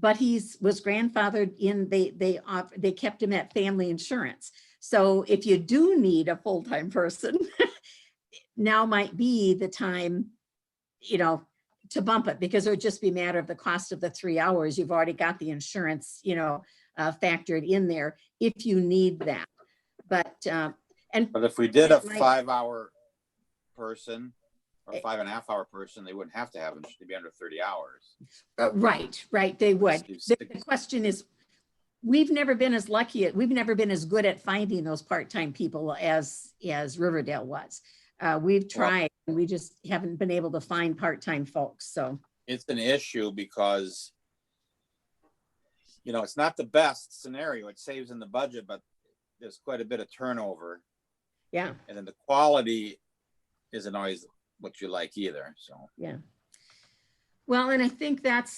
but was grandfathered in, they kept him at family insurance. So if you do need a full-time person, now might be the time, to bump it, because it would just be a matter of the cost of the 3 hours. You've already got the insurance, factored in there if you need that. But if we did a 5 hour person or 5.5 hour person, they wouldn't have to have them. They'd be under 30 hours. Right. They would. The question is, we've never been as lucky. We've never been as good at finding those part-time people as Riverdale was. We've tried, and we just haven't been able to find part-time folks. So it's an issue because, it's not the best scenario. It saves in the budget, but there's quite a bit of turnover. Yeah, And then the quality isn't always what you like either, so. yeah. Well, and I think that's